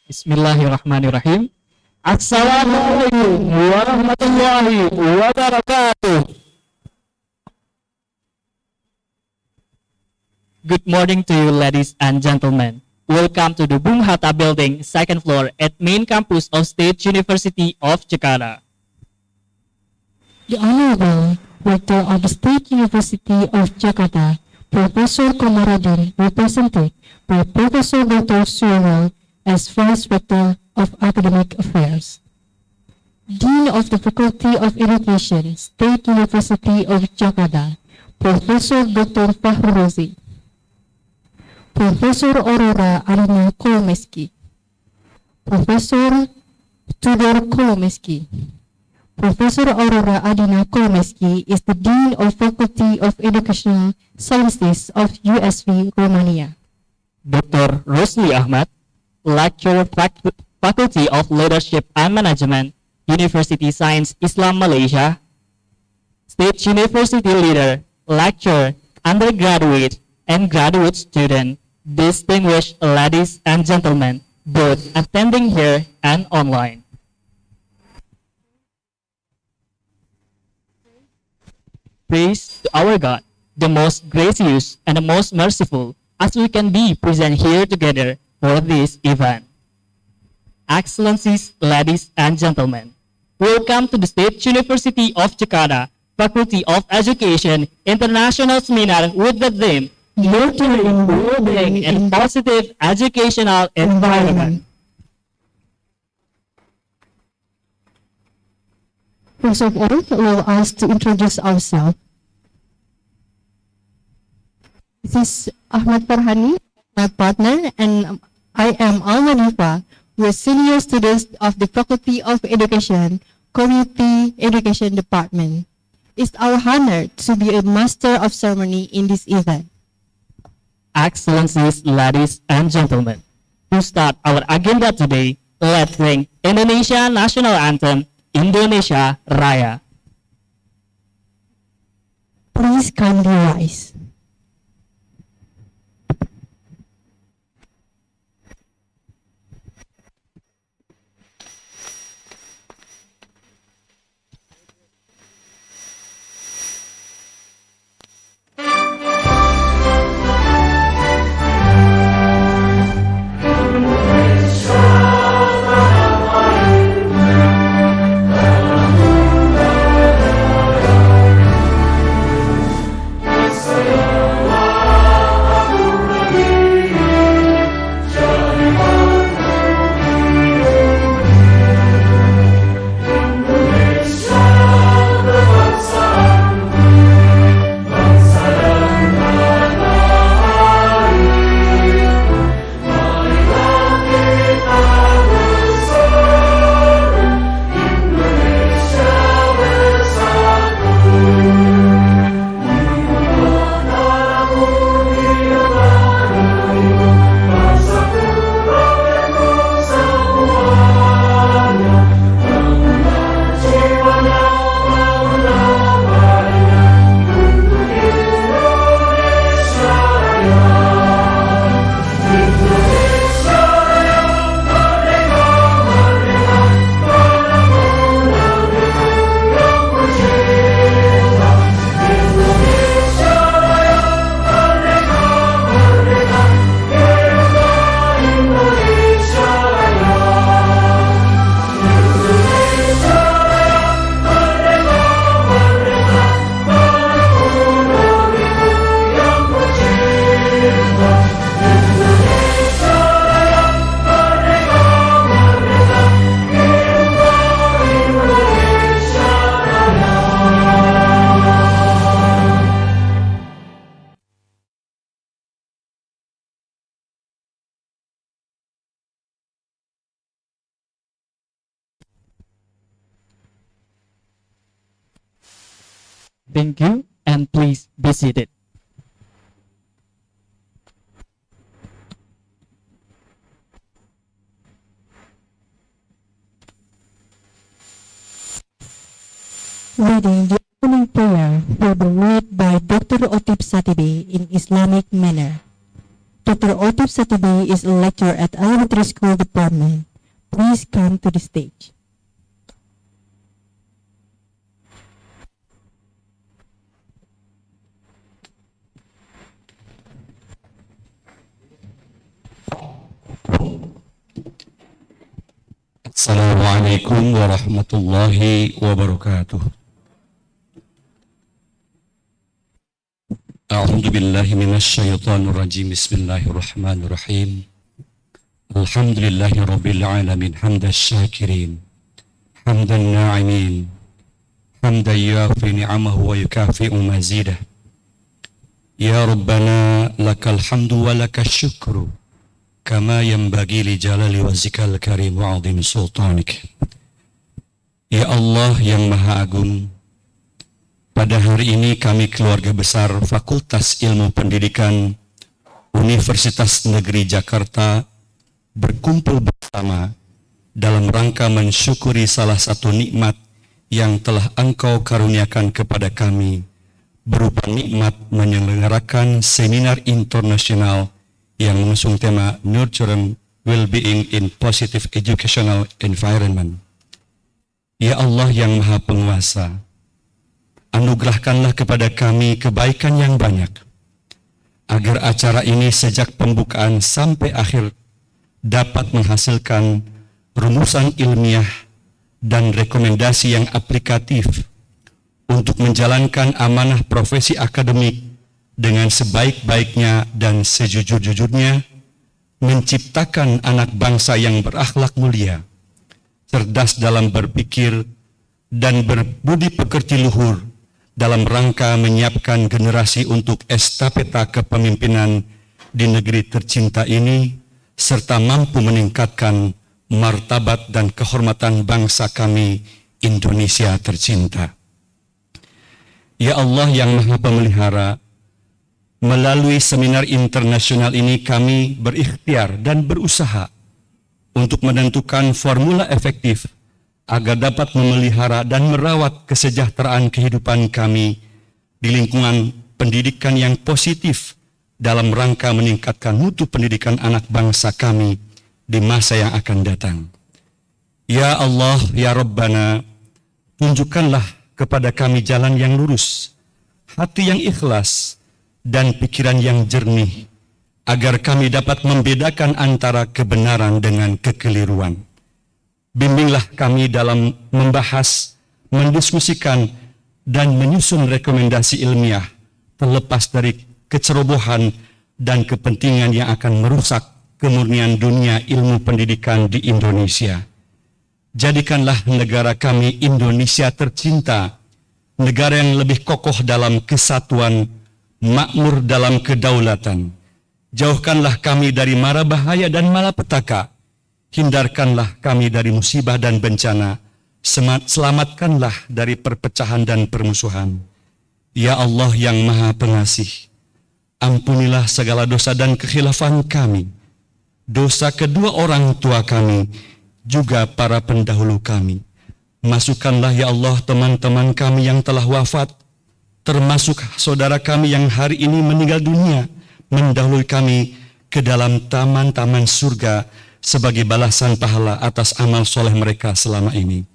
Bismillahirrahmanirrahim. Assalamualaikum warahmatullahi wabarakatuh. Good morning to you, ladies and gentlemen. Welcome to the Bung Hatta building, second floor at main campus of State University of Jakarta. The Honorable Rector of the State University of Jakarta, Professor Komarudin, represented by Professor Dr. Suryal as Vice Rector of Academic Affairs. Dean of the Faculty of Education, State University of Jakarta, Professor Dr. Fahruzi. Professor Aurora Arina Kolomeski. Professor Tudor Kolomeski. Professor Aurora Adina Kolomeski is the Dean of Faculty of Educational Sciences of USV Romania. Dr. Rosli Ahmad, Lecturer Faculty of Leadership and Management, University Science Islam Malaysia. State University Leader, Lecturer, Undergraduate and Graduate Student, distinguished ladies and gentlemen, both attending here and online. Praise to our God, the most gracious and the most merciful, as we can be present here together for this event. Excellencies, ladies and gentlemen, welcome to the State University of Jakarta, Faculty of Education International Seminar with the theme Nurturing, Building, and Positive Educational Environment. First of all, allow us to introduce ourselves. This is Ahmad Farhani, my partner, and I am Alma Nifa. We are senior students of the Faculty of Education, Community Education Department. It's our honor to be a master of ceremony in this event. Excellencies, ladies and gentlemen, to start our agenda today, let's sing Indonesia National Anthem, Indonesia Raya. Please kindly rise. Yes, Thank you, and please be seated. Leading the opening prayer will be led by Dr. Otip Satibi in Islamic manner. Dr. Otip Satibi is a lecturer at Elementary School Department. Please come to the stage. Assalamualaikum warahmatullahi wabarakatuh. A'udzu billahi minasy syaithanir rajim. Bismillahirrahmanirrahim. Alhamdulillahi rabbil alamin hamdasy syakirin. Hamdan na'imin. Hamdan yafi ni'amahu wa yukafi'u mazidah. Ya Rabbana lakal hamdu wa lakal syukru. Kama yanbaghi li jalali wajhikal karim wa 'azimi sultanik. Ya Allah yang Maha Agung, pada hari ini kami keluarga besar Fakultas Ilmu Pendidikan Universitas Negeri Jakarta berkumpul bersama dalam rangka mensyukuri salah satu nikmat yang telah Engkau karuniakan kepada kami, berupa nikmat menyelenggarakan seminar internasional yang mengusung tema Nurturing Well-Being in Positive Educational Environment. Ya Allah yang Maha Penguasa, anugerahkanlah kepada kami kebaikan yang banyak, agar acara ini sejak pembukaan sampai akhir dapat menghasilkan rumusan ilmiah dan rekomendasi yang aplikatif untuk menjalankan amanah profesi akademik dengan sebaik-baiknya dan sejujur-jujurnya, menciptakan anak bangsa yang berakhlak mulia, cerdas dalam berpikir, dan berbudi pekerti luhur dalam rangka menyiapkan generasi untuk estafeta kepemimpinan di negeri tercinta ini, serta mampu meningkatkan martabat dan kehormatan bangsa kami, Indonesia tercinta. Ya Allah yang Maha Pemelihara, melalui seminar internasional ini kami berikhtiar dan berusaha untuk menentukan formula efektif agar dapat memelihara dan merawat kesejahteraan kehidupan kami di lingkungan pendidikan yang positif dalam rangka meningkatkan mutu pendidikan anak bangsa kami di masa yang akan datang. Ya Allah, ya Rabbana, tunjukkanlah kepada kami jalan yang lurus, hati yang ikhlas, dan pikiran yang jernih, agar kami dapat membedakan antara kebenaran dengan kekeliruan. Bimbinglah kami dalam membahas, mendiskusikan, dan menyusun rekomendasi ilmiah, terlepas dari kecerobohan dan kepentingan yang akan merusak kemurnian dunia ilmu pendidikan di Indonesia. Jadikanlah negara kami Indonesia tercinta, negara yang lebih kokoh dalam kesatuan, makmur dalam kedaulatan. Jauhkanlah kami dari mara bahaya dan malapetaka. Hindarkanlah kami dari musibah dan bencana. Selamatkanlah dari perpecahan dan permusuhan. Ya Allah yang Maha Pengasih, ampunilah segala dosa dan kekhilafan kami, dosa kedua orang tua kami, juga para pendahulu kami. Masukkanlah ya Allah teman-teman kami yang telah wafat, termasuk saudara kami yang hari ini meninggal dunia, mendahului kami ke dalam taman-taman surga sebagai balasan pahala atas amal soleh mereka selama ini.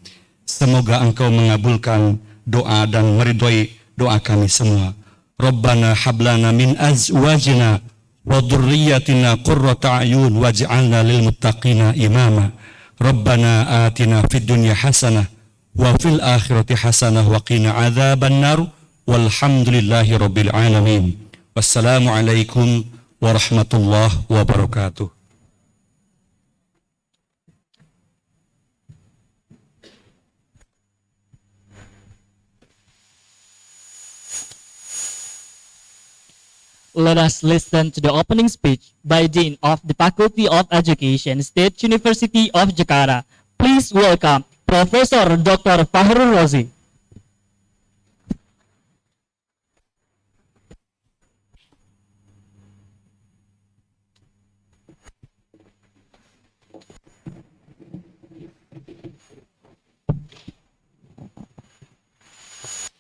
Semoga Engkau mengabulkan doa dan meridhoi doa kami semua. Rabbana hablana min azwajina wa dhurriyyatina qurrata a'yun waj'alna lil muttaqina imama. Rabbana atina fid dunya hasanah wa fil akhirati hasanah wa qina adzaban nar. Walhamdulillahi rabbil alamin. Wassalamualaikum warahmatullahi wabarakatuh. Let us listen to the opening speech by Dean of the Faculty of Education, State University of Jakarta. Please welcome Professor Dr. Fahrul Razi.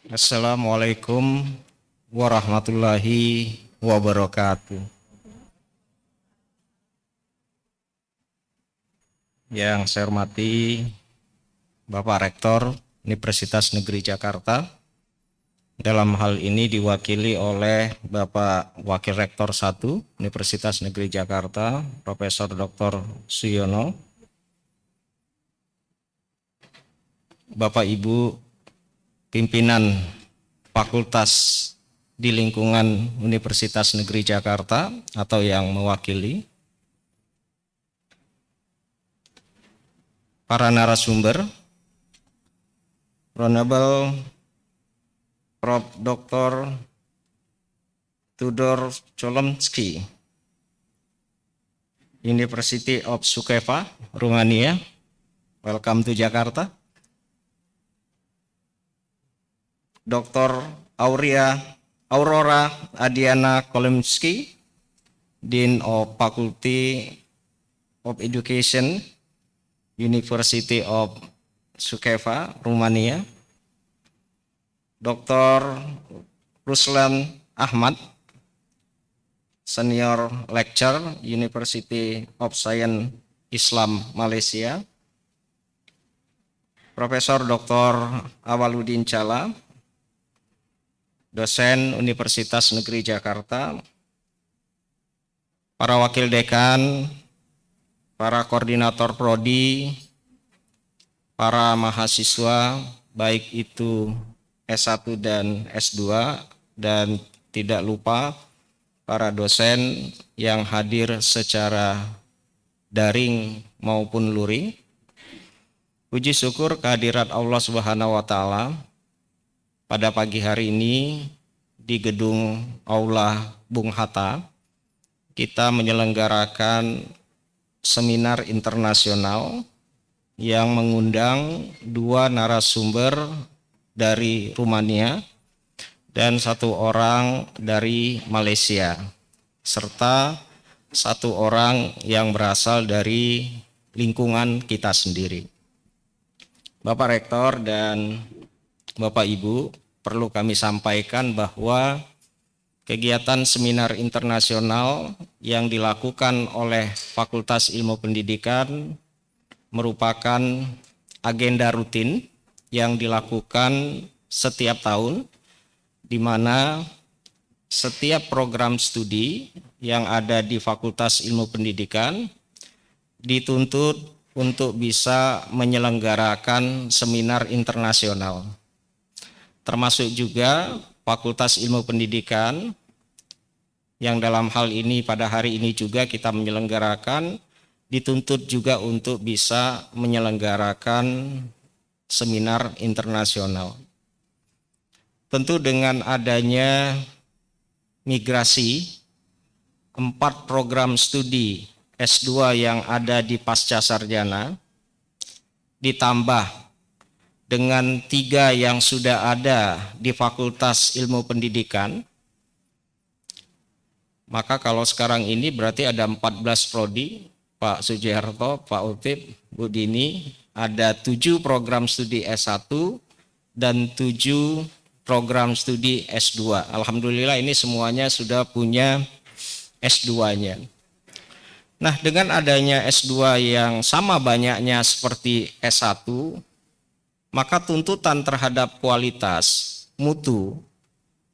Assalamualaikum warahmatullahi wabarakatuh. Yang saya hormati Bapak Rektor Universitas Negeri Jakarta, dalam hal ini diwakili oleh Bapak Wakil Rektor 1 Universitas Negeri Jakarta, Profesor Dr. Suyono, Bapak Ibu pimpinan fakultas di lingkungan Universitas Negeri Jakarta atau yang mewakili, para narasumber, Honorable Prof. Dr. Tudor Cholomsky, University of Sukeva, Rumania. Welcome to Jakarta. Dr. Aurora Adiana Kolemski, Dean of Faculty of Education, University of Sukeva, Rumania. Dr. Ruslan Ahmad, Senior Lecturer, University of Science Islam, Malaysia. Profesor Dr. Awaludin Chala, dosen Universitas Negeri Jakarta. Para wakil dekan, para koordinator prodi, para mahasiswa, baik itu S1 dan S2, dan tidak lupa para dosen yang hadir secara daring maupun luring. Puji syukur kehadirat Allah Subhanahu wa Ta'ala pada pagi hari ini di gedung Aula Bung Hatta kita menyelenggarakan seminar internasional yang mengundang 2 narasumber dari Rumania dan 1 orang dari Malaysia, serta 1 orang yang berasal dari lingkungan kita sendiri. Bapak Rektor dan Bapak Ibu, perlu kami sampaikan bahwa kegiatan seminar internasional yang dilakukan oleh Fakultas Ilmu Pendidikan merupakan agenda rutin yang dilakukan setiap tahun, di mana setiap program studi yang ada di Fakultas Ilmu Pendidikan dituntut untuk bisa menyelenggarakan seminar internasional. Termasuk juga Fakultas Ilmu Pendidikan yang dalam hal ini pada hari ini juga kita menyelenggarakan, dituntut juga untuk bisa menyelenggarakan seminar internasional. Tentu dengan adanya migrasi 4 program studi S2 yang ada di pasca sarjana, ditambah dengan 3 yang sudah ada di Fakultas Ilmu Pendidikan, maka kalau sekarang ini berarti ada 14 prodi, Pak Sujiharto, Pak Utip, Bu Dini, ada 7 program studi S1 dan 7 program studi S2. Alhamdulillah ini semuanya sudah punya S2-nya. Nah, dengan adanya S2 yang sama banyaknya seperti S1, maka tuntutan terhadap kualitas, mutu,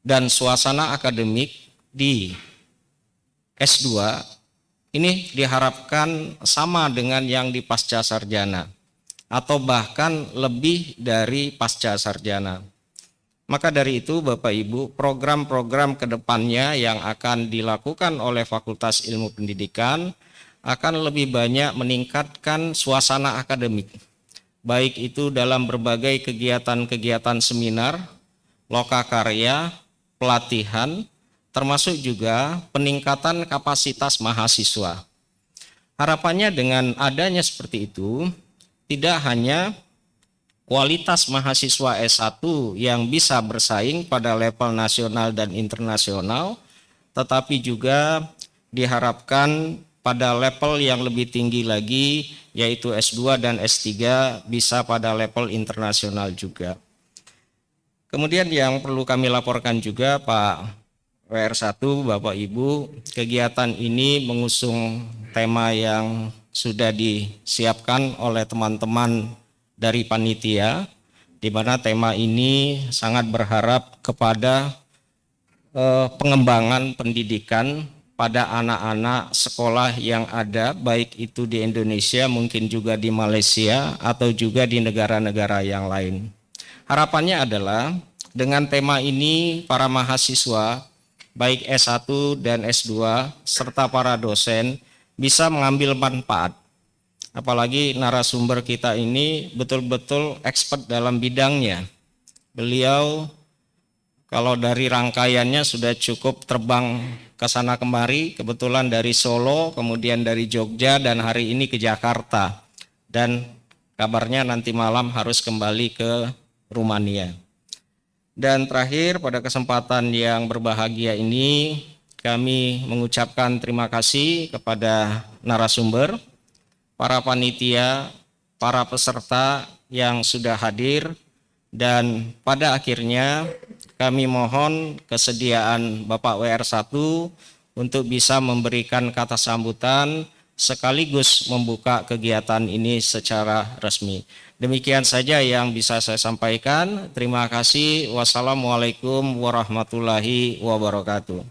dan suasana akademik di S2 ini diharapkan sama dengan yang di pasca sarjana atau bahkan lebih dari pasca sarjana. Maka dari itu Bapak Ibu, program-program kedepannya yang akan dilakukan oleh Fakultas Ilmu Pendidikan akan lebih banyak meningkatkan suasana akademik, baik itu dalam berbagai kegiatan-kegiatan seminar, lokakarya, pelatihan, termasuk juga peningkatan kapasitas mahasiswa. Harapannya dengan adanya seperti itu, tidak hanya kualitas mahasiswa S1 yang bisa bersaing pada level nasional dan internasional, tetapi juga diharapkan pada level yang lebih tinggi lagi, yaitu S2 dan S3 bisa pada level internasional juga. Kemudian yang perlu kami laporkan juga Pak WR1, Bapak Ibu, kegiatan ini mengusung tema yang sudah disiapkan oleh teman-teman dari panitia, di mana tema ini sangat berharap kepada pengembangan pendidikan pada anak-anak sekolah yang ada, baik itu di Indonesia, mungkin juga di Malaysia, atau juga di negara-negara yang lain. Harapannya adalah dengan tema ini para mahasiswa, baik S1 dan S2, serta para dosen bisa mengambil manfaat. Apalagi narasumber kita ini betul-betul expert dalam bidangnya. Beliau kalau dari rangkaiannya sudah cukup terbang ke sana kemari, kebetulan dari Solo, kemudian dari Jogja, dan hari ini ke Jakarta. Dan kabarnya nanti malam harus kembali ke Rumania. Dan terakhir, pada kesempatan yang berbahagia ini, kami mengucapkan terima kasih kepada narasumber, para panitia, para peserta yang sudah hadir, dan pada akhirnya kami mohon kesediaan Bapak WR1 untuk bisa memberikan kata sambutan sekaligus membuka kegiatan ini secara resmi. Demikian saja yang bisa saya sampaikan. Terima kasih. Wassalamualaikum warahmatullahi wabarakatuh.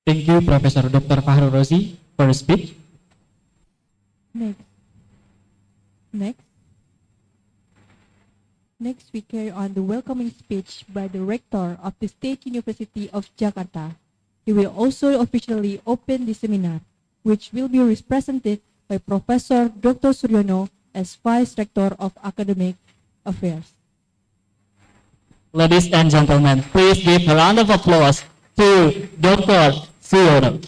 Thank you, Professor Dr. Fahru Rozi, for the speech. Next, we carry on the welcoming speech by the Rector of the State University of Jakarta. He will also officially open the seminar, which will be represented by Professor Dr. Suryono as Vice Rector of Academic Affairs. Ladies and gentlemen, please give a round of applause to Dr. Suryono.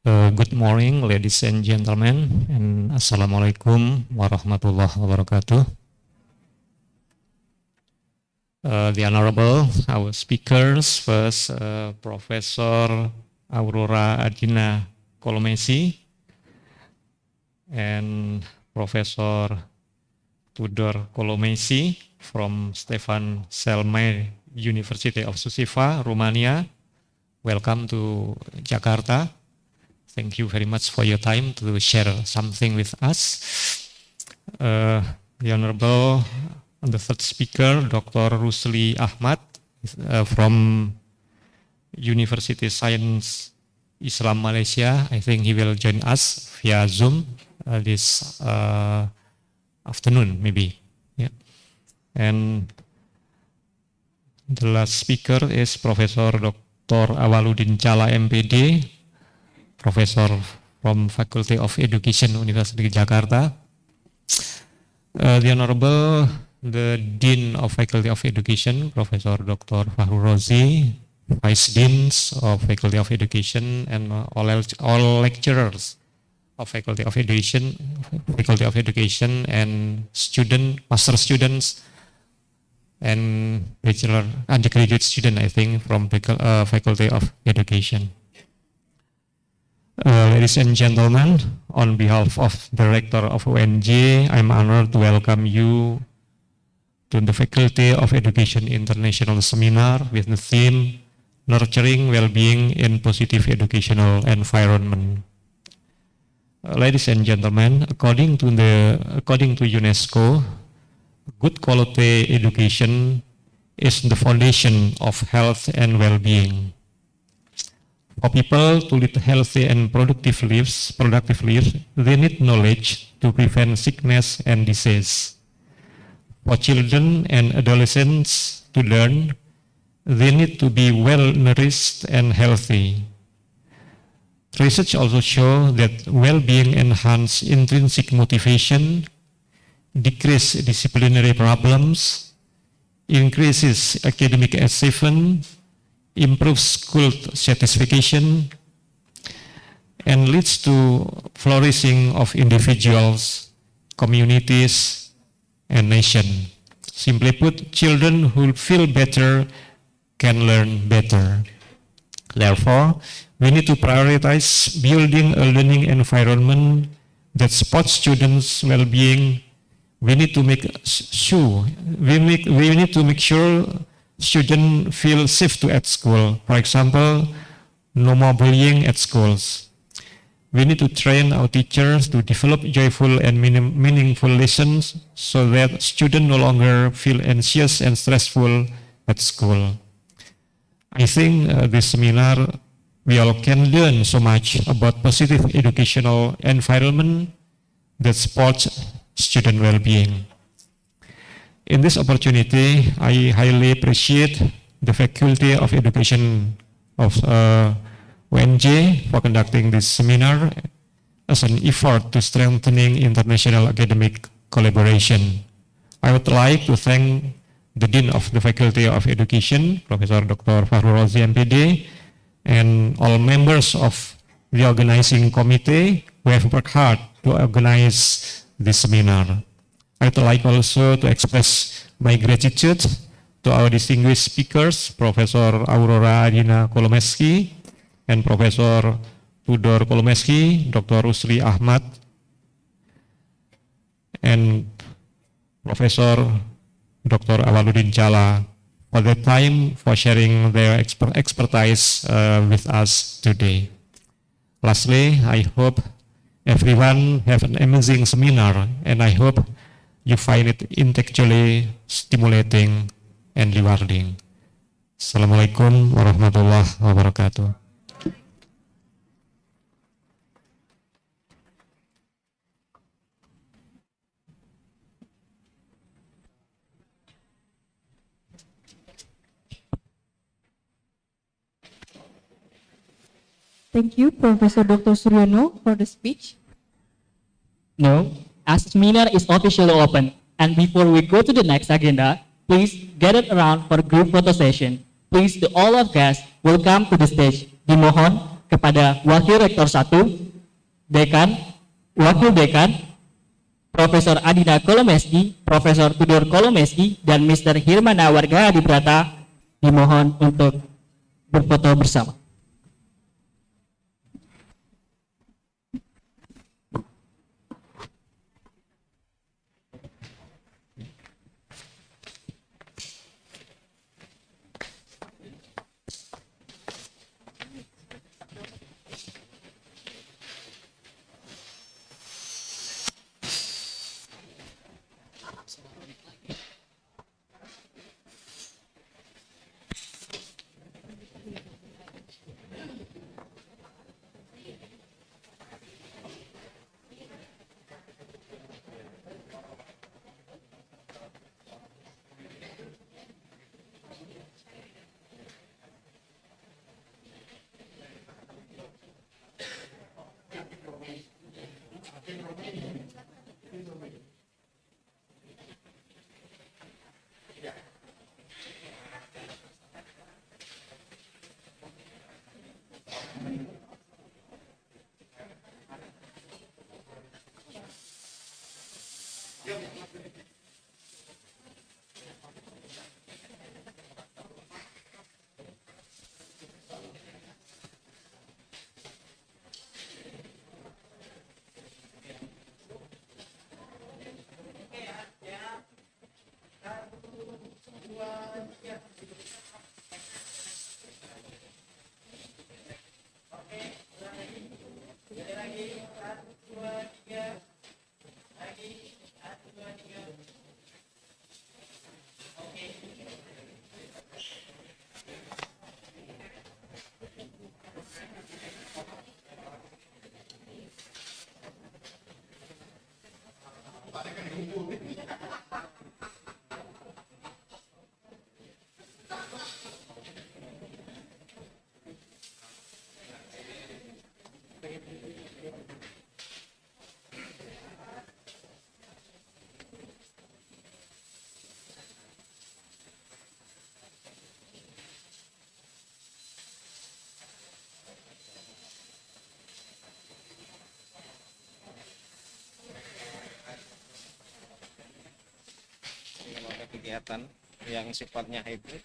Good morning, ladies and gentlemen, and Assalamualaikum warahmatullahi wabarakatuh. The Honorable, our speakers, first Professor Aurora Adina Kolomesi and Professor Tudor Kolomesi from Stefan Selmai University of Susiva, Romania. Welcome to Jakarta. Thank you very much for your time to share something with us. The Honorable, the third speaker, Dr. Rusli Ahmad from University Science Islam Malaysia. I think he will join us via Zoom this afternoon, maybe. Yeah. And the last speaker is Professor Dr. Awaludin Chala, MPD, Professor from Faculty of Education, Universitas Jakarta. The Honorable, the Dean of Faculty of Education, Professor Dr. Fahru Rozi, Vice Deans of Faculty of Education, and all lecturers of Faculty of Education, and master students, and bachelor undergraduate student, I think, from Faculty of Education. Ladies and gentlemen, on behalf of the Rector of UNJ, I'm honored to welcome you to the Faculty of Education International Seminar with the theme Nurturing Well-Being in Positive Educational Environment. Ladies and gentlemen, according to UNESCO, good quality education is the foundation of health and well-being. For people to lead healthy and productive lives, they need knowledge to prevent sickness and disease. For children and adolescents to learn, they need to be well nourished and healthy. Research also shows that well-being enhances intrinsic motivation, decreases disciplinary problems, increases academic achievement, improves school satisfaction, and leads to flourishing of individuals, communities, and nation. Simply put, children who feel better can learn better. Therefore, we need to prioritize building a learning environment that supports students' well-being. We need to make sure students feel safe to at school. For example, no more bullying at schools. We need to train our teachers to develop joyful and meaningful lessons so that students no longer feel anxious and stressful at school. I think this seminar, we all can learn so much about positive educational environment that supports student well-being. In this opportunity, I highly appreciate the Faculty of Education of UNJ for conducting this seminar as an effort to strengthening international academic collaboration. I would like to thank the Dean of the Faculty of Education, Professor Dr. Fahru Rozi, MPD, and all members of the organizing committee who have worked hard to organize this seminar. I would like also to express my gratitude to our distinguished speakers, Professor Aurora Adina Kolomeski and Professor Tudor Kolomeski, Dr. Rusli Ahmad, and Professor Dr. Awaluddin Jala for the time for sharing their expertise with us today. Lastly, I hope everyone have an amazing seminar, and I hope you find it intellectually stimulating and rewarding. Assalamualaikum warahmatullahi wabarakatuh. Thank you, Professor Dr. Suryono, for the speech. No, as the seminar is officially open, and before we go to the next agenda, please gather around for group photo session. Please to all of guests, welcome to the stage. Dimohon kepada Wakil Rektor 1, Dekan, Wakil Dekan, Profesor Adina Kolomeski, Profesor Tudor Kolomeski, dan Mr. Hirmana Warga Adibrata dimohon untuk berfoto bersama. kegiatan yang sifatnya hybrid.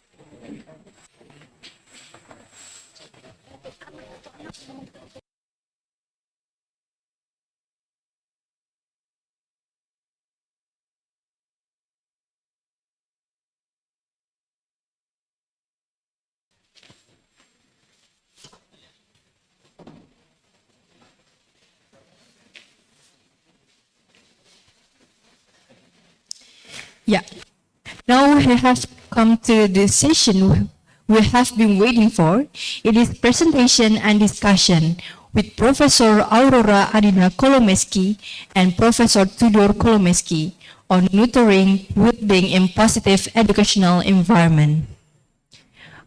Yeah. Now we have come to the session we have been waiting for. It is presentation and discussion with Professor Aurora Adina Kolomeski and Professor Tudor Kolomeski on nurturing well-being in positive educational environment.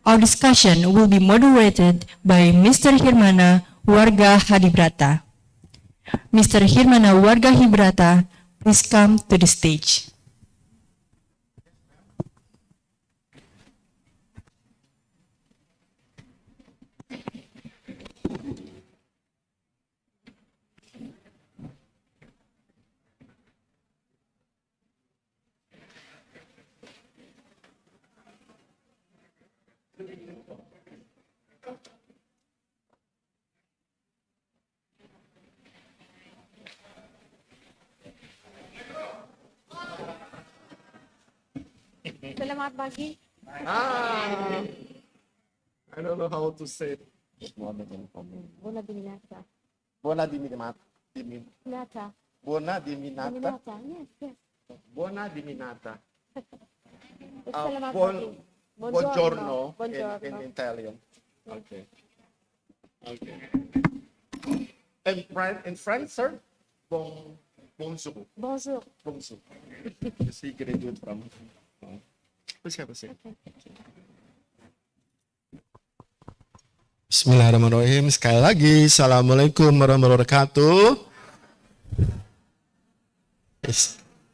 Our discussion will be moderated by Mr. Hirmana Warga Hadibrata. Mr. Hirmana Warga Hibrata, please come to the stage. Selamat pagi. I don't know how to say it. Buona diminata. Buona diminata. Diminata. Buona diminata. Diminata. Yes, yes. Buona diminata. Selamat Buon, pagi. buongiorno Buongiorno. in Italian. Okay. Okay. In French, sir? Bonjour. Bonjour. Bonjour. Yes, he graduated from. Please have a seat. Bismillahirrahmanirrahim. Sekali lagi, Assalamualaikum warahmatullahi wabarakatuh.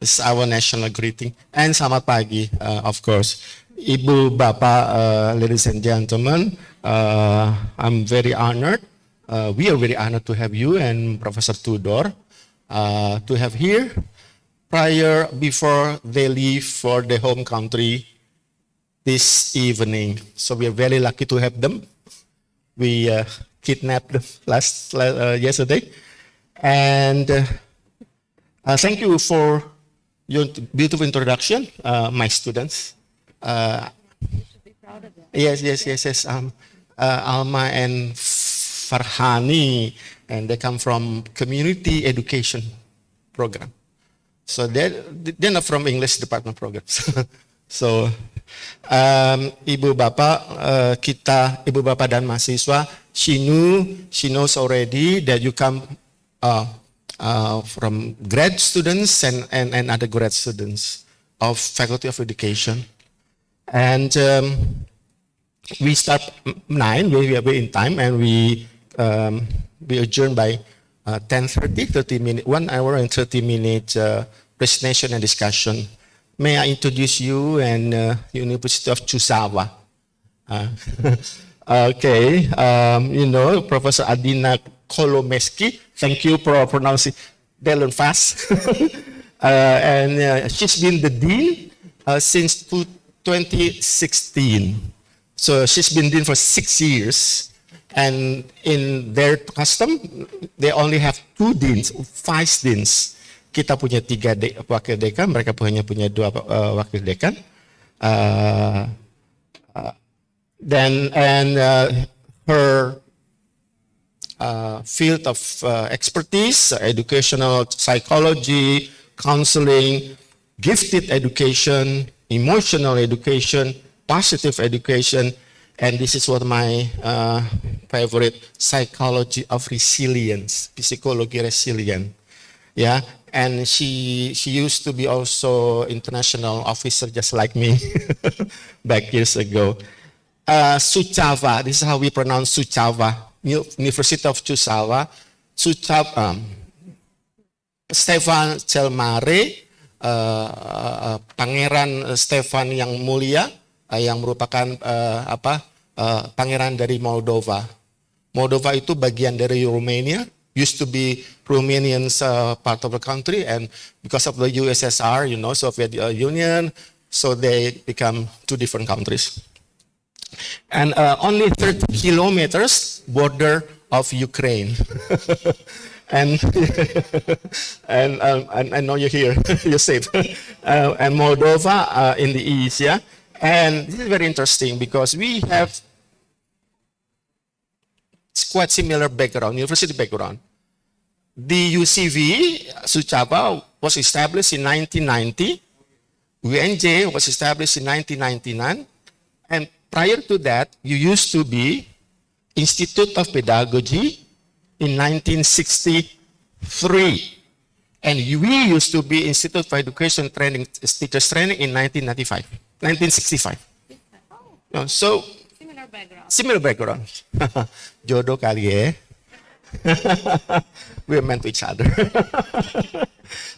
It's our national greeting. And selamat pagi, of course. Ibu, Bapak, ladies and gentlemen, I'm very honored. We are very honored to have you and Professor Tudor to have here before they leave for their home country this evening. So we are very lucky to have them. We kidnapped them yesterday. And thank you for your beautiful introduction, my students. Yes. Alma and Farhani, and they come from community education program. So they're not from English department programs. So Ibu Bapak dan mahasiswa, she knows already that you come from grad students and other grad students of Faculty of Education. And we start 9, we are in time, and we adjourn by 10:30, 30 minutes, 1 hour and 30 minutes presentation and discussion. May I introduce you and University of Chusawa. Okay, Professor Adina Kolomeski. Thank you for pronouncing. They learn fast. And she's been the dean since 2016. So she's been dean for 6 years. And in their custom, they only have 2 deans, 5 deans. Kita punya 3 wakil dekan, mereka punya 2 wakil dekan. Her field of expertise, educational psychology, counseling, gifted education, emotional education, positive education, and this is what my favorite, psychology of resilience, psikologi resilient. Yeah, and she used to be also international officer just like me back years ago. Suceava, this is how we pronounce Suceava. University of Chusawa, Stefan Celmare, Pangeran Stefan yang mulia, yang merupakan pangeran dari Moldova. Moldova itu bagian dari Romania, used to be Romanian's part of the country, and because of the USSR, Soviet Union, So they become two different countries. And only 30 kilometers border of Ukraine. and and I know you're here, you're safe. And Moldova in the east, yeah. And this is very interesting because we have quite similar background, university background. The UCV, Suceava, was established in 1990. UNJ was established in 1999. And prior to that, you used to be Institute of Pedagogy in 1963. And we used to be Institute for Education Training, Teachers Training in 1965. No, so, similar background. Jodoh kali ya. We are meant to each other.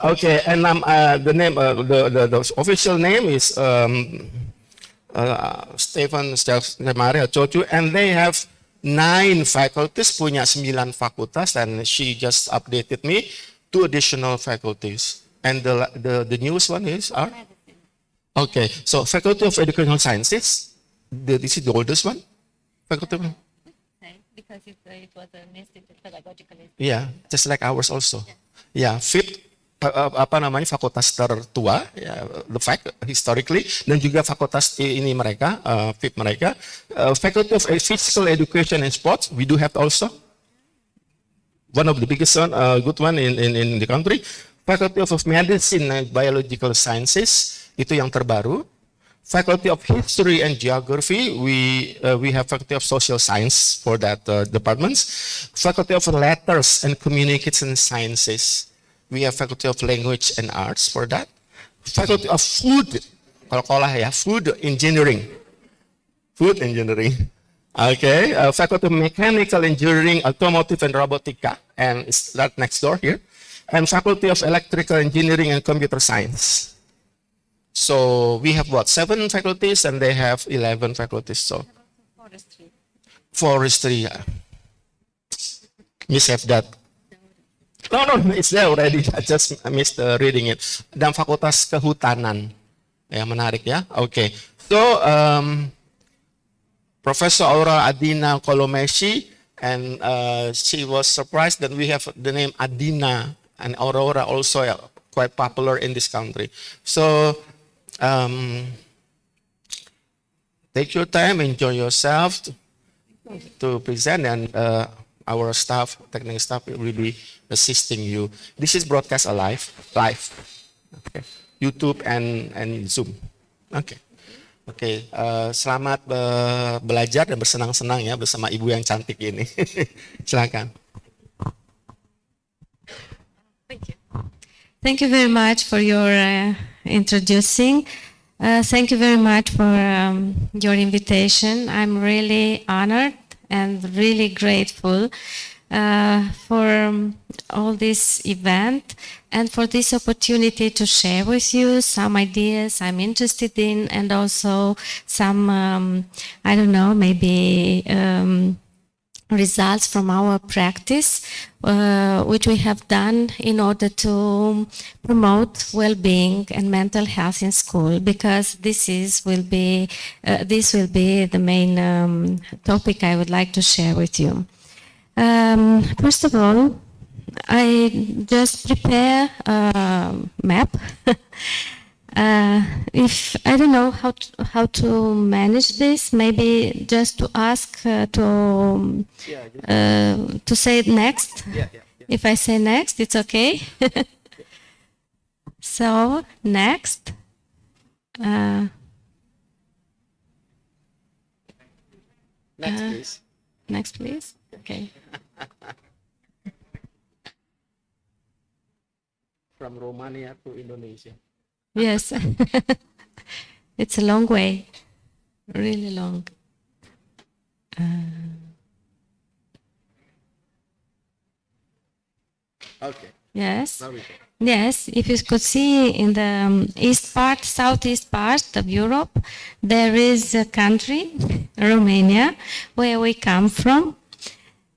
Okay, and the name, the official name is Stefan Maria Cocu, and they have 9 faculties, punya 9 fakultas, and she just updated me 2 additional faculties. And the newest one is our? Okay, so Faculty of Educational Sciences, this is the oldest one? Faculty of, because it was an institute, pedagogical institute. yeah, just like ours also. Yeah, 5th apa namanya fakultas tertua, ya, the fact historically, dan juga fakultas ini mereka, FIP mereka, Faculty of Physical Education and Sports, we do have also one of the biggest one, good one in the country. Faculty of Medicine and Biological Sciences, itu yang terbaru. Faculty of History and Geography, we have Faculty of Social Science for that departments. Faculty of Letters and Communication Sciences, we have Faculty of Language and Arts for that. Faculty of Food, kalau ya, Food Engineering. Food Engineering. Okay, Faculty of Mechanical Engineering, Automotive and Robotica, and it's that next door here. And Faculty of Electrical Engineering and Computer Science. So we have what, 7 faculties, and they have 11 faculties. So forestry, yeah. Miss have that. No, it's there already. I just missed reading it. Dan Fakultas Kehutanan, ya, menarik ya. Okay, so Professor Aura Adina Kolomeshi, and she was surprised that we have the name Adina and Aurora also quite popular in this country. So take your time, enjoy yourself to present, and our staff, technical staff, will be assisting you. This is broadcast live. Okay. YouTube and Zoom. Okay. Oke, selamat belajar dan bersenang-senang ya bersama ibu yang cantik ini. Silakan. Thank you. Thank you very much for your introducing. Thank you very much for your invitation. I'm really honored and really grateful for all this event and for this opportunity to share with you some ideas I'm interested in, and also some, I don't know, maybe results from our practice, which we have done in order to promote well-being and mental health in school, because this will be the main topic I would like to share with you. First of all, I just prepare a map. If I don't know how to manage this, maybe just to ask to say it next. Yeah. If I say next, it's okay. So next. Next, please. Next, please. Okay. From Romania to Indonesia. Yes. It's a long way. Really long. Okay. Yes. Now we go. Yes, if you could see in the southeast part of Europe, there is a country, Romania, where we come from.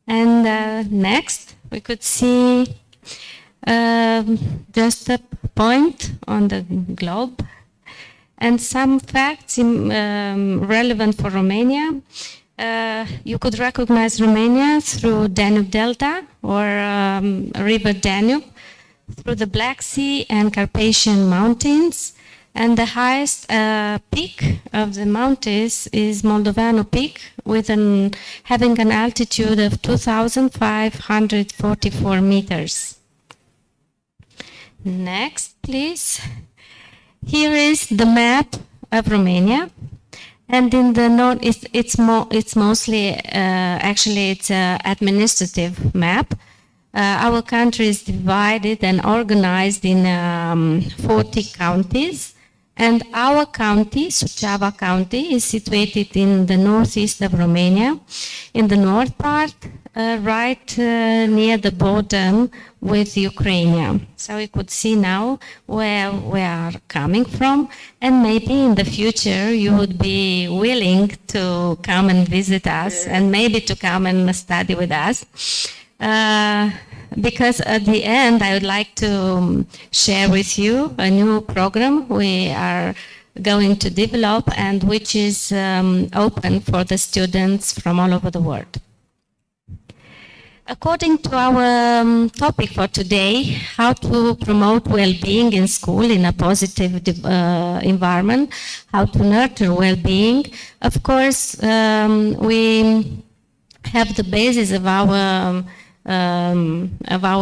And next, we could see just a point on the globe. and some facts relevant for Romania. You could recognize Romania through Danube Delta or River Danube, through the Black Sea and Carpathian Mountains. And the highest peak of the mountains is Moldovano Peak, with having an altitude of 2,544 meters. Next, please. Here is the map of Romania. And in the north, it's mostly, actually, it's an administrative map. Our country is divided and organized in 40 counties. And our county, Suceava County, is situated in the northeast of Romania, in the north part, right near the border with Ukraine. So you could see now where we are coming from, and maybe in the future you would be willing to come and visit us, and maybe to come and study with us. Because at the end, I would like to share with you a new program we are going to develop, and which is open for the students from all over the world. According to our topic for today, how to promote well-being in school in a positive environment, how to nurture well-being, of course, we have the basis of our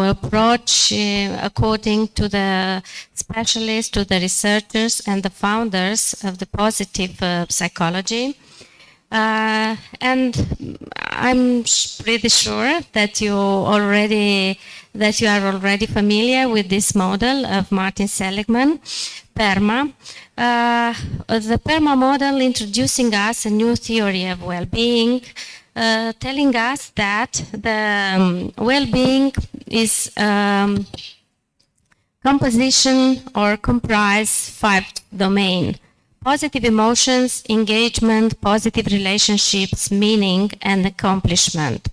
approach according to the specialists, to the researchers and the founders of the positive psychology. And I'm pretty sure that you are already familiar with this model of Martin Seligman, PERMA. The PERMA model introducing us a new theory of well-being, telling us that the well-being is composition or comprise 5 domains: positive emotions, engagement, positive relationships, meaning, and accomplishment.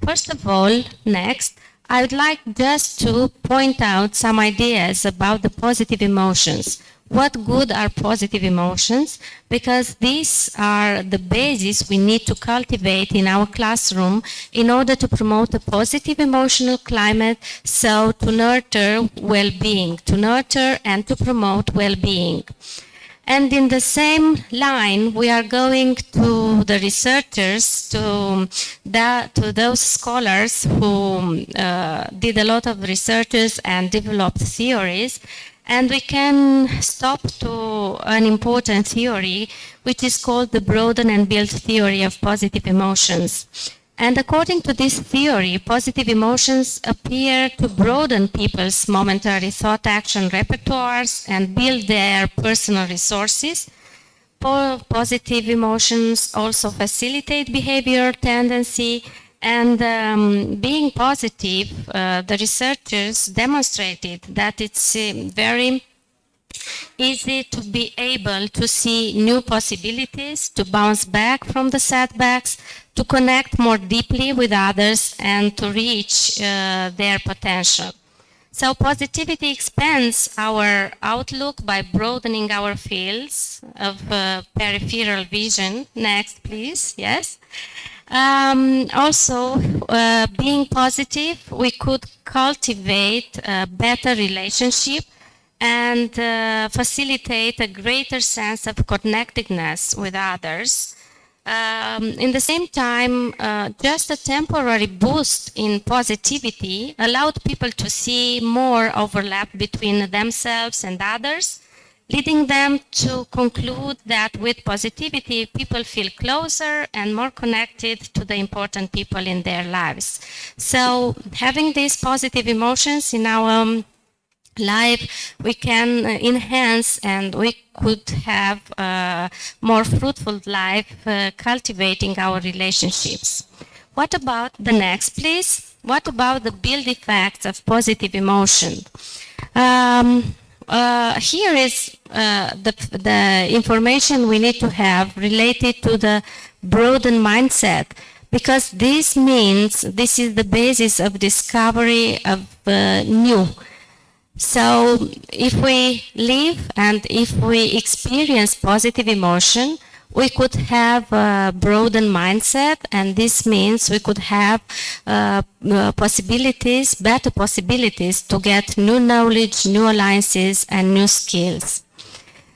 First of all, next, I would like just to point out some ideas about the positive emotions. What good are positive emotions? Because these are the basis we need to cultivate in our classroom in order to promote a positive emotional climate, so to nurture well-being, to nurture and to promote well-being. And in the same line, we are going to the researchers, to those scholars who did a lot of researches and developed theories. And we can stop to an important theory, which is called the broaden and build theory of positive emotions. And according to this theory, positive emotions appear to broaden people's momentary thought-action repertoires and build their personal resources. Positive emotions also facilitate behavior tendency, and being positive, the researchers demonstrated that it's very easy to be able to see new possibilities, to bounce back from the setbacks, to connect more deeply with others, and to reach their potential. So positivity expands our outlook by broadening our fields of peripheral vision. Next, please. Yes. Also, being positive, we could cultivate a better relationship and facilitate a greater sense of connectedness with others. In the same time, just a temporary boost in positivity allowed people to see more overlap between themselves and others, leading them to conclude that with positivity, people feel closer and more connected to the important people in their lives. So having these positive emotions in our life, we can enhance, and we could have a more fruitful life cultivating our relationships. What about the next, please? What about the build effects of positive emotion? Here is the information we need to have related to the broadened mindset, because this means this is the basis of discovery of new. So if we live and if we experience positive emotion, we could have a broadened mindset, and this means we could have possibilities, better possibilities to get new knowledge, new alliances, and new skills.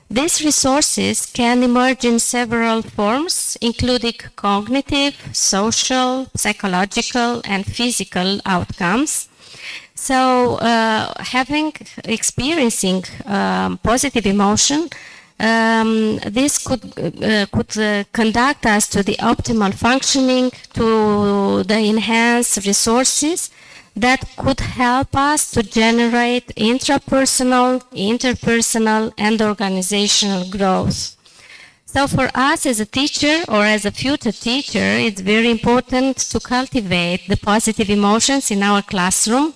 These resources can emerge in several forms, including cognitive, social, psychological, and physical outcomes. So, experiencing positive emotion, this could conduct us to the optimal functioning, to the enhanced resources that could help us to generate intrapersonal, interpersonal, and organizational growth. So for us as a teacher or as a future teacher, it's very important to cultivate the positive emotions in our classroom.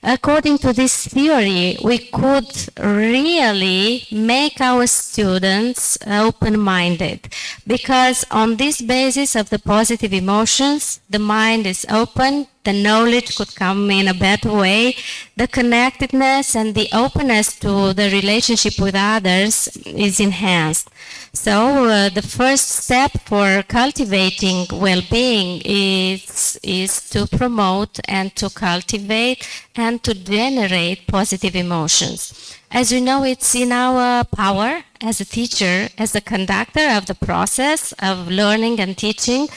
According to this theory, we could really make our students open-minded, because on this basis of the positive emotions, the mind is open, the knowledge could come in a better way, the connectedness and the openness to the relationship with others is enhanced. So the first step for cultivating well-being is to promote and to cultivate and to generate positive emotions. As you know, it's in our power as a teacher, as a conductor of the process of learning and teaching,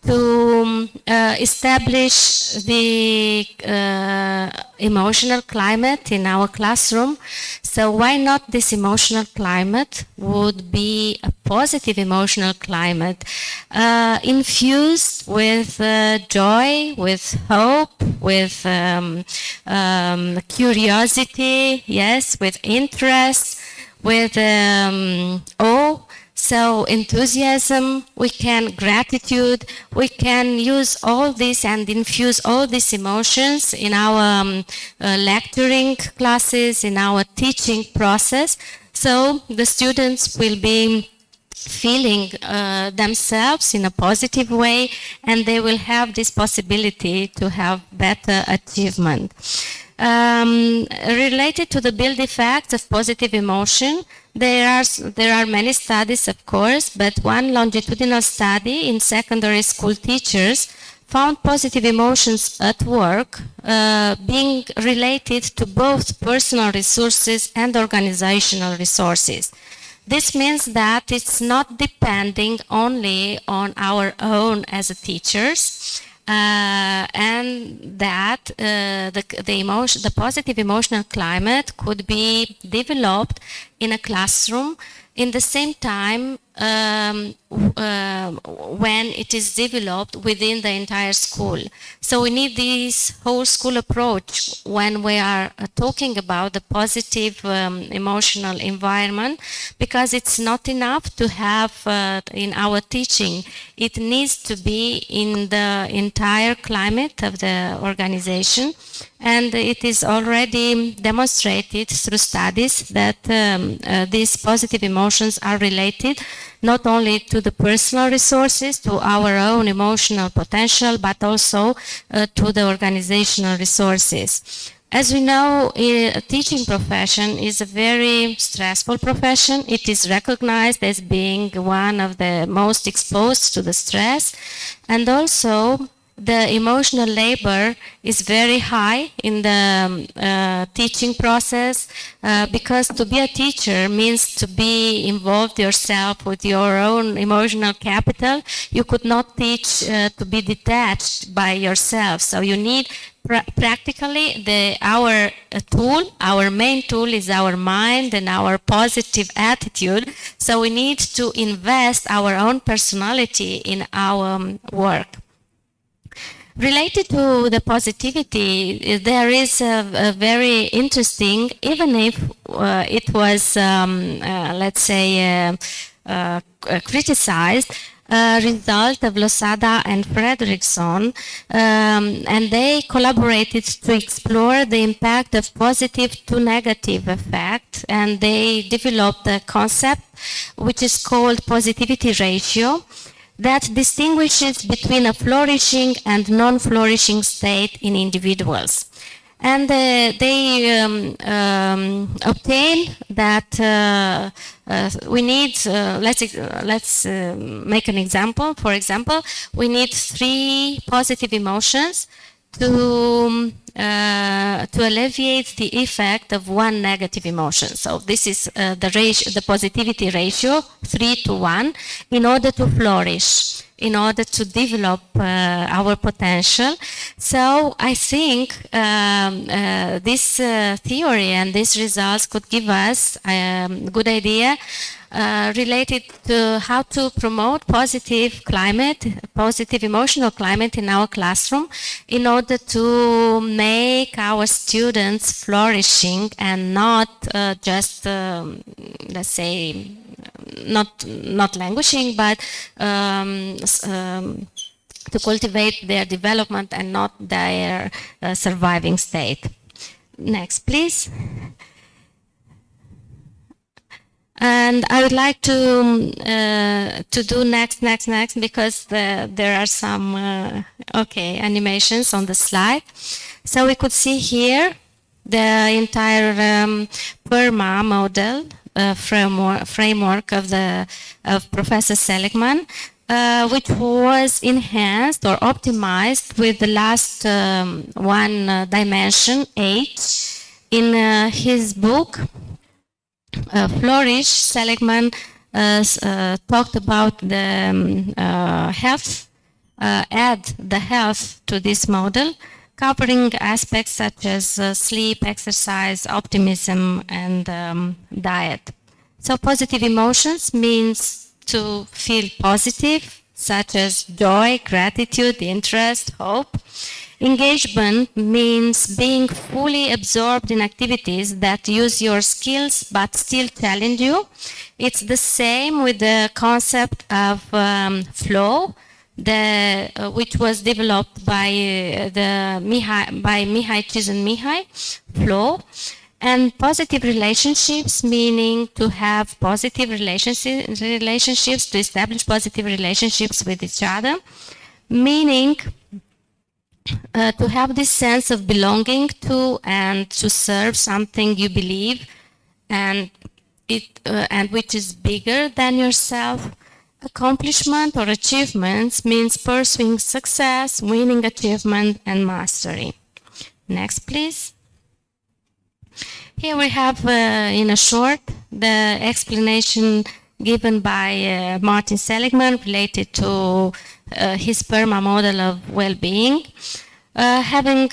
to establish the emotional climate in our classroom. So why not this emotional climate would be a positive emotional climate, infused with joy, with hope, with curiosity, yes, with interest, with awe. So enthusiasm, gratitude, we can use all this and infuse all these emotions in our lecturing classes, in our teaching process. So the students will be feeling themselves in a positive way, and they will have this possibility to have better achievement. Related to the build effects of positive emotion, there are many studies, of course, but one longitudinal study in secondary school teachers found positive emotions at work being related to both personal resources and organizational resources. This means that it's not depending only on our own as teachers, and that the positive emotional climate could be developed in a classroom in the same time when it is developed within the entire school. So we need this whole school approach when we are talking about the positive emotional environment, because it's not enough to have in our teaching. It needs to be in the entire climate of the organization, and it is already demonstrated through studies that these positive emotions are related not only to the personal resources, to our own emotional potential, but also to the organizational resources. As we know, a teaching profession is a very stressful profession. It is recognized as being one of the most exposed to the stress, and also the emotional labor is very high in the teaching process, because to be a teacher means to be involved yourself with your own emotional capital. You could not teach to be detached by yourself. So you need practically our main tool is our mind and our positive attitude. So we need to invest our own personality in our work. Related to the positivity, there is a very interesting, even if it was, let's say, criticized, result of Losada and Fredrickson, and they collaborated to explore the impact of positive to negative effect, and they developed a concept which is called positivity ratio, that distinguishes between a flourishing and non-flourishing state in individuals. And they obtain that we need, let's make an example. For example, we need 3 positive emotions to alleviate the effect of 1 negative emotion. So this is the positivity ratio, 3 to 1, in order to flourish, in order to develop our potential. So I think this theory and these results could give us a good idea related to how to promote positive climate, positive emotional climate in our classroom in order to make our students flourishing and not just, let's say, not languishing, but to cultivate their development and not their surviving state. Next, please. And I would like to do next, because there are some animations on the slide. So we could see here the entire PERMA model framework of Professor Seligman, which was enhanced or optimized with the last one dimension, H, in his book. Flourish. Seligman talked about the health, add the health to this model, covering aspects such as sleep, exercise, optimism, and diet. So positive emotions means to feel positive, such as joy, gratitude, interest, hope. Engagement means being fully absorbed in activities that use your skills but still challenge you. It's the same with the concept of flow, which was developed by Mihai Csikszentmihalyi, flow. And positive relationships, meaning to have positive relationships, to establish positive relationships with each other, meaning to have this sense of belonging to and to serve something you believe and which is bigger than yourself. Accomplishment or achievements means pursuing success, winning achievement, and mastery. Next, please. Here we have, in a short, the explanation given by Martin Seligman related to his PERMA model of well-being, having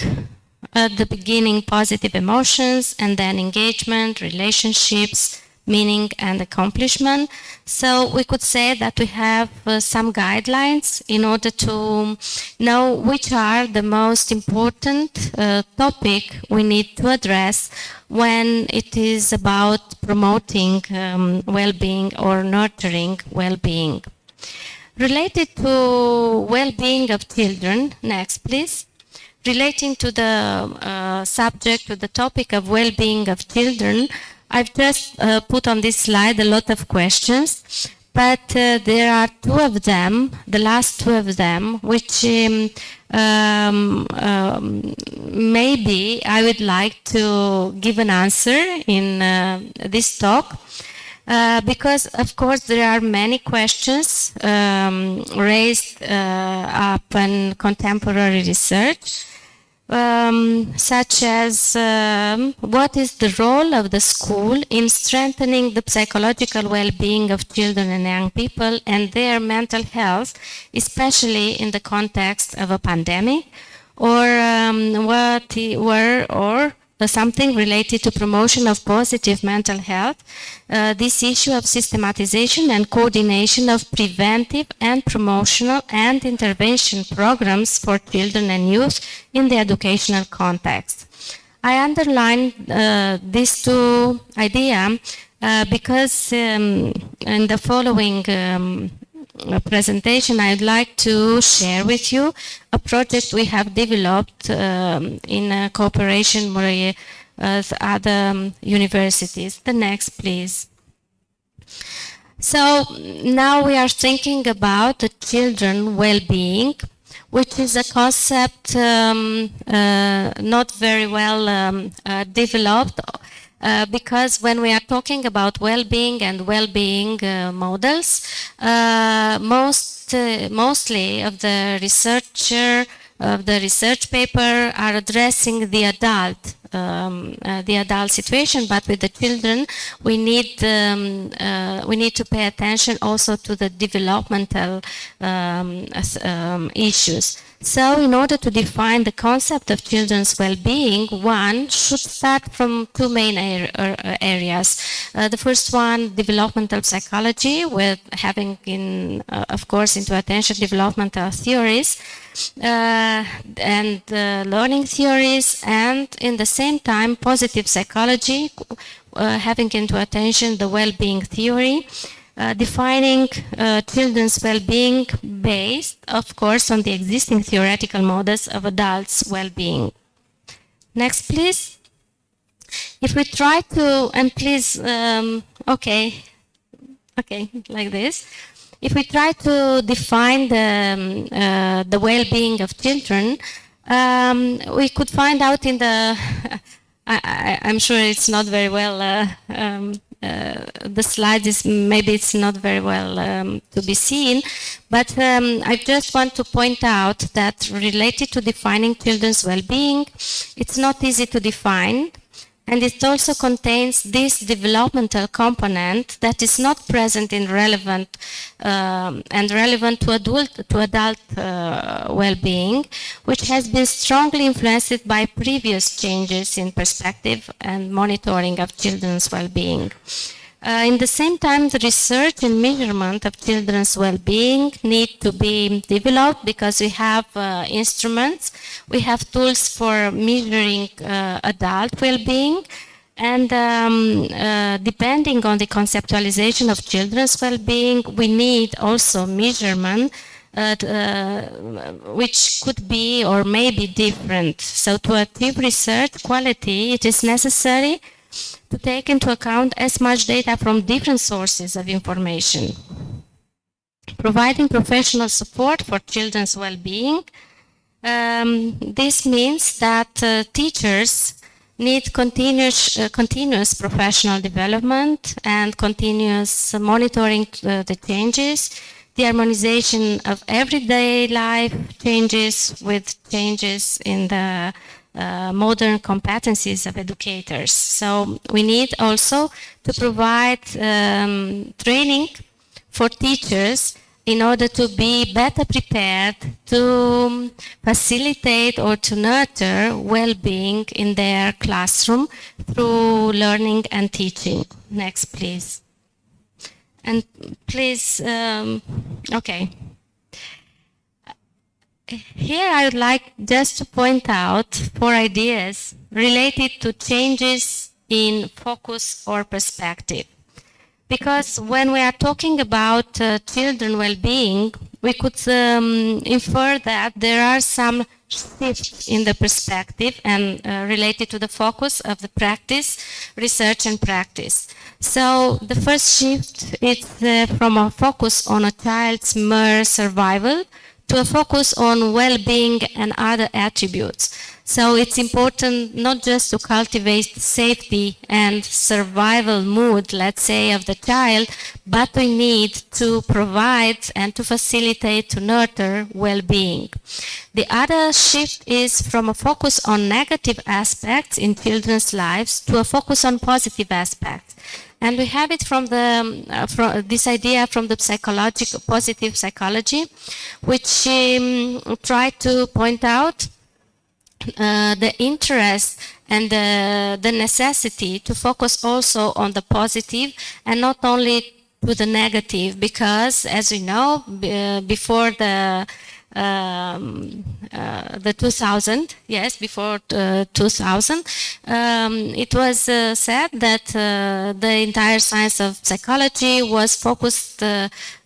at the beginning positive emotions and then engagement, relationships, meaning and accomplishment. So we could say that we have some guidelines in order to know which are the most important topic we need to address when it is about promoting well-being or nurturing well-being. Related to well-being of children, next please. Relating to the subject, to the topic of well-being of children, I've just put on this slide a lot of questions, but there are 2 of them, the last 2 of them, which maybe I would like to give an answer in this talk. Because, of course, there are many questions raised up in contemporary research, such as what is the role of the school in strengthening the psychological well-being of children and young people and their mental health, especially in the context of a pandemic, or something related to promotion of positive mental health, this issue of systematization and coordination of preventive and promotional and intervention programs for children and youth in the educational context. I underline these 2 ideas because in the following presentation I'd like to share with you a project we have developed in cooperation with other universities. The next, please. So now we are thinking about the children well-being. which is a concept not very well developed. Because when we are talking about well-being and well-being models, mostly of the research paper are addressing the adult situation, but with the children, we need to pay attention also to the developmental issues. So in order to define the concept of children's well-being, one should start from two main areas. The first one, developmental psychology, with having of course, into attention developmental theories and learning theories, and in the same time, positive psychology, having into attention the well-being theory. Defining children's well-being based, of course, on the existing theoretical models of adults' well-being. Next, please. If we try to, and please, okay, like this. If we try to define the well-being of children, we could find out in the, I'm sure it's not very well, the slide is, maybe it's not very well to be seen, but I just want to point out that related to defining children's well-being, it's not easy to define, and it also contains this developmental component that is not present in relevant to adult well-being, which has been strongly influenced by previous changes in perspective and monitoring of children's well-being. In the same time, the research and measurement of children's well-being need to be developed because we have instruments, we have tools for measuring adult well-being, and depending on the conceptualization of children's well-being, we need also measurement which could be or may be different. So to achieve research quality, it is necessary to take into account as much data from different sources of information. Providing professional support for children's well-being. This means that teachers need continuous professional development and continuous monitoring the changes, the harmonization of everyday life changes with changes in the modern competencies of educators. So we need also to provide training for teachers in order to be better prepared to facilitate or to nurture well-being in their classroom through learning and teaching. Next, please. And please, okay. Here I would like just to point out 4 ideas related to changes in focus or perspective. Because when we are talking about children well-being, we could infer that there are some shifts in the perspective and related to the focus of the practice, research and practice. So the first shift is from a focus on a child's mere survival to a focus on well-being and other attributes. So it's important not just to cultivate safety and survival mood, let's say, of the child, but we need to provide and to facilitate, to nurture well-being. The other shift is from a focus on negative aspects in children's lives to a focus on positive aspects. And we have it from this idea from the positive psychology, which try to point out the interest and the necessity to focus also on the positive and not only to the negative, because as we know, before the 2000, yes, before 2000, it was said that the entire science of psychology was focused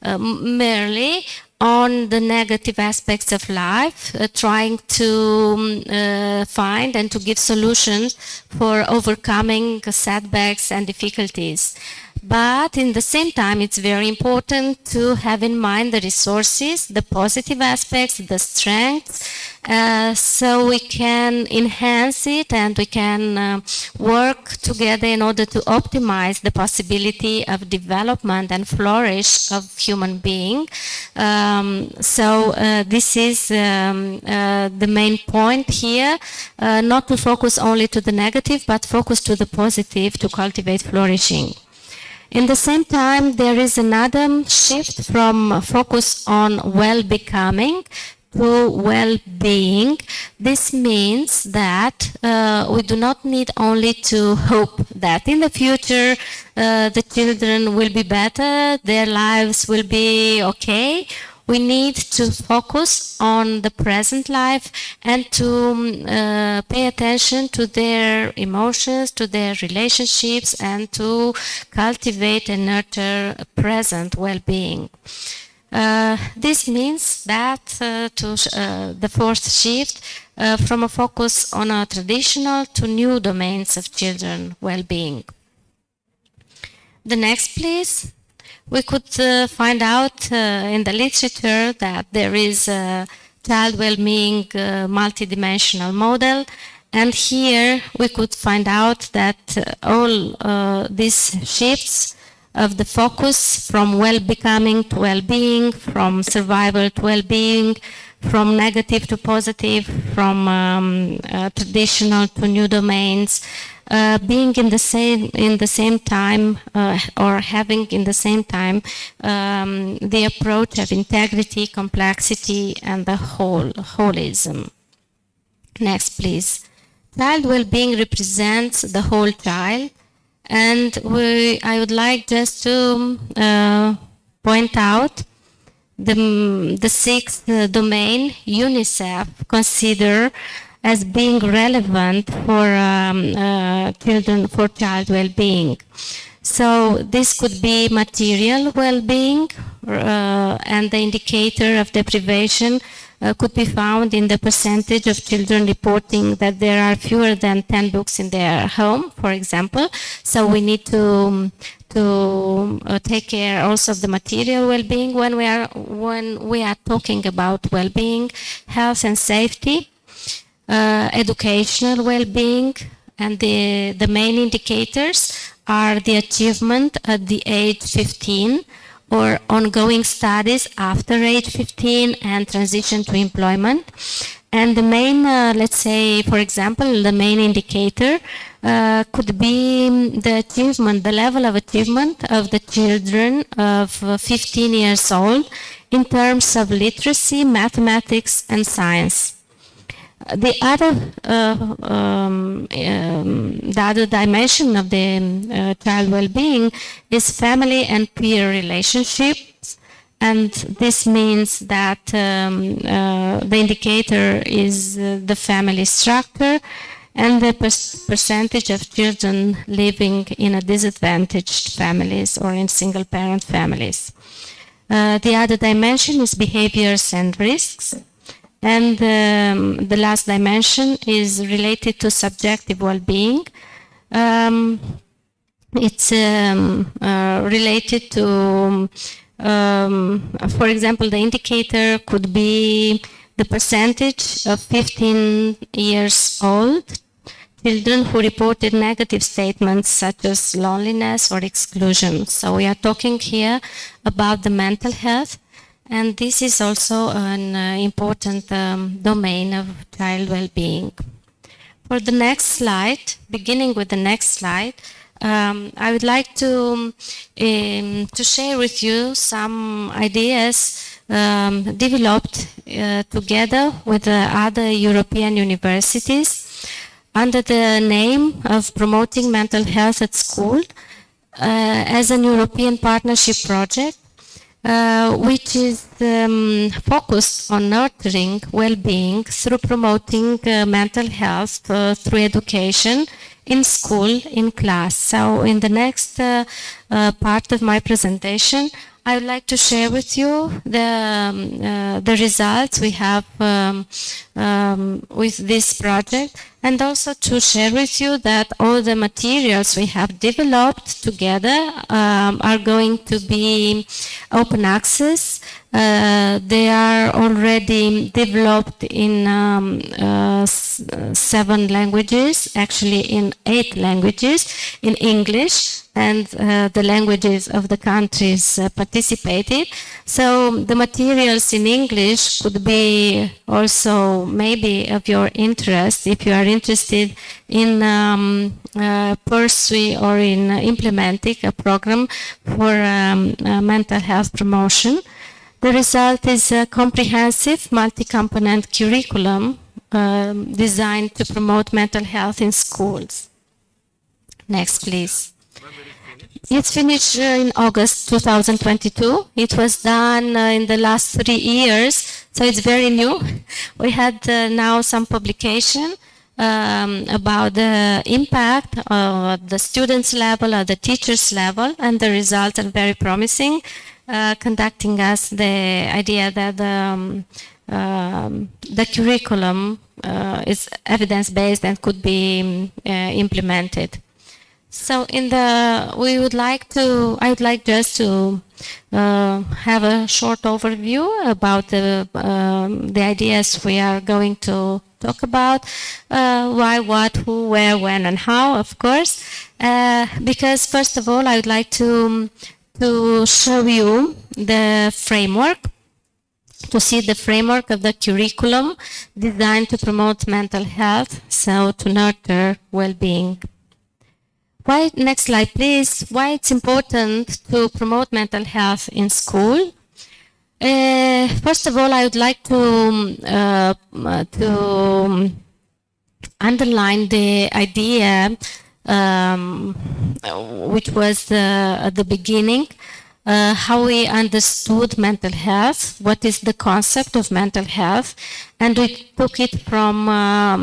merely on the negative aspects of life, trying to find and to give solutions for overcoming setbacks and difficulties. But in the same time, it's very important to have in mind the resources, the positive aspects, the strengths, so we can enhance it and we can work together in order to optimize the possibility of development and flourish of human being. This is the main point here, not to focus only to the negative, but focus to the positive to cultivate flourishing. In the same time, there is another shift from focus on well-becoming to well-being. This means that we do not need only to hope that in the future the children will be better, their lives will be okay. We need to focus on the present life and to pay attention to their emotions, to their relationships, and to cultivate and nurture present well-being. This means that the fourth shift from a focus on a traditional to new domains of children well-being. The next, please. We could find out in the literature that there is a child well-being multidimensional model, and here we could find out that all these shifts of the focus from well-becoming to well-being, from survival to well-being, from negative to positive, from traditional to new domains, being in the same time or having in the same time the approach of integrity, complexity, and the holism. Next, please. Child well-being represents the whole child, and I would like just to point out the sixth domain UNICEF consider as being relevant for child well-being. So this could be material well-being, and the indicator of deprivation could be found in the percentage of children reporting that there are fewer than 10 books in their home, for example. So we need to take care also of the material well-being when we are talking about well-being, health and safety, educational well-being, and the main indicators are the achievement at the age 15 or ongoing studies after age 15 and transition to employment. And the main, let's say, for example, the main indicator could be the achievement, the level of achievement of the children of 15 years old in terms of literacy, mathematics, and science. The other dimension of the child well-being is family and peer relationships, and this means that the indicator is the family structure and the percentage of children living in a disadvantaged families or in single-parent families. The other dimension is behaviors and risks. And the last dimension is related to subjective well-being. It's related to, for example, the indicator could be the percentage of 15 years old children who reported negative statements such as loneliness or exclusion. So we are talking here about the mental health. And this is also an important domain of child well-being. For the next slide, beginning with the next slide, I would like to share with you some ideas developed together with other European universities under the name of Promoting Mental Health at School as an European partnership project. Which is focused on nurturing well-being through promoting mental health through education in school, in class. So in the next part of my presentation, I would like to share with you the results we have with this project and also to share with you that all the materials we have developed together are going to be open access. They are already developed in 7 languages, actually in 8 languages, in English, and the languages of the countries participated. So the materials in English could be also maybe of your interest if you are interested in pursuing or in implementing a program for mental health promotion. The result is a comprehensive multi-component curriculum designed to promote mental health in schools. Next, please. It's finished in August 2022. It was done in the last 3 years, so it's very new. We had now some publication about the impact of the students' level or the teachers' level, and the results are very promising, conducting us the idea that the curriculum is evidence-based and could be implemented. So I would like just to have a short overview about the ideas we are going to talk about, why, what, who, where, when, and how, of course, because first of all, I would like to show you the framework, to see the framework of the curriculum designed to promote mental health, so to nurture well-being. Why, next slide please, why it's important to promote mental health in school. First of all, I would like to underline the idea which was at the beginning, how we understood mental health, what is the concept of mental health, and we took it from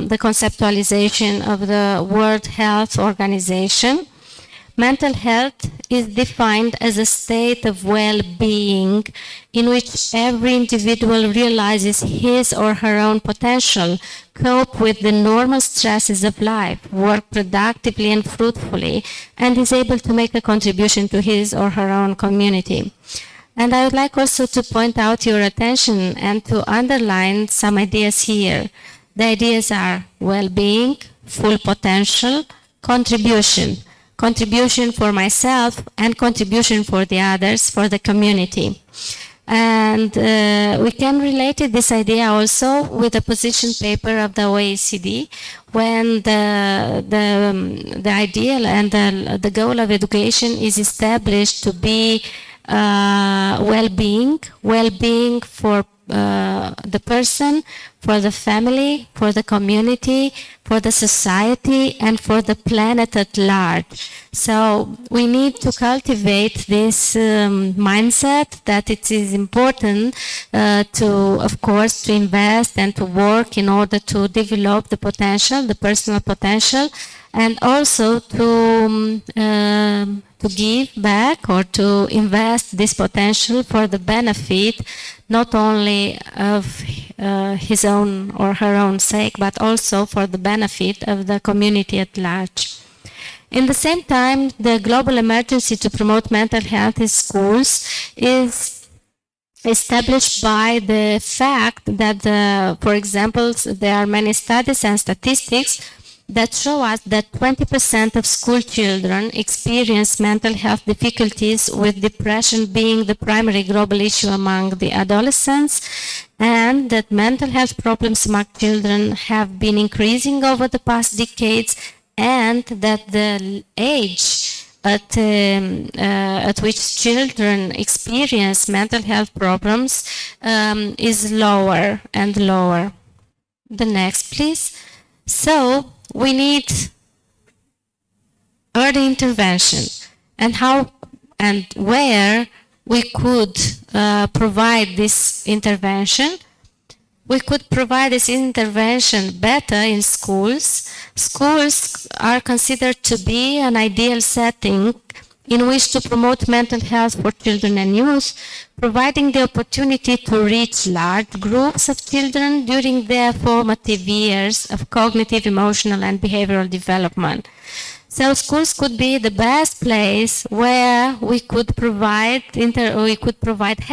the conceptualization of the World Health Organization. Mental health is defined as a state of well-being in which every individual realizes his or her own potential, cope with the normal stresses of life, work productively and fruitfully, and is able to make a contribution to his or her own community. And I would like also to point out your attention and to underline some ideas here. The ideas are well-being, full potential, contribution. Contribution for myself and contribution for the others, for the community. And we can relate this idea also with the position paper of the OECD, when the ideal and the goal of education is established to be well-being for the person, for the family, for the community, for the society, and for the planet at large. So we need to cultivate this mindset that it is important of course, to invest and to work in order to develop the potential, the personal potential, and also to give back or to invest this potential for the benefit not only of his own or her own sake, but also for the benefit of the community at large. In the same time, the global emergency to promote mental health in schools is established by the fact that, for example, there are many studies and statistics that show us that 20% of school children experience mental health difficulties, with depression being the primary global issue among the adolescents, and that mental health problems among children have been increasing over the past decades, and that the age at which children experience mental health problems is lower and lower. The next, please. So we need early intervention, and how and where we could provide this intervention. We could provide this intervention better in schools. Schools are considered to be an ideal setting in which to promote mental health for children and youth, providing the opportunity to reach large groups of children during their formative years of cognitive, emotional, and behavioral development. So schools could be the best place where we could provide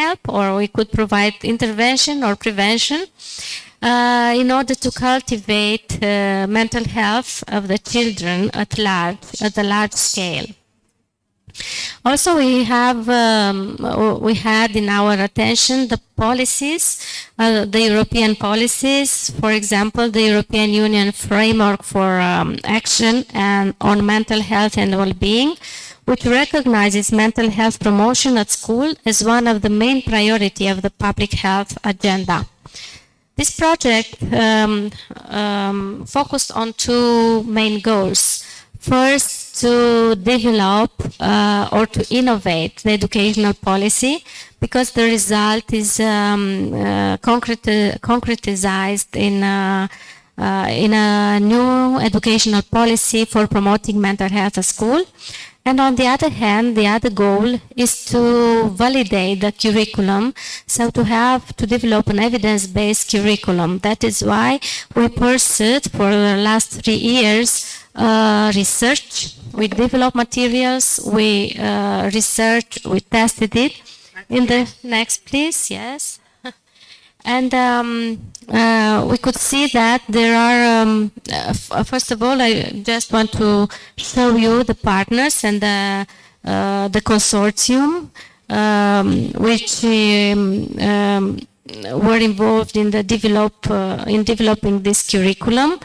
help, or we could provide intervention or prevention in order to cultivate mental health of the children at a large scale. Also, we had in our attention the policies, the European policies, for example, the European Union Framework for Action and on Mental Health and Well-being, which recognizes mental health promotion at school as one of the main priority of the public health agenda. This project focused on two main goals. First, to develop or to innovate the educational policy, because the result is concretized in a new educational policy for promoting mental health at school. And on the other hand, the other goal is to validate the curriculum, so to develop an evidence-based curriculum. That is why we pursued for the last 3 years research. We developed materials, we researched, we tested it. In the next, please, yes. And we could see that there are, first of all, I just want to show you the partners and the consortium which were involved in developing this curriculum.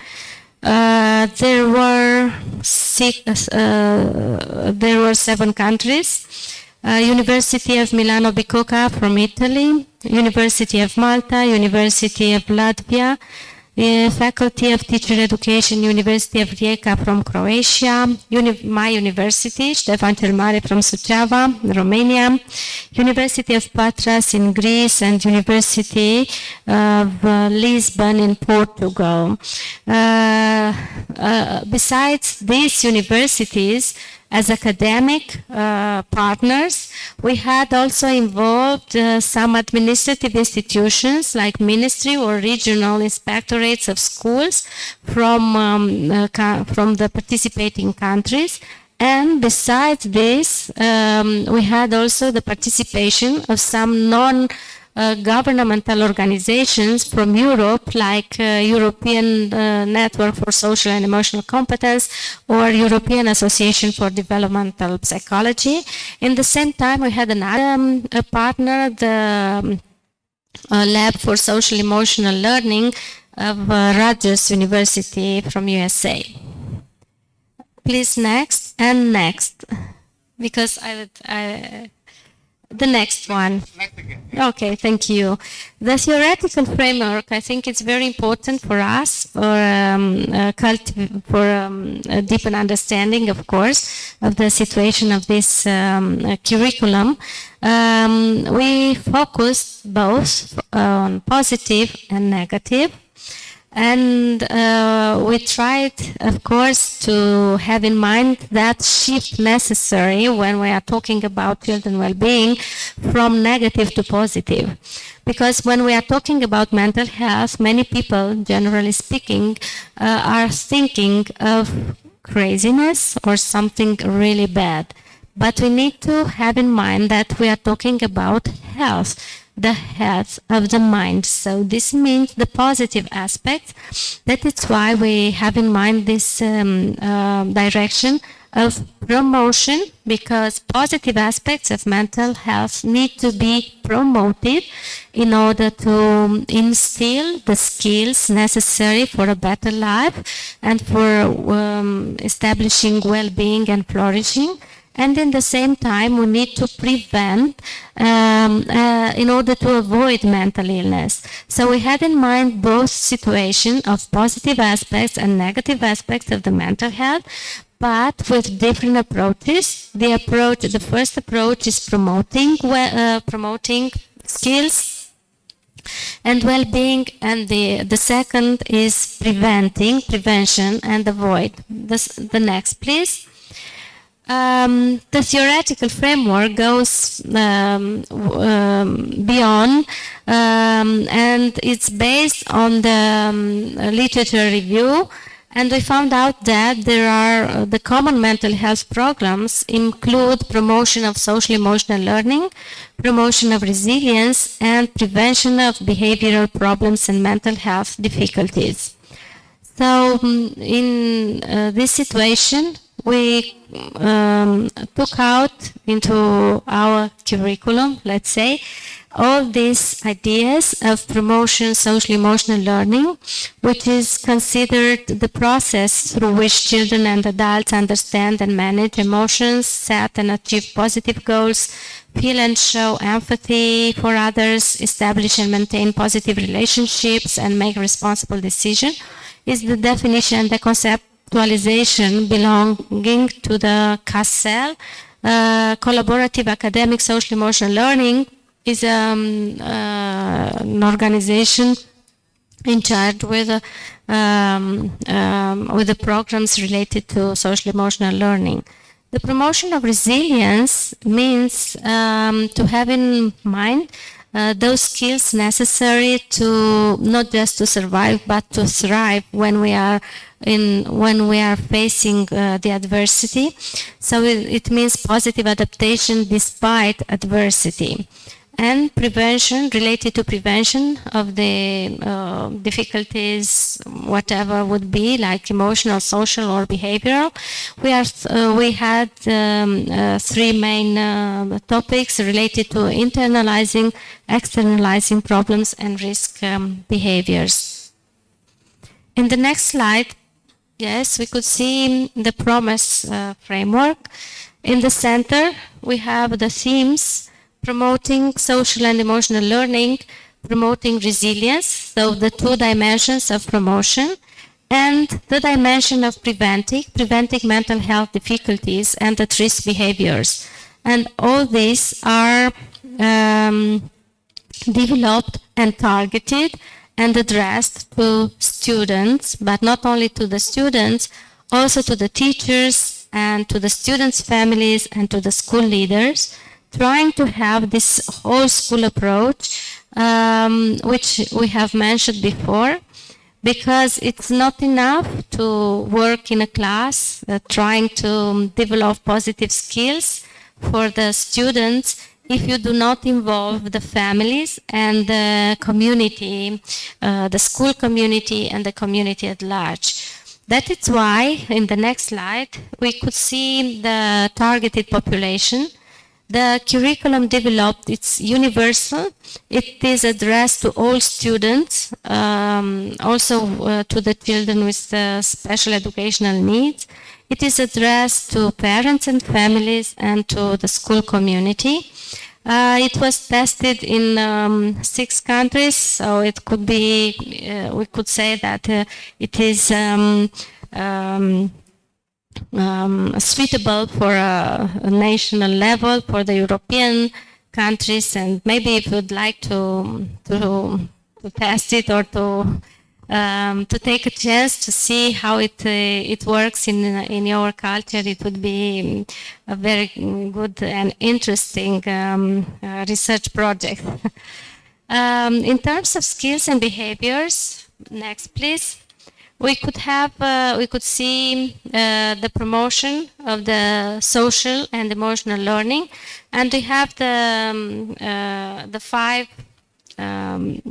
There were 7 countries. University of Milano Bicocca from Italy, University of Malta, University of Latvia, Faculty of Teacher Education, University of Rijeka from Croatia, my university, Ștefan cel Mare from Suceava, Romania, University of Patras in Greece, and University of Lisbon in Portugal. Besides these universities, as academic partners, we had also involved some administrative institutions like ministry or regional inspectorates of schools from the participating countries. And besides this, we had also the participation of some non-governmental organizations from Europe, like European Network for Social and Emotional Competence or European Association for Developmental Psychology. In the same time, we had another partner, the Lab for Social Emotional Learning of Rutgers University from USA. Please, next and next, because the next one. Okay, thank you. The theoretical framework, I think it's very important for us for a deeper understanding, of course, of the situation of this curriculum. We focused both on positive and negative. And we tried, of course, to have in mind that shift necessary when we are talking about children's well-being from negative to positive. Because when we are talking about mental health, many people, generally speaking, are thinking of craziness or something really bad. But we need to have in mind that we are talking about health, the health of the mind. So this means the positive aspect. That is why we have in mind this direction of promotion, because positive aspects of mental health need to be promoted in order to instill the skills necessary for a better life and for establishing well-being and flourishing. And in the same time, we need to prevent in order to avoid mental illness. So we had in mind both situations of positive aspects and negative aspects of the mental health, but with different approaches. The first approach is promoting skills and well-being, and the second is prevention and avoid. The next, please. The theoretical framework goes beyond, and it's based on the literature review. And we found out that there are the common mental health programs include promotion of social emotional learning, promotion of resilience, and prevention of behavioral problems and mental health difficulties. So in this situation, we took out into our curriculum, let's say, all these ideas of promotion social emotional learning, which is considered the process through which children and adults understand and manage emotions, set and achieve positive goals, feel and show empathy for others, establish and maintain positive relationships, and make responsible decisions, is the definition, the conceptualization belonging to the CASEL, Collaborative Academic Social Emotional Learning, is an organization in charge with the programs related to social emotional learning. The promotion of resilience means to have in mind those skills necessary to not just to survive but to thrive when we are facing the adversity. So it means positive adaptation despite adversity. And prevention, related to prevention of the difficulties, whatever would be, like emotional, social, or behavioral. We had three main topics related to internalizing, externalizing problems, and risk behaviors. In the next slide, yes, we could see the PROMISE framework. In the center, we have the themes: promoting social and emotional learning, promoting resilience, so the two dimensions of promotion, and the dimension of preventing mental health difficulties and at-risk behaviors. And all these are developed and targeted and addressed to students, but not only to the students, also to the teachers and to the students' families and to the school leaders, trying to have this whole school approach, which we have mentioned before, because it's not enough to work in a class, trying to develop positive skills for the students if you do not involve the families and the community, the school community and the community at large. That is why, in the next slide, we could see the targeted population. The curriculum developed, it's universal. It is addressed to all students, also to the children with special educational needs. It is addressed to parents and families and to the school community. It was tested in 6 countries, so it could be, we could say that it is suitable for a national level, for the European countries, and maybe if you'd like to test it or to take a chance to see how it works in your culture, it would be a very good and interesting research project. In terms of skills and behaviors, next please. We could see the promotion of the social and emotional learning, and we have the 5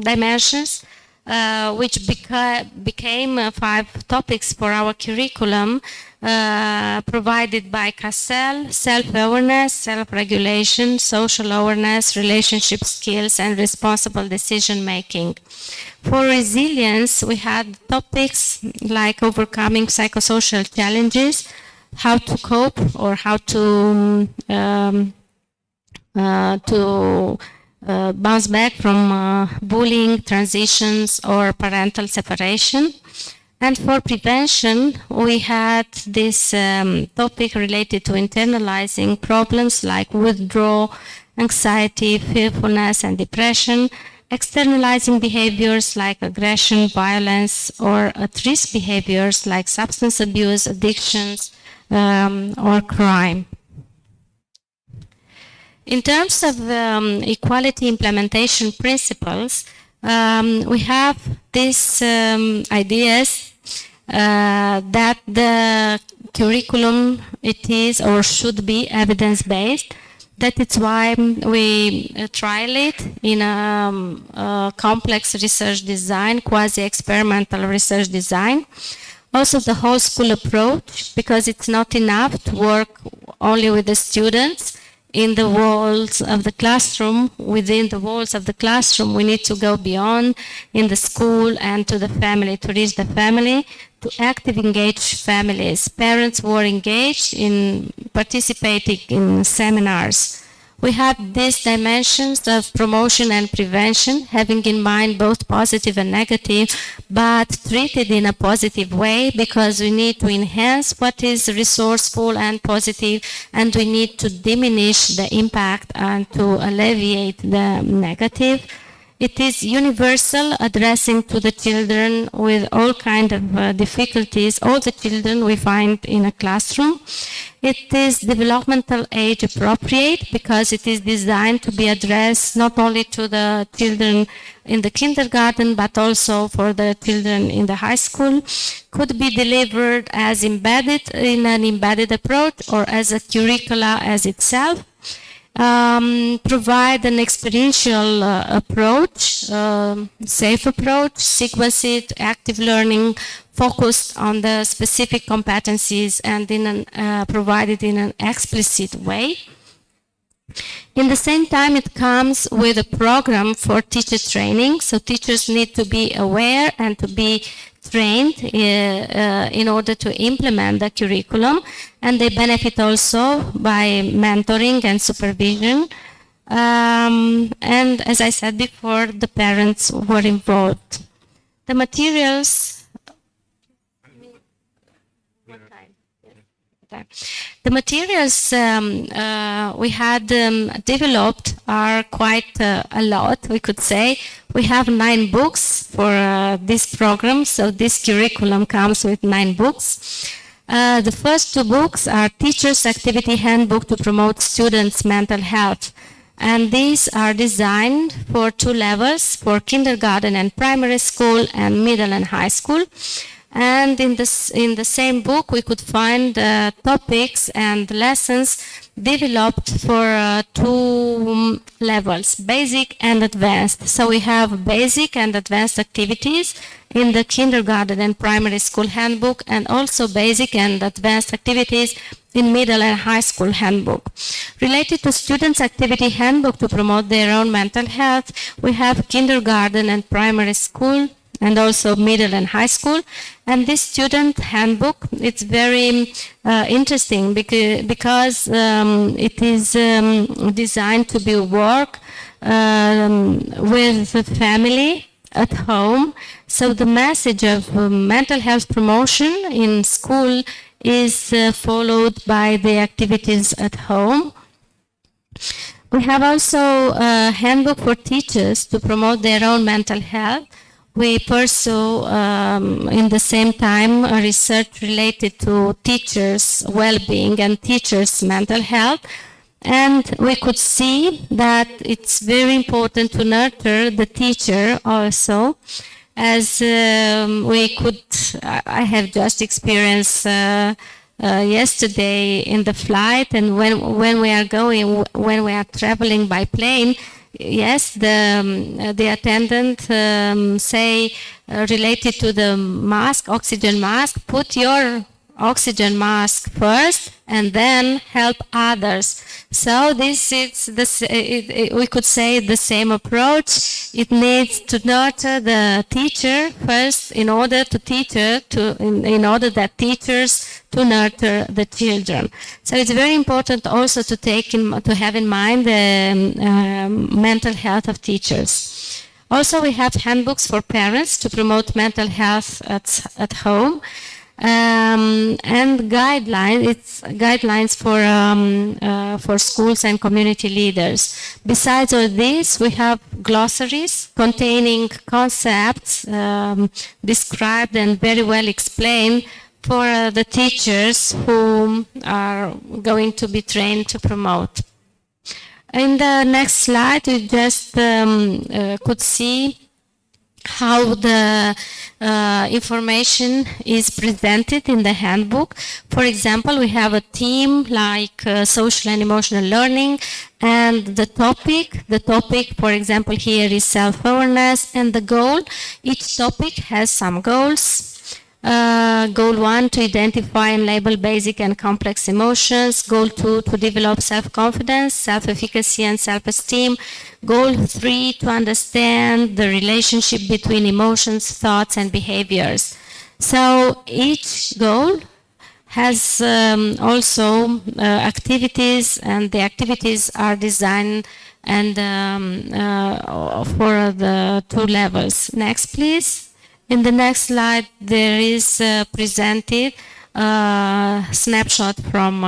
dimensions, which became 5 topics for our curriculum, provided by CASEL: self-awareness, self-regulation, social awareness, relationship skills, and responsible decision-making. For resilience, we had topics like overcoming psychosocial challenges, how to cope or how to bounce back from bullying, transitions, or parental separation. And for prevention, we had this topic related to internalizing problems like withdrawal, anxiety, fearfulness, and depression, externalizing behaviors like aggression, violence, or at-risk behaviors like substance abuse, addictions, or crime. In terms of equality implementation principles, we have these ideas that the curriculum, it is or should be evidence-based. That is why we trial it in a complex research design, quasi-experimental research design. Also the whole school approach, because it's not enough to work only with the students in the walls of the classroom. Within the walls of the classroom, we need to go beyond in the school and to the family, to reach the family, to active engage families, parents who are engaged in participating in seminars. We have these dimensions of promotion and prevention, having in mind both positive and negative, but treated in a positive way, because we need to enhance what is resourceful and positive, and we need to diminish the impact and to alleviate the negative. It is universal, addressing to the children with all kinds of difficulties, all the children we find in a classroom. It is developmental age appropriate, because it is designed to be addressed not only to the children in the kindergarten, but also for the children in the high school. Could be delivered as embedded in an embedded approach or as a curricula as itself. Provide an experiential approach, safe approach, sequenced, active learning, focused on the specific competencies and provided in an explicit way. In the same time, it comes with a program for teacher training, so teachers need to be aware and to be trained in order to implement the curriculum, and they benefit also by mentoring and supervision. And as I said before, the parents were involved. The materials. The materials we had developed are quite a lot, we could say. We have 9 books for this program, so this curriculum comes with 9 books. The first 2 books are Teacher's Activity Handbook to Promote Students' Mental Health. And these are designed for 2 levels, for kindergarten and primary school and middle and high school. And in the same book, we could find topics and lessons developed for 2 levels, basic and advanced. So we have basic and advanced activities in the kindergarten and primary school handbook, and also basic and advanced activities in middle and high school handbook. Related to students' activity handbook to promote their own mental health, we have kindergarten and primary school, and also middle and high school. And this student handbook, it's very interesting because it is designed to be work with the family at home. So the message of mental health promotion in school is followed by the activities at home. We have also a handbook for teachers to promote their own mental health. We pursue in the same time a research related to teachers' well-being and teachers' mental health. And we could see that it's very important to nurture the teacher also, as I have just experienced yesterday in the flight, and when we are traveling by plane. Yes, the attendant say related to the mask, oxygen mask, put your oxygen mask first and then help others. So this is we could say the same approach. It needs to nurture the teacher first in order that teachers to nurture the children. So it's very important also to have in mind the mental health of teachers. Also, we have handbooks for parents to promote mental health at home. And guidelines. It's guidelines for schools and community leaders. Besides all this, we have glossaries containing concepts described and very well explained for the teachers who are going to be trained to promote. In the next slide, we just could see how the information is presented in the handbook. For example, we have a theme like social and emotional learning, and the topic, for example, here is self-awareness, and the goal. Each topic has some goals. Goal 1, to identify and label basic and complex emotions. Goal 2, to develop self-confidence, self-efficacy, and self-esteem. Goal 3, to understand the relationship between emotions, thoughts, and behaviors. So each goal has also activities, and the activities are designed and for the 2 levels. Next, please. In the next slide, there is presented a snapshot from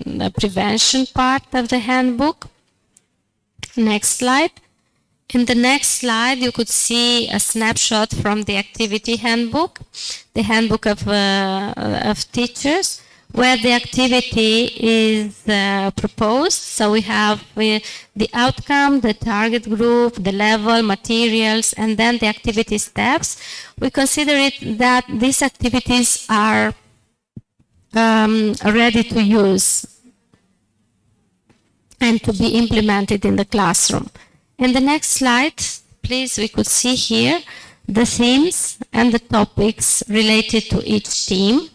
the prevention part of the handbook. Next slide. In the next slide, you could see a snapshot from the activity handbook, the handbook of teachers, where the activity is proposed. So we have the outcome, the target group, the level, materials, and then the activity steps. We consider it that these activities are ready to use and to be implemented in the classroom. In the next slide, please, we could see here the themes and the topics related to each theme.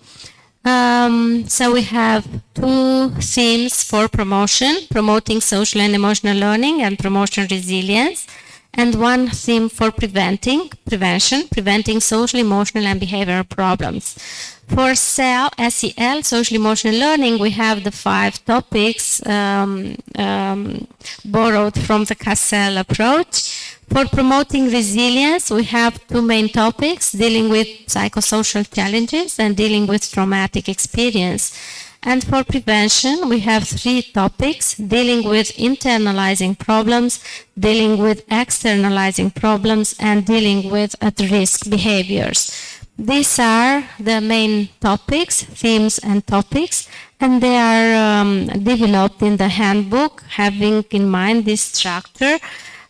So we have 2 themes for promotion, promoting social and emotional learning and promotion resilience, and 1 theme for prevention, preventing social, emotional, and behavioral problems. For SEL, social emotional learning, we have the 5 topics borrowed from the CASEL approach. For promoting resilience, we have 2 main topics, dealing with psychosocial challenges and dealing with traumatic experience. And for prevention, we have 3 topics, dealing with internalizing problems, dealing with externalizing problems, and dealing with at-risk behaviors. These are the main topics, themes and topics, and they are developed in the handbook, having in mind this structure.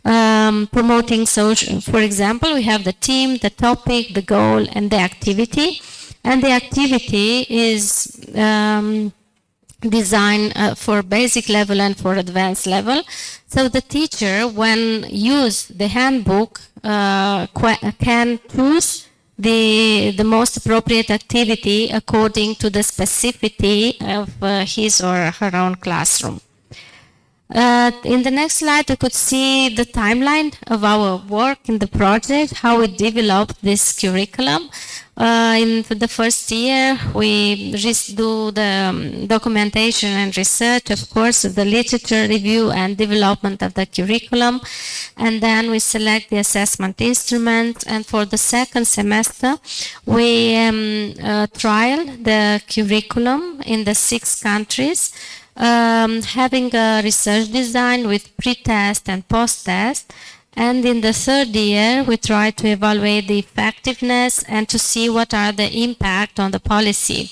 Promoting social, for example, we have the theme, the topic, the goal, and the activity. And the activity is designed for basic level and for advanced level. So the teacher, when use the handbook, can choose the most appropriate activity according to the specificity of his or her own classroom. In the next slide, you could see the timeline of our work in the project, how we developed this curriculum. In the first year, we do the documentation and research, of course, the literature review and development of the curriculum. And then we select the assessment instrument. And for the second semester, we trial the curriculum in the 6 countries. Having a research design with pre-test and post-test. And in the 3rd year, we try to evaluate the effectiveness and to see what are the impact on the policy.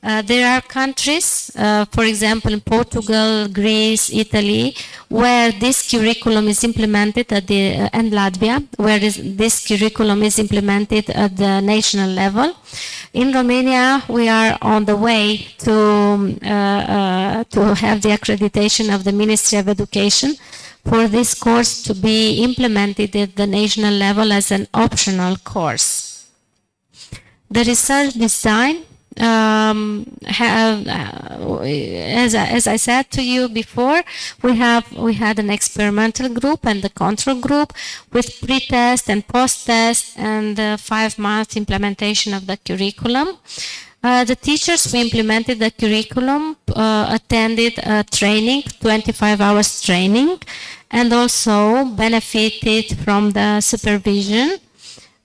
There are countries, for example, in Portugal, Greece, Italy, where this curriculum is implemented and Latvia, where this curriculum is implemented at the national level. In Romania, we are on the way to have the accreditation of the Ministry of Education for this course to be implemented at the national level as an optional course. The research design, as I said to you before, we had an experimental group and the control group with pre-test and post-test and 5-month implementation of the curriculum. The teachers who implemented the curriculum attended a training, 25 hours training, and also benefited from the supervision.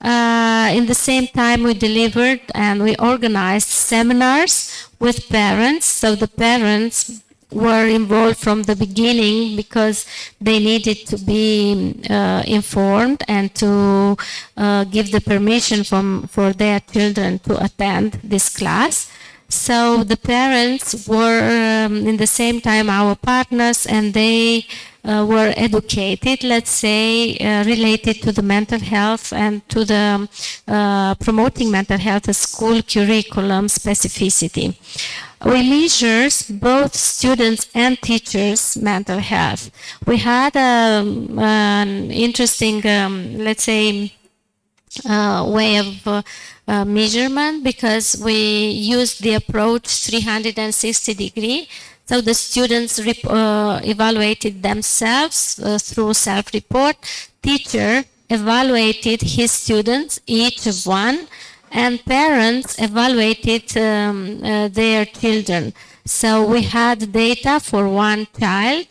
In the same time, we delivered and we organized seminars with parents. So the parents were involved from the beginning because they needed to be informed and to give the permission for their children to attend this class. So the parents were in the same time our partners, and they were educated, let's say, related to the mental health and to the promoting mental health school curriculum specificity. We measure both students and teachers' mental health. We had an interesting, let's say, way of measurement because we used the approach 360 degree. So the students evaluated themselves through self-report. Teacher evaluated his students, each of one, and parents evaluated their children. So we had data for one child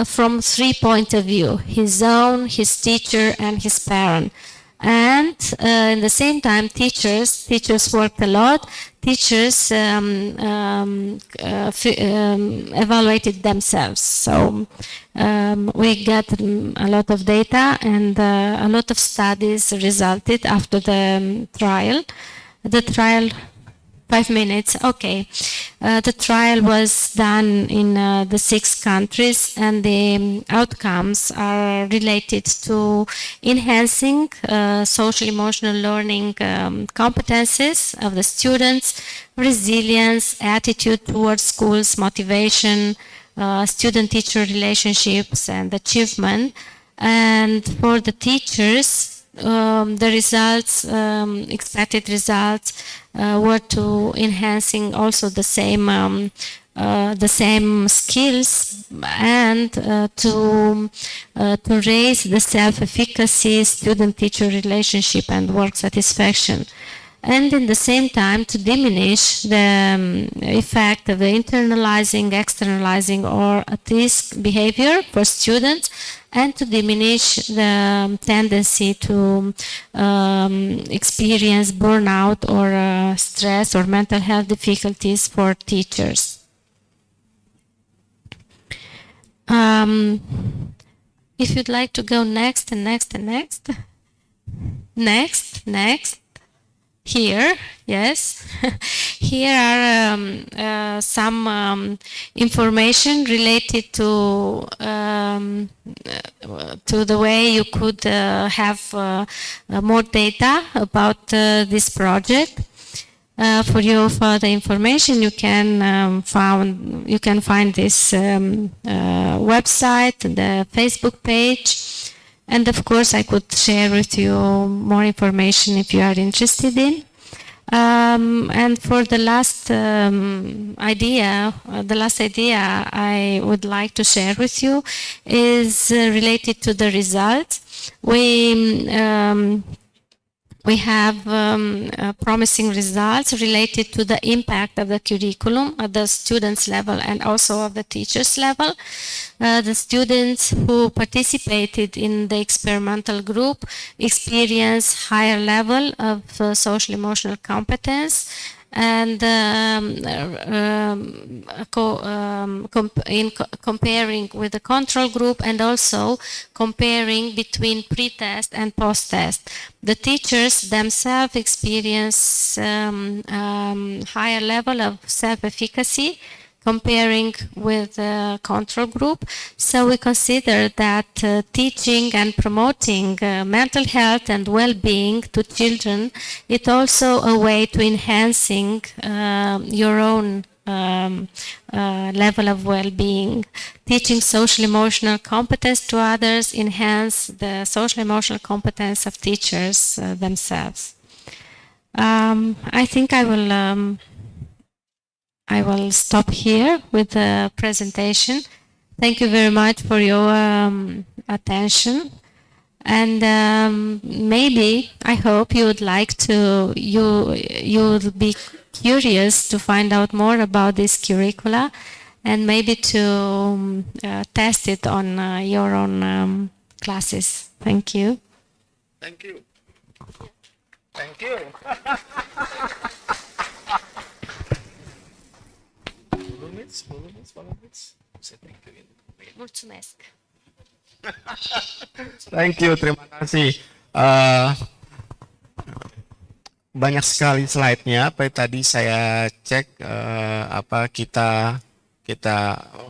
from 3 points of view: his own, his teacher, and his parent. And in the same time, teachers worked a lot. Teachers evaluated themselves. So we got a lot of data, and a lot of studies resulted after the trial. The trial, 5 minutes, okay. The trial was done in the 6 countries, and the outcomes are related to enhancing social emotional learning competencies of the students, resilience, attitude towards schools, motivation, student-teacher relationships, and achievement. And for the teachers, the results, expected results, were to enhancing also the same skills and to raise the self-efficacy, student-teacher relationship, and work satisfaction. And in the same time to diminish the effect of the internalizing, externalizing, or at-risk behavior for students, and to diminish the tendency to experience burnout or stress or mental health difficulties for teachers. If you'd like to go next and next and next. Next. Here, yes. Here are some information related to the way you could have more data about this project. For your further information, you can find this website, the Facebook page. And of course, I could share with you more information if you are interested in. And for the last idea I would like to share with you is related to the results. We have promising results related to the impact of the curriculum at the students' level and also of the teachers' level. The students who participated in the experimental group experienced higher level of social emotional competence, and comparing with the control group, and also comparing between pre-test and post-test. The teachers themselves experience higher level of self-efficacy comparing with the control group. So we consider that teaching and promoting mental health and well-being to children is also a way to enhancing your own level of well-being. Teaching social emotional competence to others enhance the social emotional competence of teachers themselves. I think I will stop here with the presentation. Thank you very much for your attention. And maybe, I hope you would like to, you'll be curious to find out more about this curricula and maybe to test it on your own classes. Thank you. Thank you. Thank you. Follow me. Mulțumesc. Thank you, terima kasih. Banyak sekali slide-nya. Apa tadi saya cek kita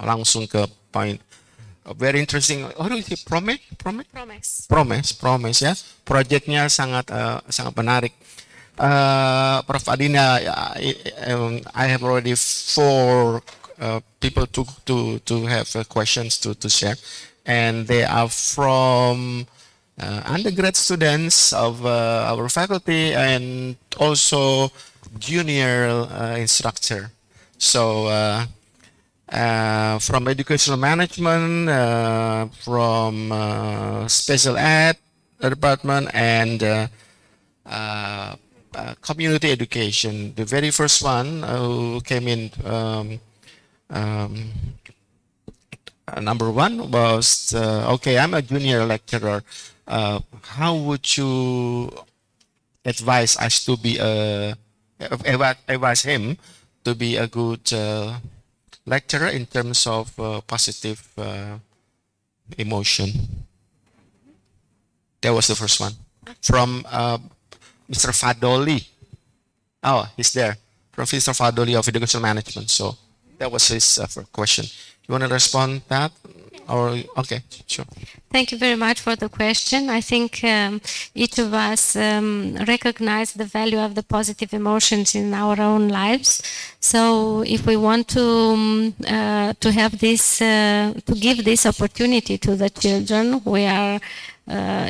langsung ke point. Very interesting. Oh, itu Promes? Promes ya. Projectnya sangat menarik. Prof Adina, I have already 4 people to have questions to share, and they are from undergrad students of our faculty and also junior instructor. So from educational management, from special ed department, and community education. The very first one who came in number 1 was, okay, I'm a junior lecturer. How would you advise us to be advise him to be a good lecturer in terms of positive emotion? That was the first one. From Mr. Fadoli. Oh, he's there. Professor Fadoli of Educational Management. So that was his question. You want to respond that? Or okay, sure. Thank you very much for the question. I think each of us recognize the value of the positive emotions in our own lives. So if we want to have this, to give this opportunity to the children we are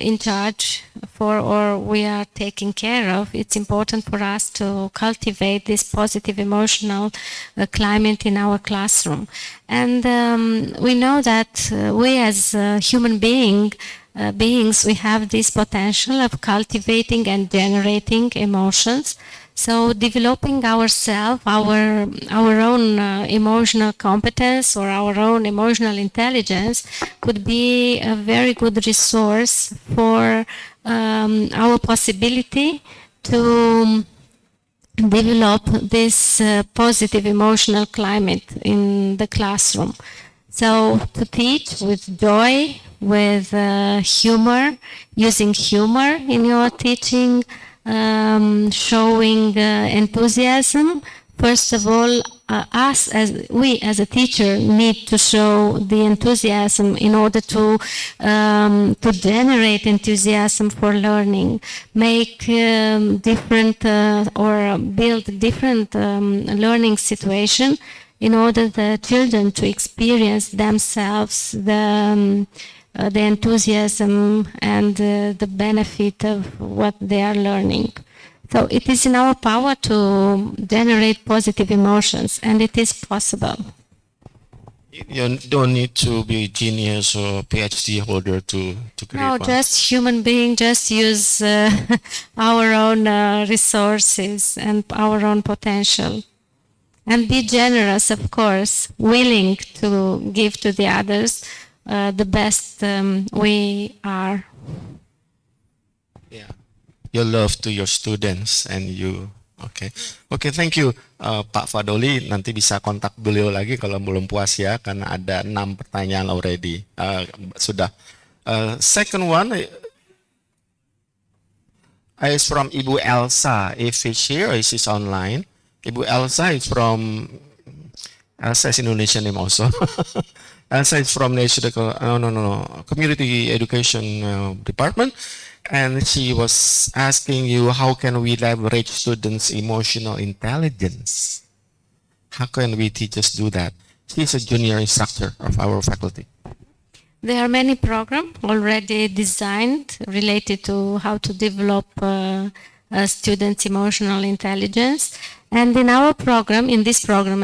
in charge for, or we are taking care of, it's important for us to cultivate this positive emotional climate in our classroom. And we know that we as human beings, we have this potential of cultivating and generating emotions. So developing ourselves, our own emotional competence or our own emotional intelligence could be a very good resource for our possibility to develop this positive emotional climate in the classroom. So to teach with joy, with humor, using humor in your teaching, showing enthusiasm. First of all, we as a teacher need to show the enthusiasm in order to generate enthusiasm for learning, make different or build different learning situation in order the children to experience themselves the enthusiasm and the benefit of what they are learning. So it is in our power to generate positive emotions, and it is possible. You don't need to be a genius or PhD holder to create No, one. just human being, just use our own resources and our own potential. And be generous, of course, willing to give to the others the best we are. Yeah. Your love to your students and you. Okay. Okay, thank you Pak Fadoli. Nanti bisa kontak beliau lagi kalau belum puas ya, karena ada 6 pertanyaan already. Sudah. Second one is from Ibu Elsa. If she's here or she's online. Ibu Elsa is from Elsa is Indonesian name also. Elsa is from Community Education Department, and she was asking you, how can we leverage students' emotional intelligence? How can we teachers do that? She's a junior instructor of our faculty. There are many programs already designed related to how to develop students' emotional intelligence. And in our program, in this program,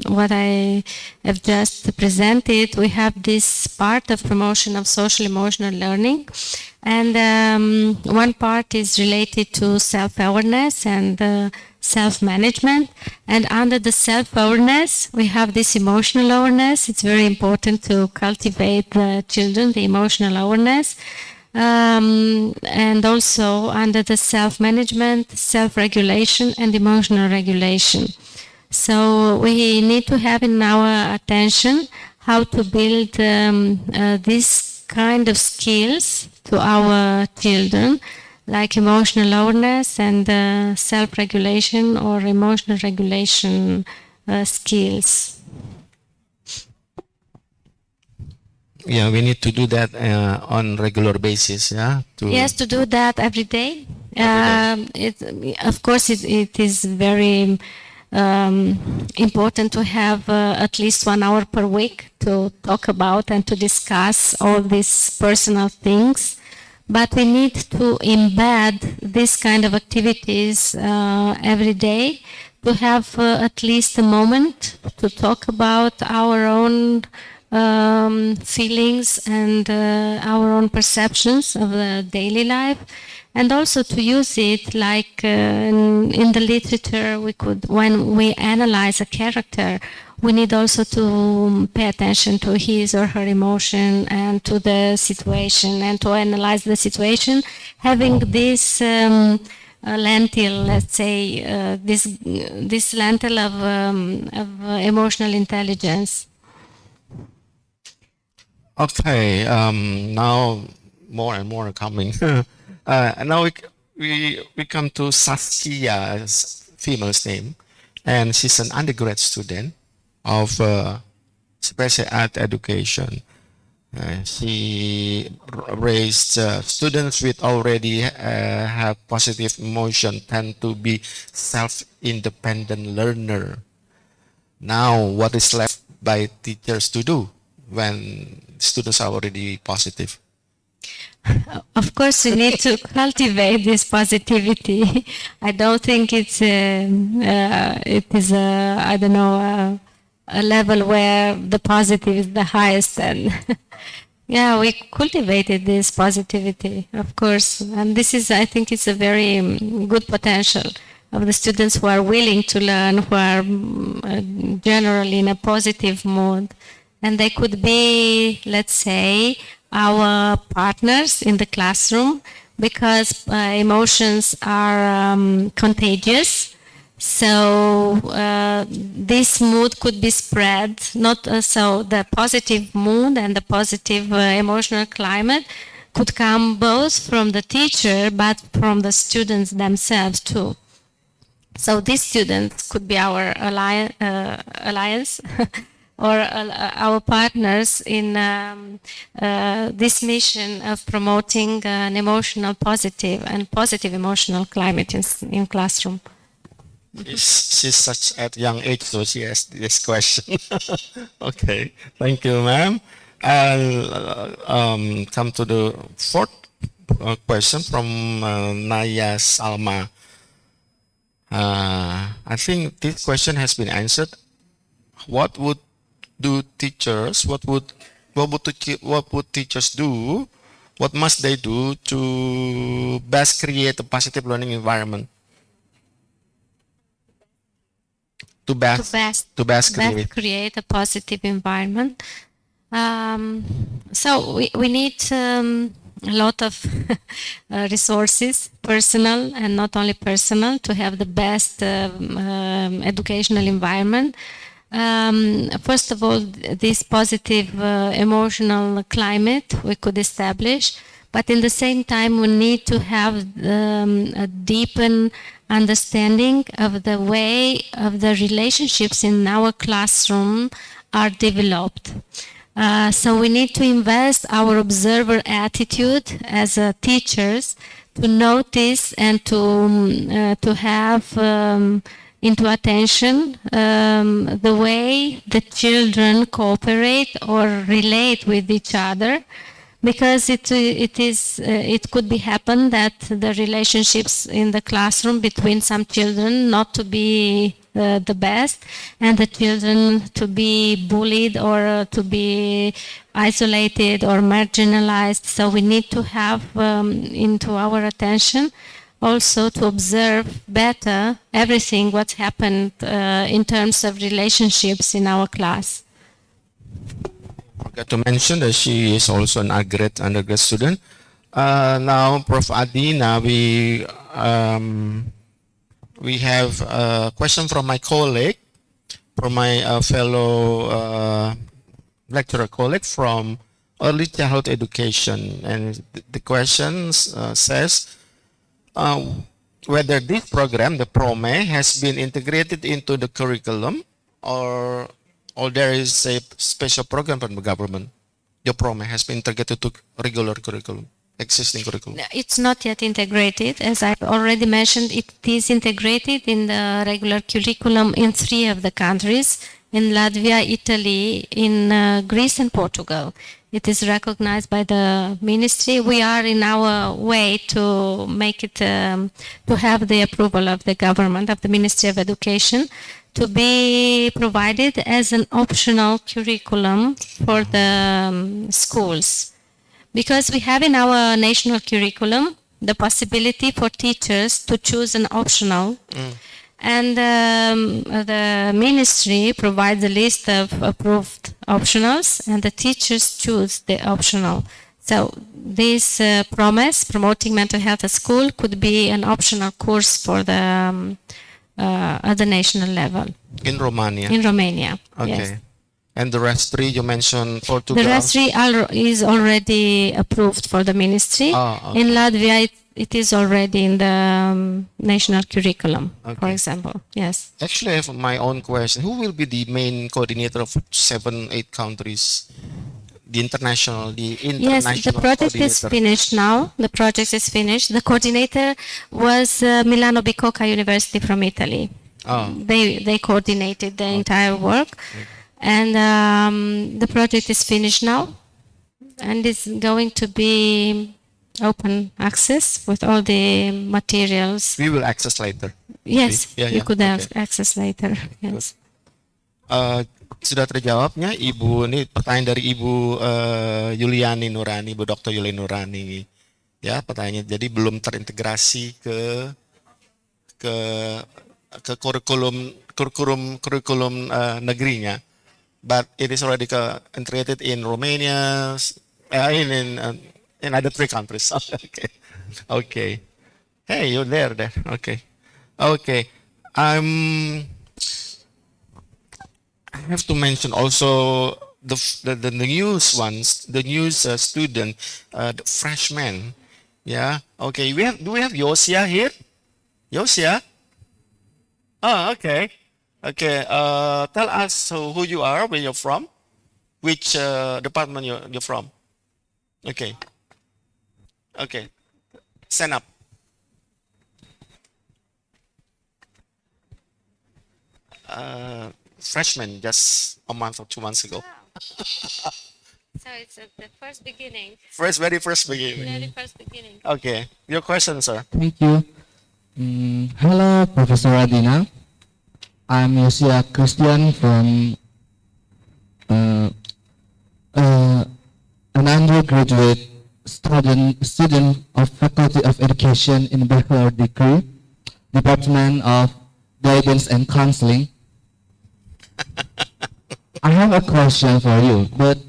what I have just presented, we have this part of promotion of social emotional learning. And one part is related to self-awareness and self-management. And under the self-awareness, we have this emotional awareness. It's very important to cultivate the children, the emotional awareness. And also under the self-management, self-regulation, and emotional regulation. So we need to have in our attention how to build this kind of skills to our children, like emotional awareness and self-regulation or emotional regulation skills. Yeah, we need to do that on regular basis. Yeah. Yes, to do that every day. Of course, it is very important to have at least 1 hour per week to talk about and to discuss all these personal things. But we need to embed this kind of activities every day to have at least a moment to talk about our own feelings and our own perceptions of the daily life, and also to use it like in the literature. We could, when we analyze a character, we need also to pay attention to his or her emotion and to the situation, and to analyze the situation having this lentil, let's say, this lentil of emotional intelligence. Okay, now more and more are coming. Now we come to Saskia, female's name, and she's an undergrad student of special ed education. She raised students with already have positive emotion, tend to be self-independent learner. Now, what is left by teachers to do when students are already positive? Of course, we need to cultivate this positivity. I don't think it is I don't know, a level where the positive is the highest. And yeah, we cultivated this positivity, of course. And this is, I think it's a very good potential of the students who are willing to learn, who are generally in a positive mood. And they could be, let's say, our partners in the classroom, because emotions are contagious. So this mood could be spread, not so the positive mood and the positive emotional climate could come both from the teacher but from the students themselves too. So these students could be our alliance or our partners in this mission of promoting an emotional positive and positive emotional climate in classroom. She's such at young age, so she asked this question. Okay, thank you, ma'am. I'll come to the fourth question from Naya Salma. I think this question has been answered. What would teachers do? What must they do to best create a positive learning environment? To best create a positive environment. So we need a lot of resources, personal and not only personal, to have the best educational environment. First of all, this positive emotional climate we could establish, but in the same time we need to have a deepened understanding of the way of the relationships in our classroom are developed. So we need to invest our observer attitude as teachers to notice and to have into attention the way the children cooperate or relate with each other, because it could be happen that the relationships in the classroom between some children not to be the best, and the children to be bullied or to be isolated or marginalized. So we need to have into our attention also to observe better everything what's happened in terms of relationships in our class. Forgot to mention that she is also an undergrad student. Now, Prof. Adina, we have a question from my colleague, from my fellow lecturer colleague from early childhood education, and the question says whether this program, the PROME, has been integrated into the curriculum, or there is a special program from the government. The PROME has been integrated to regular curriculum, existing curriculum. It's not yet integrated. As I've already mentioned, it is integrated in the regular curriculum in 3 of the countries, in Latvia, Italy, in Greece and Portugal. It is recognized by the ministry. We are in our way to make it, to have the approval of the government, of the Ministry of Education, to be provided as an optional curriculum for the schools. Because we have in our national curriculum the possibility for teachers to choose an optional. And the ministry provides a list of approved optionals, and the teachers choose the optional. So this promoting mental health at school, could be an optional course for the at the national level. In Romania? In Romania, Okay. yes. And the rest 3 you mentioned, Portugal? The rest 3 is already approved for the ministry. Okay. In Latvia, it is already in the national curriculum, for Okay. example. Yes. Actually, I have my own question. Who will be the main coordinator of 7, 8 countries? The international Yes, the project is coordinator. finished now. The project is finished. The coordinator was Milano Bicocca University from Italy. Oh. They coordinated the entire work, and the project is finished now, and it's going to be open access with all the materials. We will access later. Yes, Yeah, you yeah, could have okay. access later. Yes. Sudah terjawabnya Ibu, ini pertanyaan dari Ibu Yuliani Nurani, Bu Dr. Yuliani Nurani. Ya, pertanyaannya jadi belum terintegrasi ke kurikulum negerinya. But it is already integrated in Romania, in other 3 countries. Okay. Okay. Hey, you're there. Okay. Okay. I have to mention also the news ones, the news student, the freshman. Yeah. Okay. Do we have Yosia here? Yosia? Oh, okay. Okay. Tell us who you are, where you're from, which department you're from. Okay. Okay. Stand up. Freshman, just a month or 2 months ago. So it's at the first beginning. Very first beginning. Very first beginning. Okay. Your question, sir. Thank you. Hello, Professor Adina. I'm Yosia Christian from an undergraduate student of Faculty of Education in Bachelor Degree, Department of Guidance and Counseling. I have a question for you, but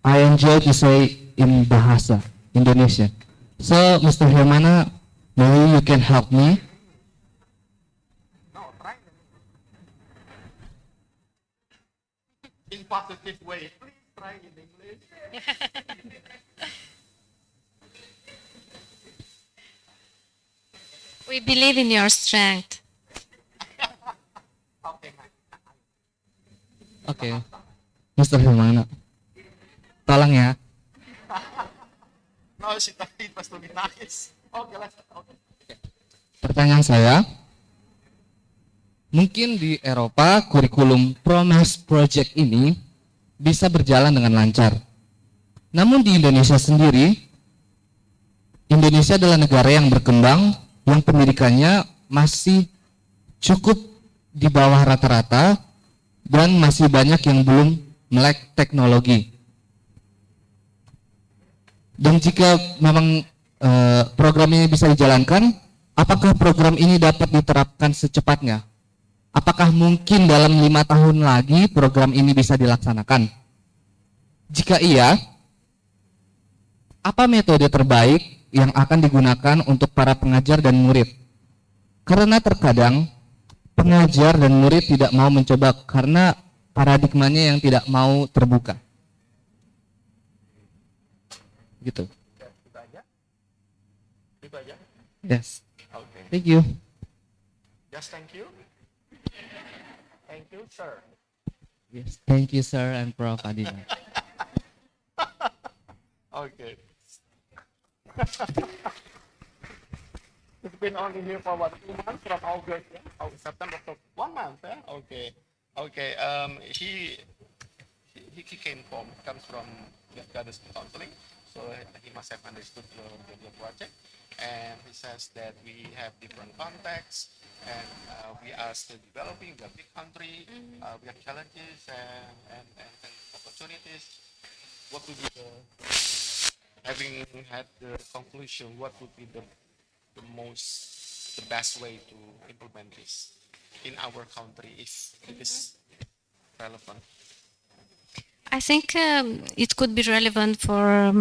I enjoy to say in Bahasa Indonesia. So, Mr. Hermana, maybe you can help me. In positive way. Please try in English. We believe in your strength. Oke, Mr. Hermana, tolong ya. No, she must be nice. Okay, let's. Okay. Pertanyaan saya, mungkin di Eropa kurikulum Promise Project ini bisa berjalan dengan lancar. Namun di Indonesia sendiri, Indonesia adalah negara yang berkembang, yang pendidikannya masih cukup di bawah rata-rata, dan masih banyak yang belum melek teknologi. Dan jika memang program ini bisa dijalankan, apakah program ini dapat diterapkan secepatnya? Apakah mungkin dalam 5 tahun lagi program ini bisa dilaksanakan? Jika iya, apa metode terbaik yang akan digunakan untuk para pengajar dan murid? Karena terkadang pengajar dan murid tidak mau mencoba karena paradigmanya yang tidak mau terbuka. gitu. Itu aja. Yes. Okay. Thank you. Just thank you. Thank you, sir. Yes. Thank you, sir and Prof. Adina. Okay. It's been only here for what, 2 months from August, yeah? Oh, September, October, 1 month, yeah? Okay. Okay. He comes from Jakarta counseling, so he must have understood the project. And he says that we have different contexts, and we are still developing. We are a big country. We have challenges and opportunities. What would be having had the conclusion? What would be the best way to implement this in our country if it is relevant? I think it could be relevant for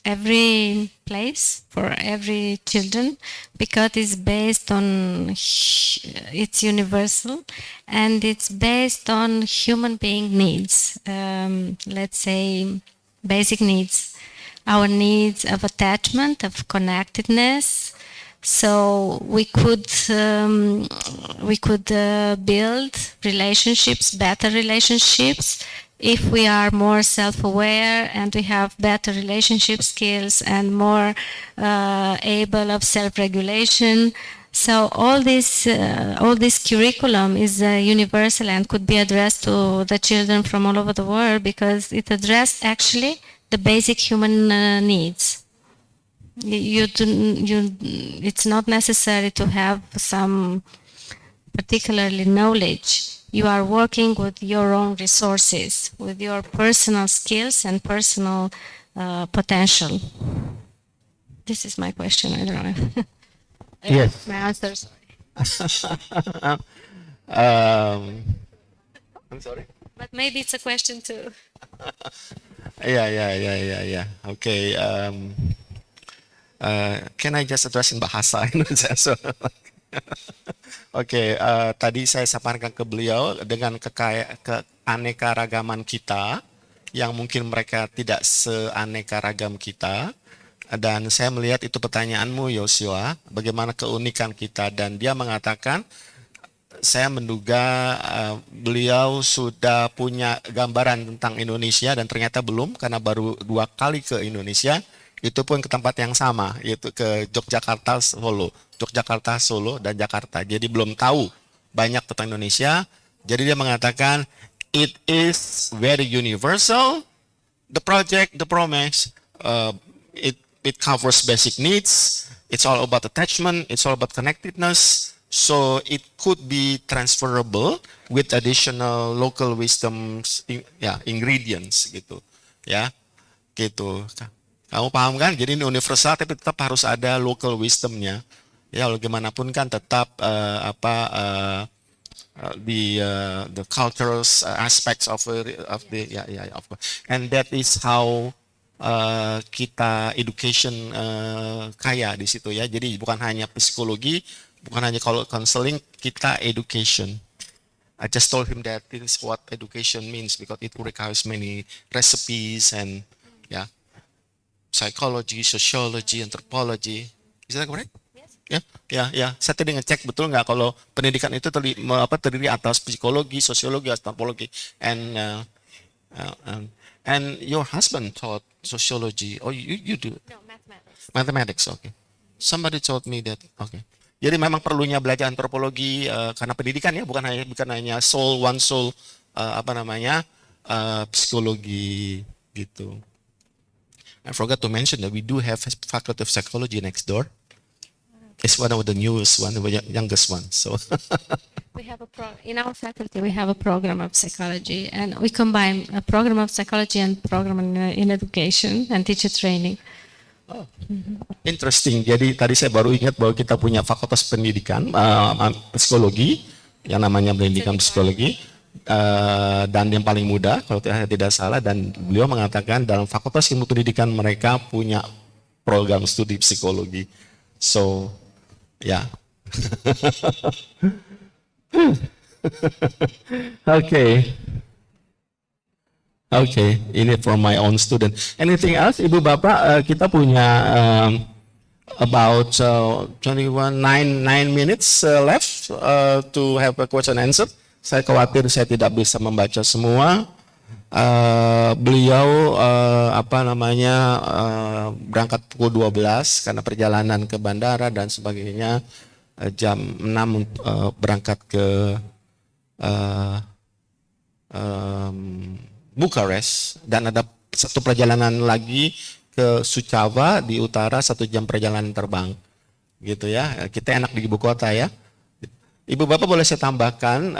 every place, for every children, because it's based on, it's universal, and it's based on human being needs. Let's say basic needs, our needs of attachment, of connectedness. So we could build relationships, better relationships, if we are more self-aware and we have better relationship skills and more able of self-regulation. So all this curriculum is universal and could be addressed to the children from all over the world, because it addressed actually the basic human needs. It's not necessary to have some particularly knowledge. You are working with your own resources, with your personal skills and personal potential. This is my question. I don't know. Yes. My answer. I'm sorry. But maybe it's a question too. Yeah. Okay. Can I just address in bahasa Indonesia? Oke, tadi saya sampaikan ke beliau dengan keanekaragaman kita yang mungkin mereka tidak seanekaragam kita, dan saya melihat itu pertanyaanmu Yosua, bagaimana keunikan kita, dan dia mengatakan saya menduga beliau sudah punya gambaran tentang Indonesia dan ternyata belum, karena baru 2 kali ke Indonesia. Itu pun ke tempat yang sama, yaitu ke Yogyakarta, Solo, dan Jakarta. Jadi belum tahu banyak tentang Indonesia. Jadi dia mengatakan, it is very universal. The project, the promise, it covers basic needs. It's all about attachment. It's all about connectedness. So it could be transferable with additional local wisdom, ingredients gitu, ya, gitu. Kamu paham kan? Jadi ini universal tapi tetap harus ada local wisdomnya. Ya, bagaimanapun kan tetap the cultural aspects of course. And that is how kita education kaya di situ ya. Jadi bukan hanya psikologi, bukan hanya counseling, kita education. I just told him that this is what education means because it requires many recipes and psychology, sociology, anthropology. Is that correct? Yes. Ya. Saya tadi ngecek betul nggak kalau pendidikan itu terdiri atas psikologi, sosiologi, anthropologi, and your husband taught sociology. Oh, you do? No, mathematics. Mathematics, okay. Somebody told me that. Okay. Jadi memang perlunya belajar antropologi karena pendidikan ya, bukan hanya psikologi gitu. I forgot to mention that we do have faculty of psychology next door. It's one of the newest one, the youngest one. So We have in our faculty we have a program of psychology, and we combine a program of psychology and program in education and teacher training. Oh, interesting. Jadi tadi saya baru ingat bahwa kita punya fakultas pendidikan psikologi yang namanya pendidikan psikologi. Dan yang paling muda kalau tidak salah, dan beliau mengatakan dalam fakultas ilmu pendidikan mereka punya program studi psikologi. So Okay. Okay, ini from my own student. Anything else, Ibu Bapak? Kita punya about 9 minutes left to have a question and answer. Saya khawatir saya tidak bisa membaca semua. Beliau berangkat pukul 12 karena perjalanan ke bandara dan sebagainya. Jam 6 berangkat ke Bukares, dan ada satu perjalanan lagi ke Suceava di utara, 1 jam perjalanan terbang, gitu ya. Kita enak di ibu kota ya. Ibu Bapak boleh saya tambahkan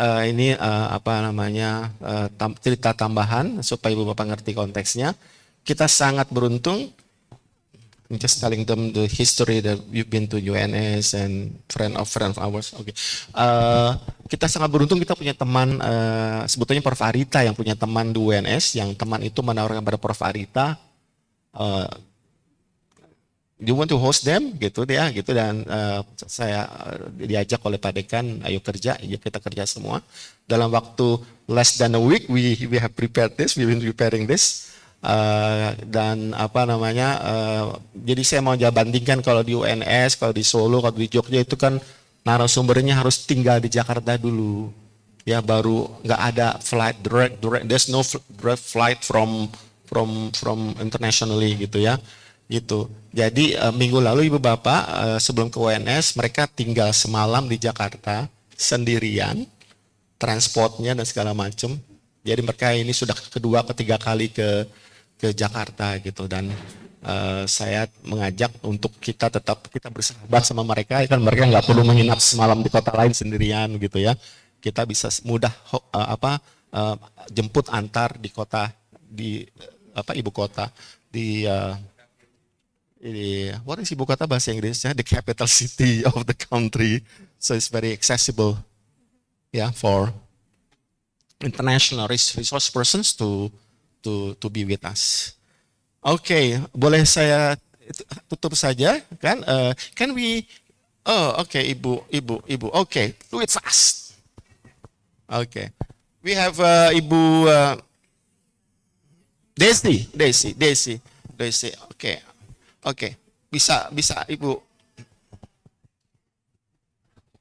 cerita tambahan supaya Ibu Bapak ngerti konteksnya. Kita sangat beruntung. Just telling them the history that you've been to UNS and friend of ours. Okay. Kita sangat beruntung, kita punya teman sebetulnya Prof. Arita yang punya teman di UNS, yang teman itu menawarkan pada Prof. Arita, you want to host them gitu dia gitu, dan saya diajak oleh Pak Dekan, ayo kerja, ya kita kerja semua. Dalam waktu less than a week we have prepared this, we've been preparing this. Jadi saya mau bandingkan kalau di UNS, kalau di Solo, kalau di Jogja itu kan narasumbernya harus tinggal di Jakarta dulu, ya, baru nggak ada flight direct, there's no direct flight from internationally gitu ya, gitu. Jadi minggu lalu Ibu Bapak sebelum ke UNS mereka tinggal semalam di Jakarta sendirian, transportnya dan segala macam. Jadi mereka ini sudah kedua ketiga kali ke Jakarta gitu, dan saya mengajak untuk kita bersahabat sama mereka, kan mereka nggak perlu menginap semalam di kota lain sendirian gitu ya. Kita bisa mudah jemput antar di kota, di ibu kota, di what is ibu kota bahasa Inggrisnya, the capital city of the country, so it's very accessible for international resource persons to be with us. Okay, boleh saya tutup saja kan? Can we? Oh, okay, ibu. Okay, do it fast. Okay, we have Ibu Desi. Okay, bisa Ibu.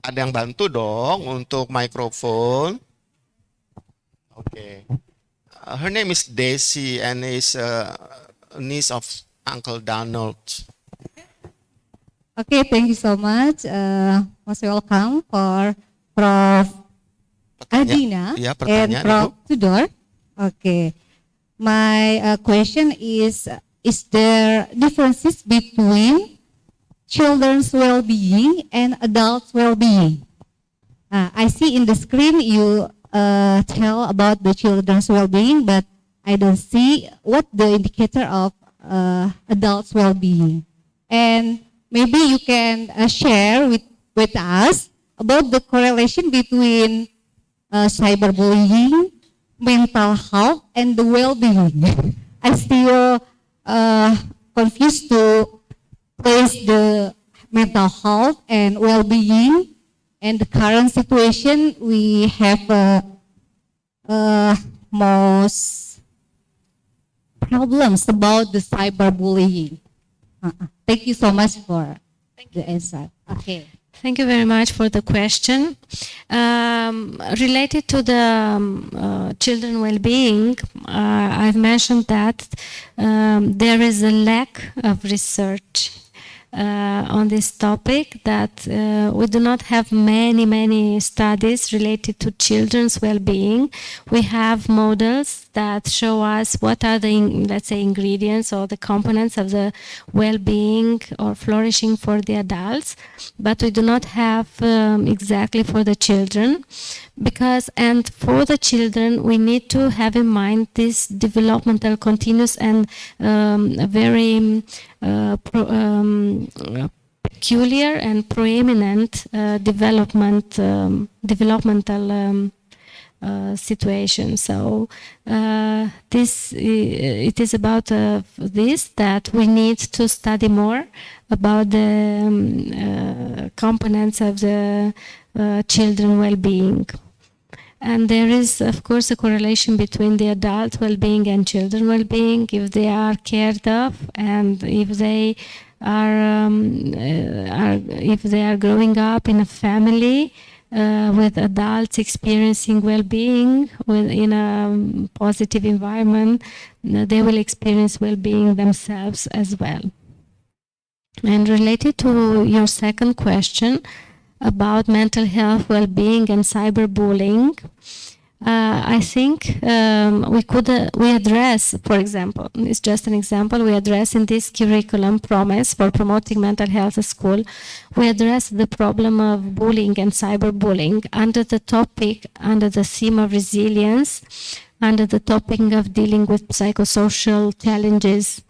Ada yang bantu dong untuk mikrofon. Okay. Her name is Daisy and is niece of Uncle Donald. Okay, thank you so much. Most welcome for Prof. Adina and Prof. Tudor. Okay, my question is there differences between children's well-being and adults' well-being? I see in the screen you tell about the children's well-being, but I don't see what the indicator of adults' well-being. And maybe you can share with us about the correlation between cyberbullying, mental health, and the well-being. I still confused to place the mental health and well-being. And the current situation, we have most problems about the cyberbullying. Thank you so much for the answer. Okay. Thank you very much for the question. Related to the children well-being, I've mentioned that there is a lack of research on this topic, that we do not have many studies related to children's well-being. We have models that show us what are the, let's say, ingredients or the components of the well-being or flourishing for the adults, but we do not have exactly for the children. And for the children, we need to have in mind this developmental, continuous, and very peculiar and preeminent developmental situation. So it is about this that we need to study more about the components of the children well-being. And there is, of course, a correlation between the adult well-being and children well-being, if they are cared of, and if they are growing up in a family with adults experiencing well-being in a positive environment, they will experience well-being themselves as well. And related to your second question about mental health, well-being, and cyberbullying, I think we address, for example, it's just an example, we address in this curriculum promise for promoting mental health at school, we address the problem of bullying and cyberbullying under the topic, under the theme of resilience, under the topic of dealing with psychosocial challenges.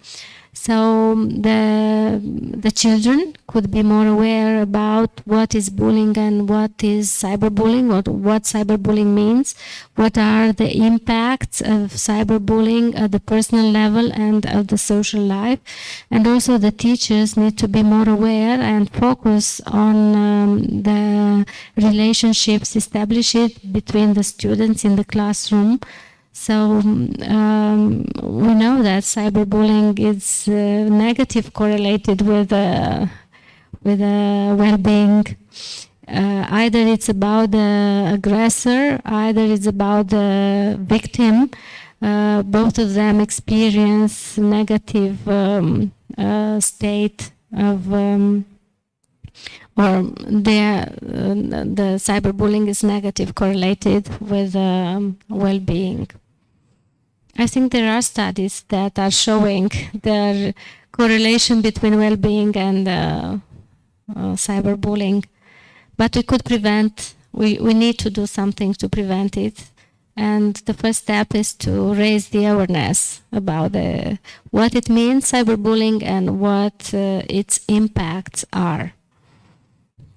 So the children could be more aware about what is bullying and what is cyberbullying, what cyberbullying means, what are the impacts of cyberbullying at the personal level and of the social life. And also the teachers need to be more aware and focus on the relationships established between the students in the classroom. So we know that cyberbullying is negative correlated with well-being. Either it's about the aggressor, either it's about the victim. Both of them experience negative state of, or the cyberbullying is negative correlated with well-being. I think there are studies that are showing the correlation between well-being and cyberbullying, but we could prevent, we need to do something to prevent it. And the first step is to raise the awareness about what it means, cyberbullying, and what its impacts are.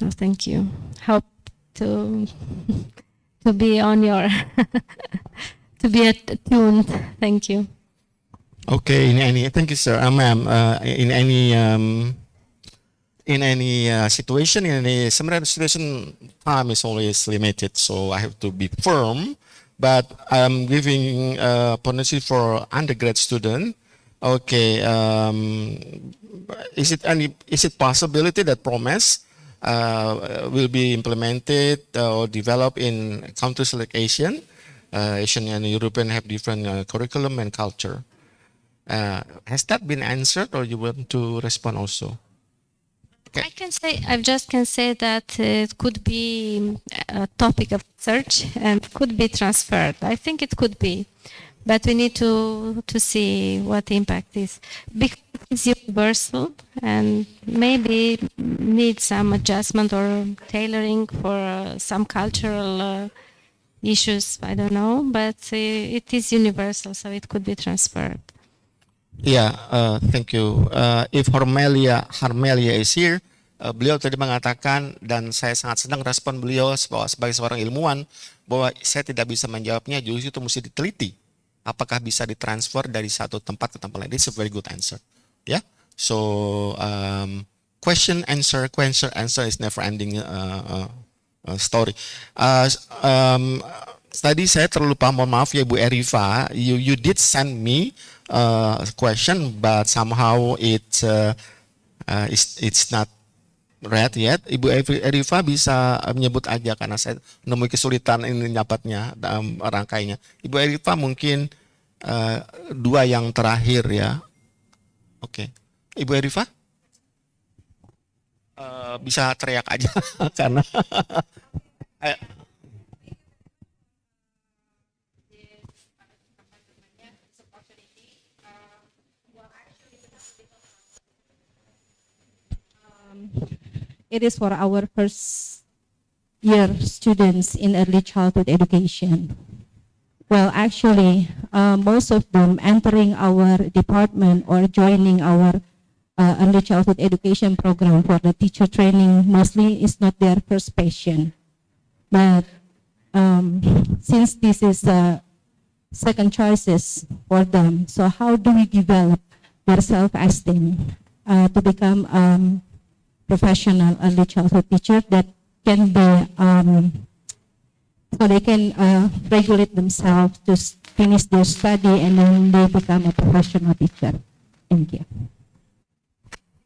So thank you. Hope to be on your to be attuned. Thank you. Okay. Thank you, sir. Ma'am. In any situation, in any similar situation, time is always limited, so I have to be firm. But I'm giving opportunity for undergrad student. Okay. Is it possibility that promise will be implemented or developed in countries like Asian and European have different curriculum and culture? Has that been answered, or you want to respond also? Okay. I just can say that it could be a topic of research and could be transferred. I think it could be, but we need to see what the impact is. Because it's universal and maybe need some adjustment or tailoring for some cultural issues. I don't know, but it is universal, so it could be transferred. Yeah, thank you. If Harmelia is here, beliau tadi mengatakan, dan saya sangat senang respon beliau sebagai seorang ilmuwan, bahwa saya tidak bisa menjawabnya, justru itu mesti diteliti. Apakah bisa ditransfer dari satu tempat ke tempat lain? It's a very good answer. Yeah. So question answer is never ending story. Tadi saya terlupa, mohon maaf ya Bu Erifa, you did send me question, but somehow it's not read yet. Ibu Erifa bisa menyebut aja karena saya menemui kesulitan ini nyapatnya, rangkainya. Ibu Erifa mungkin dua yang terakhir ya. Oke. Ibu Erifa bisa teriak aja karena it is for our first year students in early childhood education. Well, actually, most of them entering our department or joining our early childhood education program for the teacher training mostly is not their first passion. But since this is the second choices for them, so how do we develop their self-esteem to become professional early childhood teacher that can be so they can regulate themselves to finish their study and then they become a professional teacher. Thank you.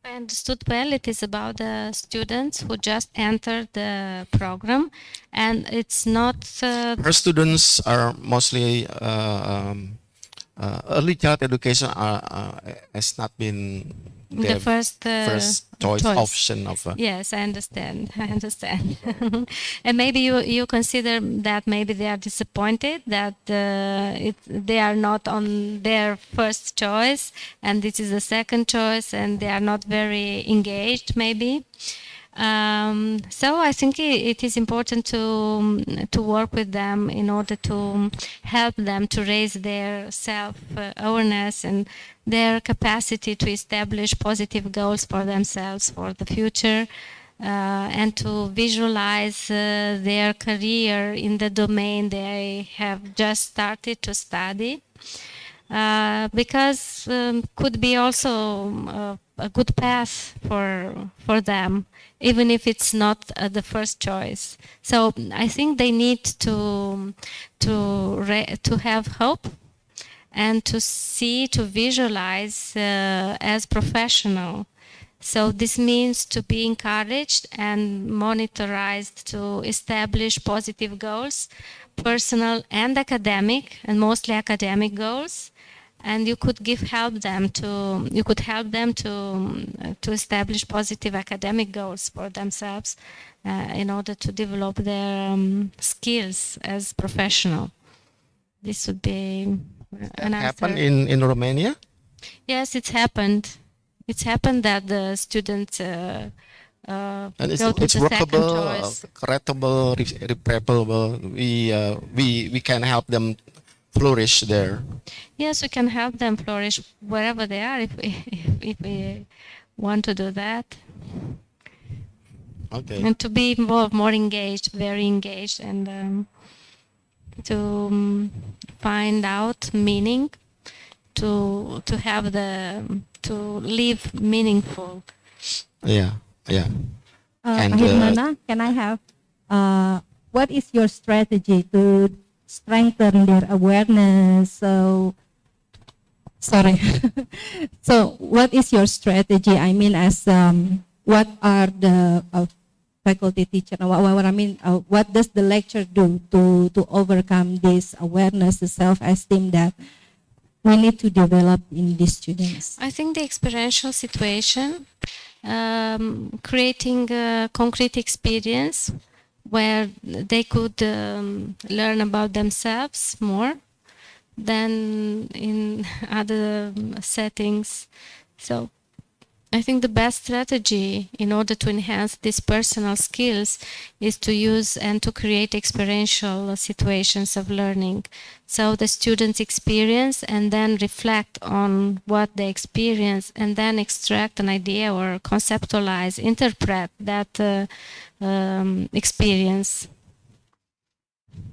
I understood well. It is about the students who just entered the program, and it's not. Her students are mostly early child education has not been The first choice option of. Yes, I understand. I understand. And maybe you consider that maybe they are disappointed that they are not on their first choice, and this is the second choice, and they are not very engaged. Maybe. So I think it is important to work with them in order to help them to raise their self-awareness and their capacity to establish positive goals for themselves for the future, and to visualize their career in the domain they have just started to study. Because could be also a good path for them, even if it's not the first choice. So I think they need to have hope and to visualize as professional. So this means to be encouraged and monitorized to establish positive goals, personal and academic, and mostly academic goals. And you could help them to establish positive academic goals for themselves in order to develop their skills as professional. This would be an answer. Happened in Romania? Yes, it's happened. It's happened that the students and go to it's the second workable, choice. correctable, repairable. We can help them flourish there. Yes, we can help them flourish wherever they are if we want to do that. Okay. And to be more engaged, very engaged, and to find out meaning, to live meaningful. Yeah. And, Hirmana, can I have what is your strategy to strengthen their awareness? So what is your strategy? I mean, as what are the faculty teacher? What does the lecture do to overcome this awareness, the self-esteem that we need to develop in these students? I think the experiential situation, creating a concrete experience where they could learn about themselves more than in other settings. So I think the best strategy in order to enhance these personal skills is to use and to create experiential situations of learning. So the students experience and then reflect on what they experience and then extract an idea or conceptualize, interpret that experience.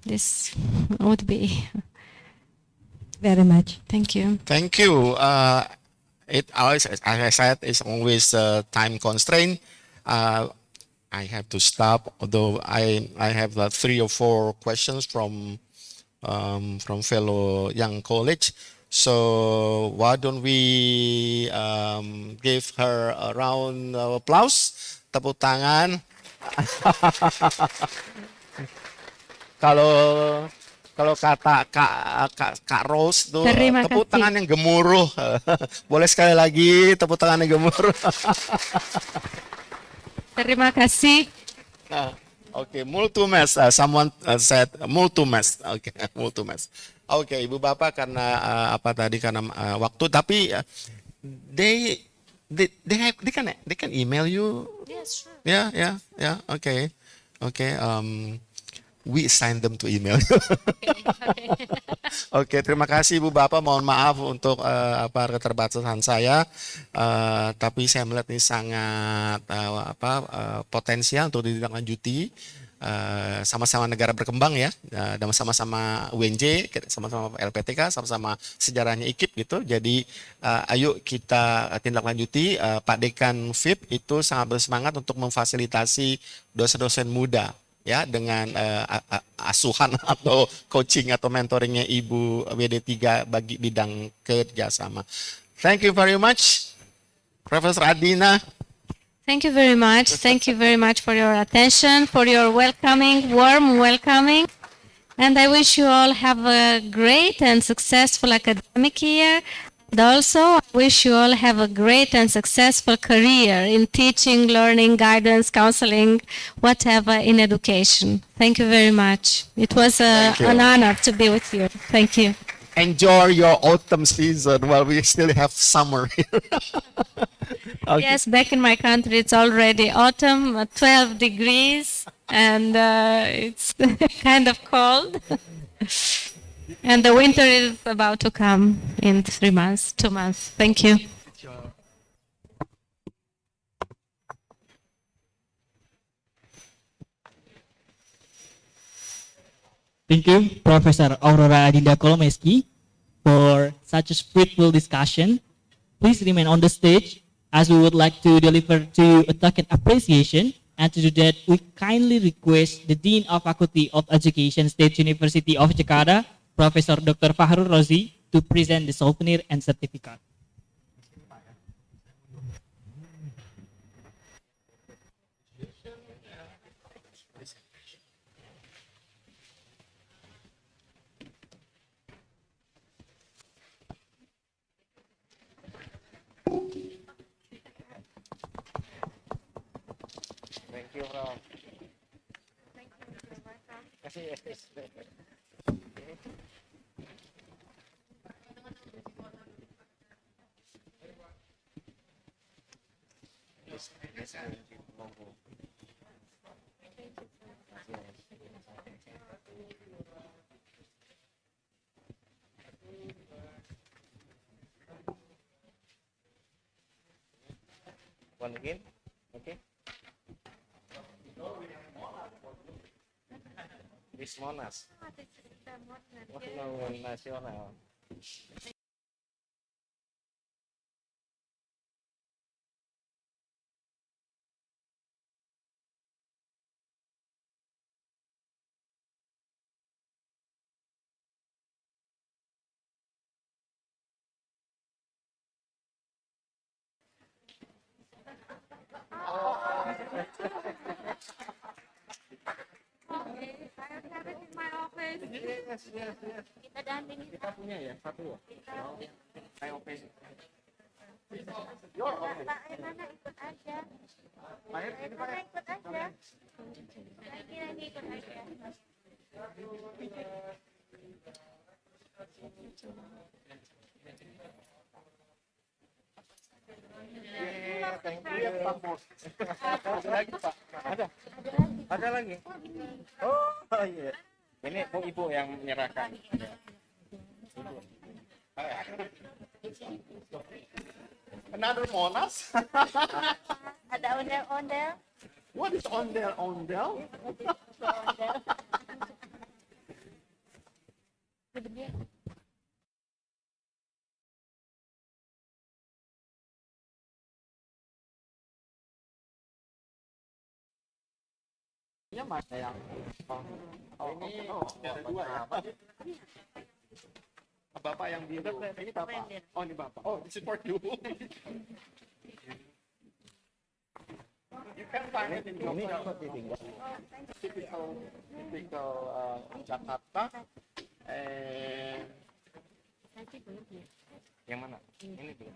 This would be. Very much. Thank you. Thank you. It always, as I said, it's always time constraint. I have to stop. Although I have 3 or 4 questions from fellow young college. So why don't we give her a round of applause, tepuk tangan. Kalau kata Kak Rose tuh tepuk tangan yang gemuruh. Boleh sekali lagi tepuk tangan yang gemuruh. Terima kasih. Okay, multumes. Someone said multumes. Okay, multumes. Okay, Ibu Bapak karena karena waktu, tapi they can email you. Yes, sure. Yeah. Okay. We assign them to email. Oke, terima kasih Ibu Bapak. Mohon maaf untuk keterbatasan saya, tapi saya melihat ini sangat potensial untuk ditindaklanjuti. Sama-sama negara berkembang ya, dan sama-sama UNJ, sama-sama LPTK, sama-sama sejarahnya IKIP gitu. Jadi ayo kita tindaklanjuti. Pak Dekan FIP itu sangat bersemangat untuk memfasilitasi dosen-dosen muda ya dengan asuhan atau coaching atau mentoringnya Ibu WD3 bagi bidang kerjasama. Thank you very much, Profesor Adina. Thank you very much. Thank you very much for your attention, for your welcoming, warm welcoming. And I wish you all have a great and successful academic year. And also, I wish you all have a great and successful career in teaching, learning, guidance, counseling, whatever in education. Thank you very much. It was an honor to be with you. Thank you. Enjoy your autumn season while we still have summer here. Okay. Yes, back in my country, it's already autumn, 12 degrees, and it's kind of cold. And the winter is about to come in 3 months, 2 months. Thank you. Thank you, Professor Aurora Adinda Kolomeski, for such a fruitful discussion. Please remain on the stage as we would like to deliver to you a token appreciation. And to do that, we kindly request the Dean of Faculty of Education, State University of Jakarta, Professor Dr. Fahrul Rozi, to present the souvenir and certificate. Thank you, Prof. Kasih. One again, okay. This Monas. Monas nasional. Yes. Kita punya ya, satu ya. Saya open. Your open. Mana ikut aja. Air ini Pak. Ikut aja. Lagi ikut aja. Thank you, Pak Bos. Ada lagi Pak? Ada lagi. Oh iya. Ini ibu yang menyerahkan. Another Monas. Ada ondel-ondel. What is ondel? Ini mana yang ini ada dua ya. Bapak yang biru. Ini Bapak. Oh, ini Bapak. Oh, this is for you. You can find it in Ini Jakarta. kok ditinggal. Typical Jakarta. Yang mana? Ini dulu.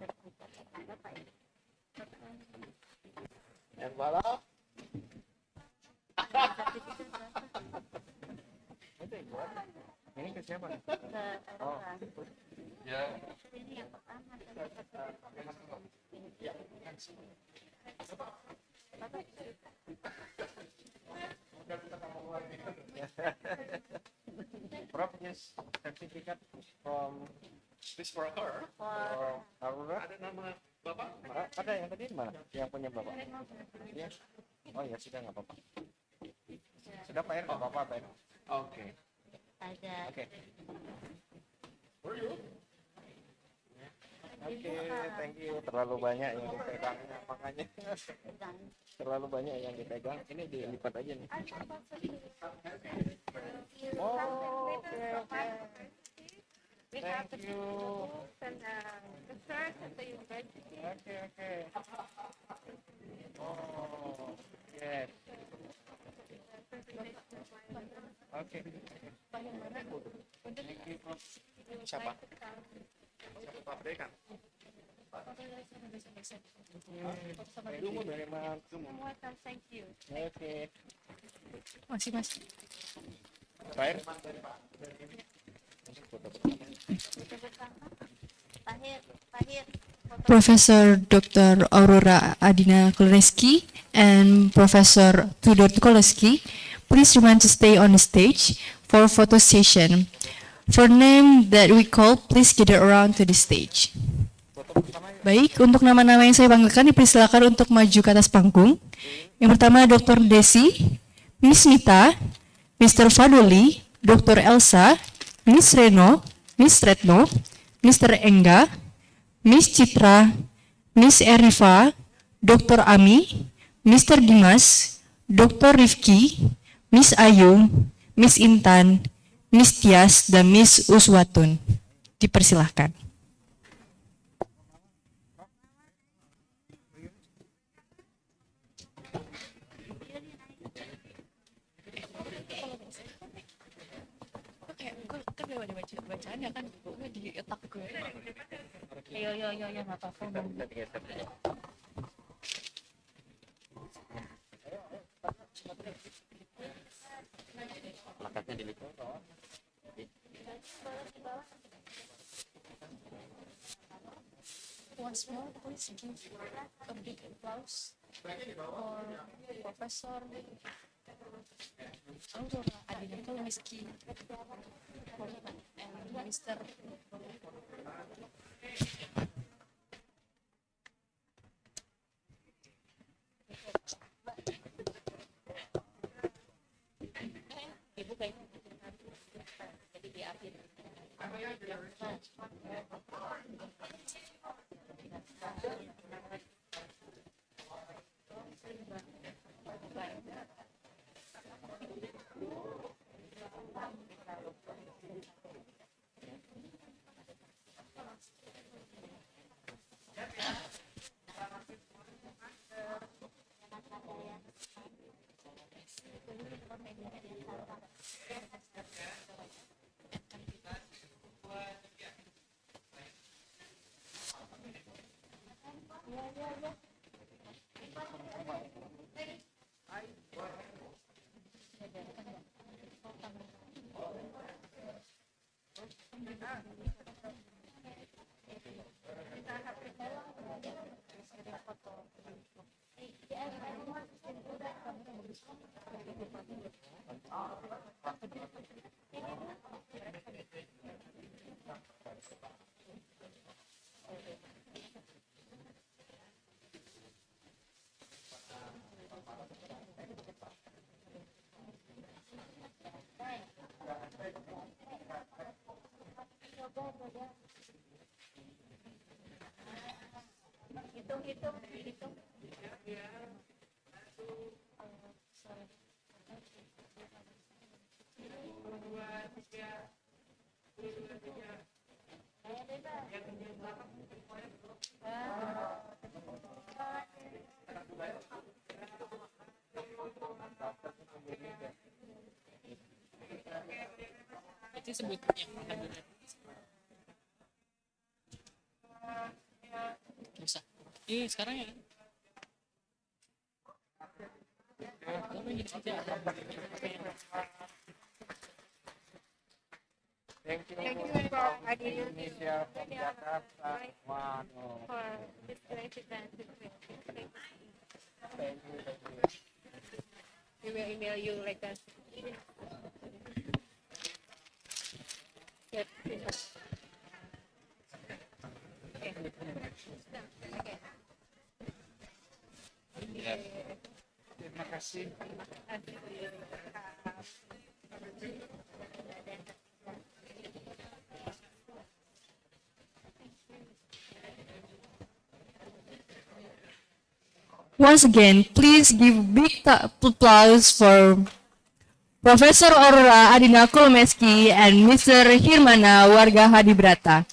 And voila. Ini ke siapa? Oh. Ya. Ini yang pertama. Ya. Prof, yes, certificate from This for her. Aurora. Ada nama Bapak? Ada yang tadi mana? Yang punya Bapak? Ya. Oh ya, sudah nggak apa-apa. Sudah Pak R, nggak apa-apa Pak R. Oke. Ada. Oke. For you. Oke, thank you. Terlalu banyak yang dipegangnya, makanya terlalu banyak yang dipegang. Ini dilipat aja nih. Oh, oke. We have the books and the search at the university. Oke. Oh, yes. Oke. Siapa? Siapa pabrikan? Ilmu dari mana? Thank you. Oke. Masih. Baik. Professor Dr. Aurora Adina Koleski and Professor Tudor Koleski, please remain to stay on the stage for photo session. For name that we call, please gather around to the stage. Baik, untuk nama-nama yang saya panggilkan dipersilakan untuk maju ke atas panggung. Yang pertama Dr. Desi, Miss Mita, Mr. Fadoli, Dr. Elsa, Miss Reno, Miss Retno, Mr. Engga, Miss Citra, Miss Erifa, Dr. Ami, Mr. Dimas, Dr. Rifki, Miss Ayu, Miss Intan, Miss Tias, dan Miss Uswatun. Dipersilahkan. Bacaannya kan gue di otak gue. Yo, nggak apa-apa. Plakatnya dilipat. Once more, please give a big applause for Professor Aurora Adina Koleski and Mr. Dibuka ini. Jadi di akhir. Hitung. Itu sebutnya. Bisa. Sekarang ya. Thank you for Indonesia from Jakarta. For this great event. Thank you. We will email you like that. Yep. Okay. Terima kasih. Once again, please give big applause for Professor Aurora Adina Kolomeski and Mr. Hirmana Warga Hadibrata.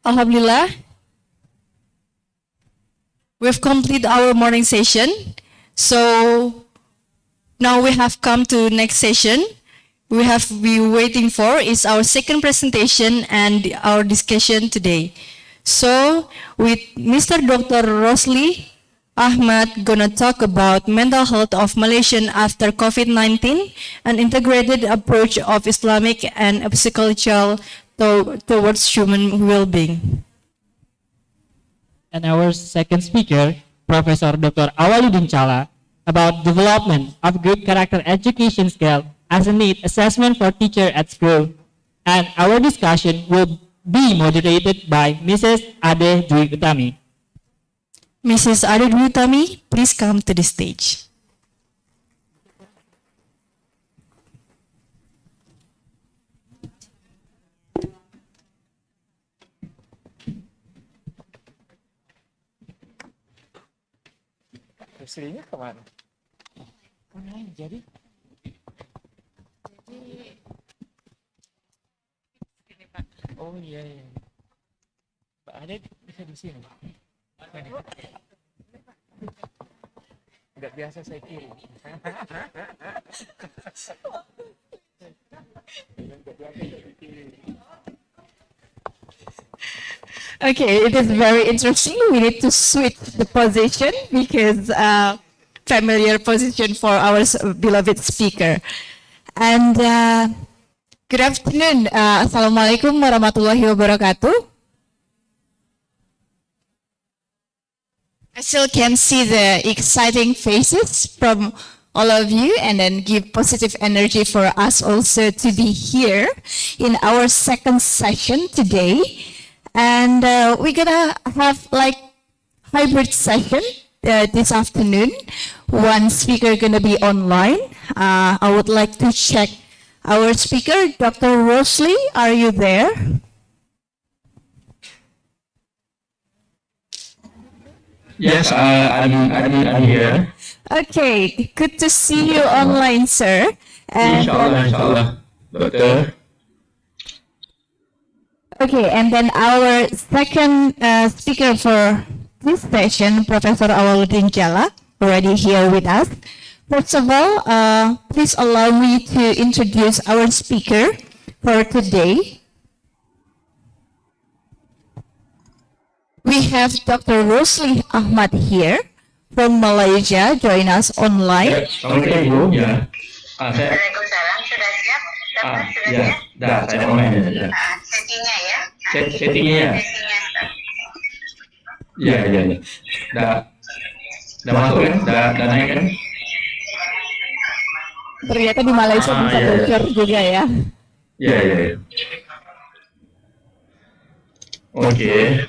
Alhamdulillah, we've completed our morning session. So now we have come to next session. We have been waiting for is our second presentation and our discussion today. So with Mr. Dr. Rosli Ahmad gonna talk about mental health of Malaysian after COVID-19, an integrated approach of Islamic and psychological towards human well-being. And our second speaker, Professor Dr. Awaludin Chala, about development of good character education skill as a need assessment for teacher at school. And our discussion will be moderated by Mrs. Ade Dwi Utami. Mrs. Ade Dwi Utami, please come to the stage. Istrinya kemana? Jadi oh iya iya. Mbak Ade bisa di sini. Nggak biasa saya kiri. Okay, it is very interesting. We need to switch the position because familiar position for our beloved speaker. And good afternoon. Assalamualaikum warahmatullahi wabarakatuh. I still can see the exciting faces from all of you and then give positive energy for us also to be here in our second session today. And we're gonna have like hybrid session this afternoon. One speaker gonna be online. I would like to check our speaker, Dr. Rosli. Are you there? Yes, I'm here. Okay, good to see you online, sir. And, Inshallah, Doctor. Okay, and then our second speaker for this session, Professor Awaludin Chala, already here with us. First of all, please allow me to introduce our speaker for today. We have Dr. Rosli Ahmad here from Malaysia, join us online. Oke, Bu, ya. Waalaikumsalam, sudah siap? Dokter, sudah Ya, siap? dah, saya online ya. Settingnya ya? Settingnya ya? Settingnya. Ya. Dah masuk kan? Dah naik kan? Ternyata di Malaysia bisa bocor juga ya. Ya. Oke.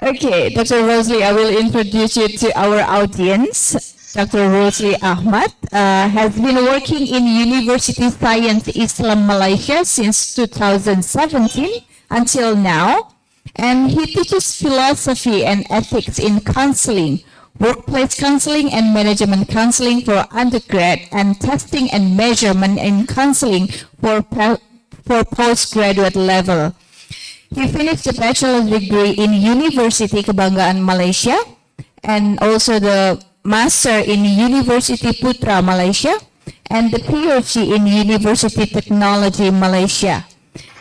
Okay, Dr. Rosli, I will introduce you to our audience. Dr. Rosli Ahmad has been working in University Science Islam Malaysia since 2017 until now, and he teaches philosophy and ethics in counseling, workplace counseling and management counseling for undergrad, and testing and measurement in counseling for postgraduate level. He finished the bachelor's degree in University Kebanggaan Malaysia and also the master in University Putra Malaysia and the PhD in University Technology Malaysia.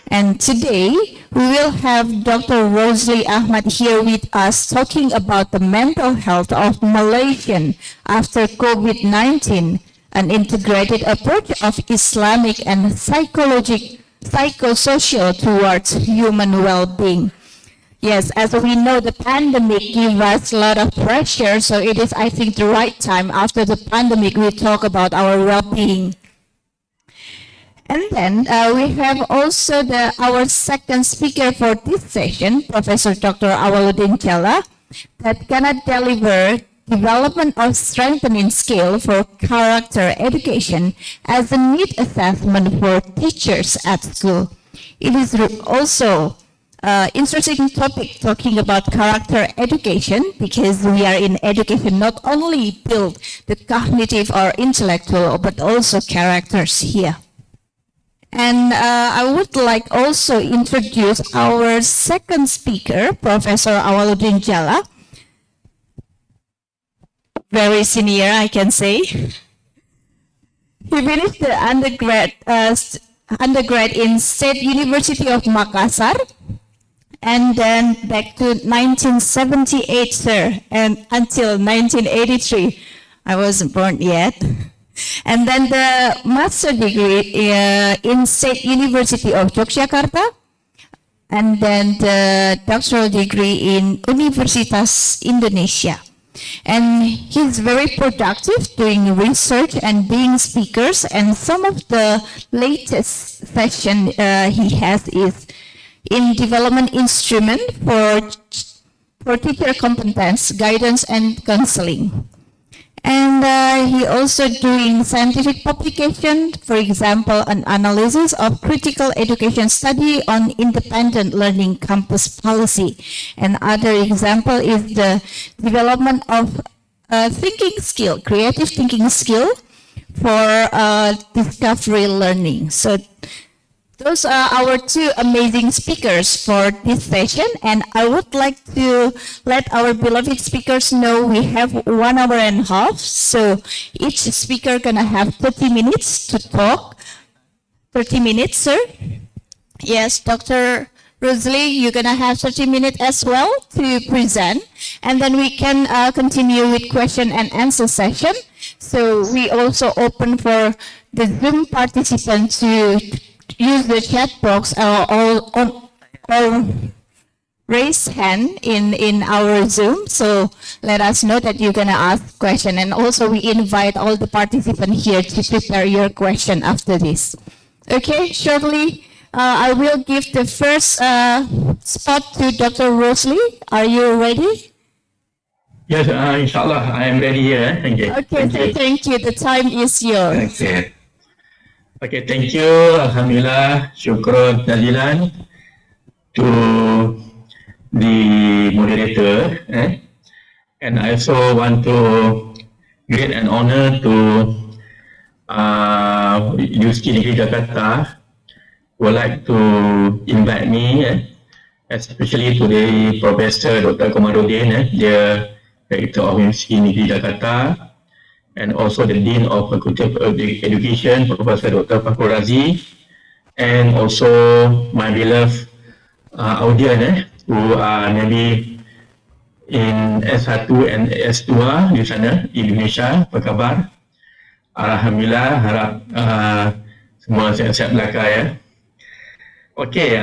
And today we will have Dr. Rosli Ahmad here with us talking about the mental health of Malaysian after COVID-19, an integrated approach of Islamic and psychosocial towards human well-being. Yes, as we know, the pandemic gave us a lot of pressure, so it is, I think, the right time after the pandemic we talk about our well-being. And then we have also our second speaker for this session, Professor Dr. Awaludin Chala, that gonna deliver development of strengthening skill for character education as a need assessment for teachers at school. It is also interesting topic talking about character education, because we are in education not only build the cognitive or intellectual but also characters here. And I would like also introduce our second speaker, Professor Awaluddin Jalla. Very senior, I can say. He finished the undergrad in State University of Makassar, and then back to 1978, sir, and until 1983. I wasn't born yet. And then the master degree in State University of Jakarta, and then the doctoral degree in Universitas Indonesia. And he's very productive doing research and being speakers, and some of the latest session he has is in development instrument for teacher competence, guidance and counseling. And he also doing scientific publication, for example, an analysis of critical education study on independent learning campus policy. And other example is the development of thinking skill, creative thinking skill for discovery learning. So those are our two amazing speakers for this session, and I would like to let our beloved speakers know we have 1 hour and a half, so each speaker gonna have 30 minutes to talk. 30 minutes, sir? Yes, Dr. Rosalie, you're gonna have 30 minutes as well to present, and then we can continue with question and answer session. So we also open for the Zoom participants to use the chat box or raise hand in our Zoom. So let us know that you're gonna ask question, and also we invite all the participants here to prepare your question after this. Okay, shortly I will give the first spot to Dr. Rosalie. Are you ready? Yes, inshallah, I am ready here. Thank you. Okay, thank you. The time is yours. Okay. Okay, thank you. Alhamdulillah, syukron jazilan to the moderator. And I also want to great an honor to University Negeri Jakarta would like to invite me, especially today Professor Dr. Komarudin, the Director of University Negeri Jakarta, and also the Dean of Faculty of Education, Professor Dr. Fakul Razi, and also my beloved audience who are maybe in S1 and S2 di sana, di Indonesia. Apa kabar? Alhamdulillah, harap semua sihat-sihat belaka ya. Okay,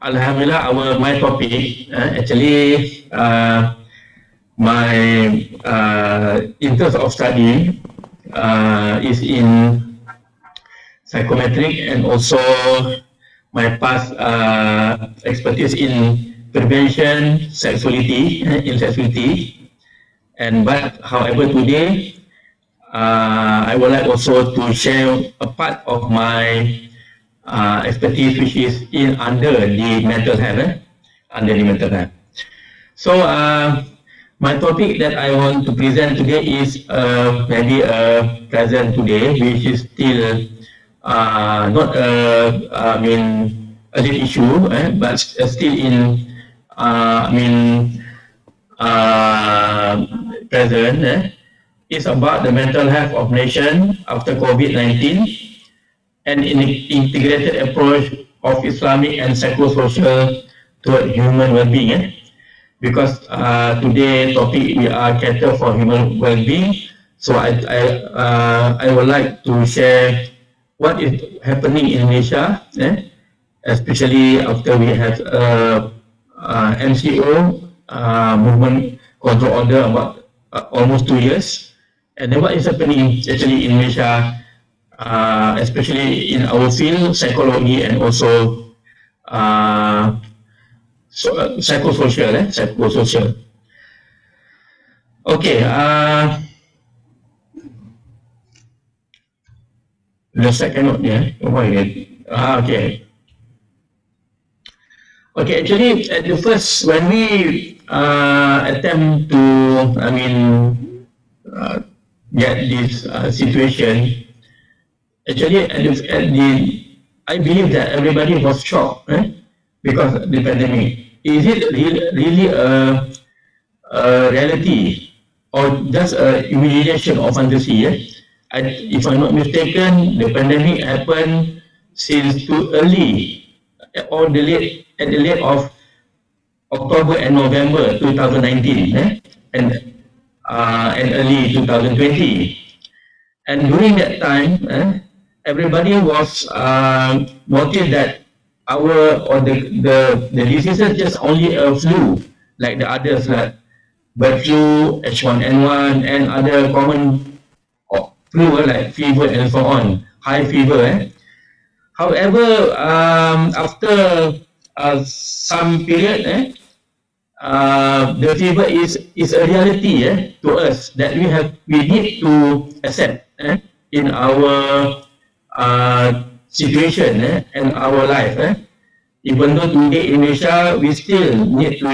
Alhamdulillah, my topic actually my interest of study is in psychometric, and also my past expertise in prevention sexuality, in sexuality. And but however today I would like also to share a part of my expertise which is in under the mental health, So my topic that I want to present today is maybe present today, which is still not a lead issue, but still in present. Is about the mental health of nation after COVID-19 and an integrated approach of Islamic and psychosocial toward human well-being. Because today topic we are cater for human well-being, so I would like to share what is happening in Indonesia, especially after we have MCO movement control order about almost 2 years, and then what is happening actually in Indonesia, especially in our field, psychology and also psychosocial. Okay, the second one, yeah. Okay. Okay, actually, at the first, when we attempt to, get this situation, actually, I believe that everybody was shocked because of the pandemic. Is it really a reality or just a imagination or fantasy? If I'm not mistaken, the pandemic happened since too early or at the late of October and November 2019 and early 2020. And during that time, everybody was noticed that the diseases just only a flu like the others, like bird flu, H1N1, and other common flu like fever and so on, high fever. However, after some period, the fever is a reality to us that we need to accept in our situation and our life. Even though today in Malaysia we still need to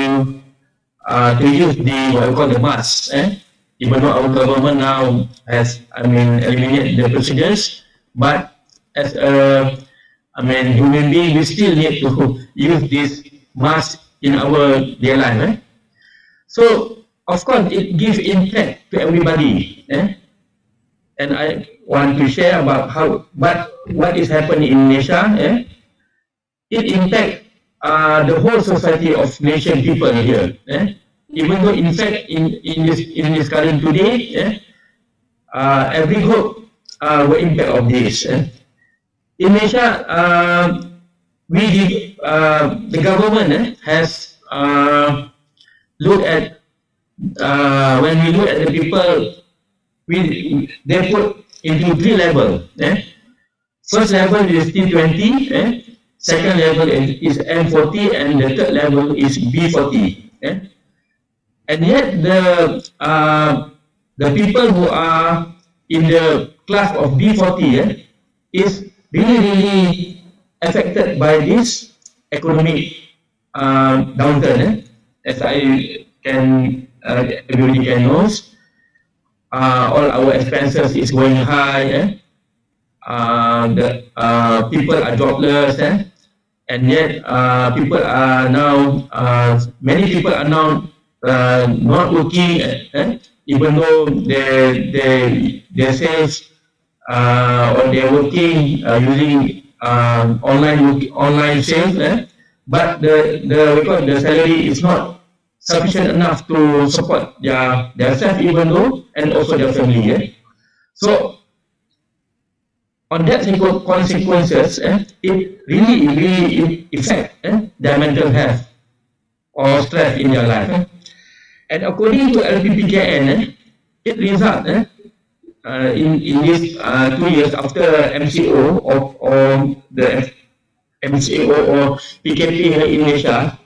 use what we call the mask. Even though our government now has eliminated the procedures, but as a human being, we still need to use this mask in our daily life. So, of course, it gives impact to everybody. And I want to share about what is happening in Malaysia. It impacts the whole society of Malaysian people here. Even though, in fact, in this current today, every group will impact of this. In Malaysia, the government has looked at when we look at the people, they put into 3 levels. First level is T20, second level is M40, and the third level is B40. And yet the people who are in the class of B40 is really affected by this economic downturn. As everybody can know, all our expenses is going high. The people are jobless, and yet many people are now not working, even though their sales or they're working using online sales, but the salary is not sufficient enough to support their self, even though, and also their family. So on that consequences, it really affect their mental health or stress in their life. And according to LPPKN, it results in these 2 years after MCO or the MCO or PKP in Malaysia,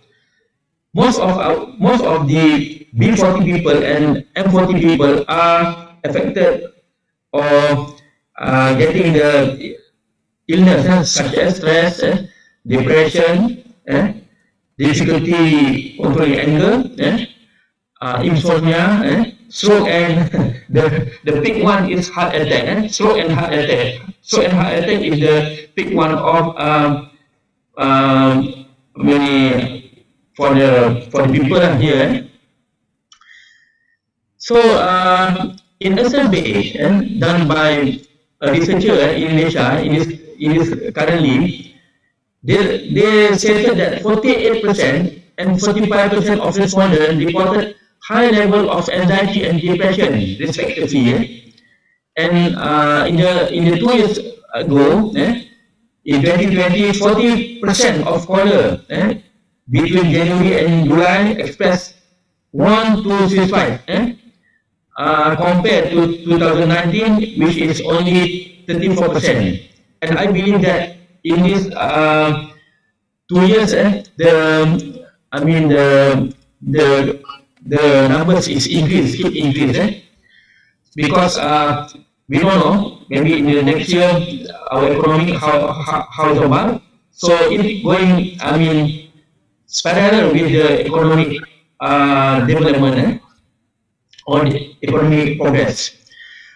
most of the B40 people and M40 people are affected or getting the illness such as stress, depression, difficulty controlling anger, insomnia, stroke, and the big one is heart attack. Stroke and heart attack. Stroke and heart attack is the big one of many for the people here. So in a survey done by a researcher in Malaysia, in this currently, they stated that 48% and 45% of respondents reported high level of anxiety and depression, respectively. And in the 2 years ago, in 2020, 40% of callers between January and July expressed want to suicide, compared to 2019, which is only 34%. And I believe that in these 2 years, the numbers should increase, because we don't know, maybe in the next year our economy how it's about. So if going, parallel with the economic development or the economic progress.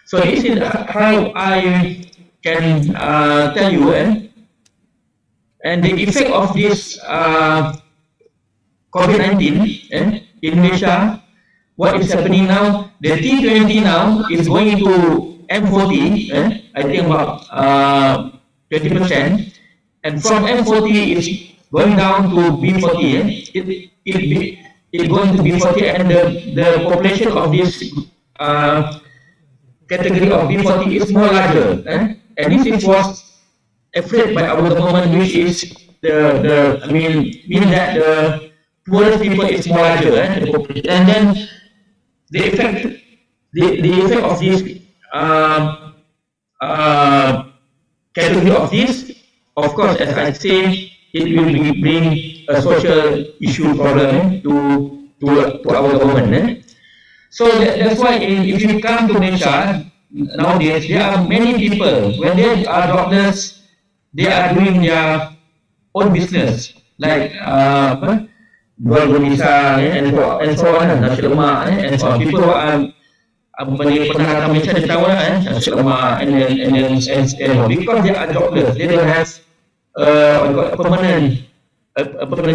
So this is how I can tell you, and the effect of this COVID-19 in Indonesia. What is happening now? The T20 now is going to M40. I think about 20%, and from M40 is going down to B40. It's going to B40, and the population of this category of B40 is more larger. And this was afraid by our government, which is mean that the poorest people is more larger, the population. And then the effect of this category of this, of course, as I say, it will bring a social issue problem to our government. So that's why if you come to Indonesia nowadays, there are many people, when they are doctors, they are doing their own business, like jual gonisa and so on, nasi lemak and so on. People who are pernah kami cari tahu nasi lemak and because they are jobless, they don't have a permanent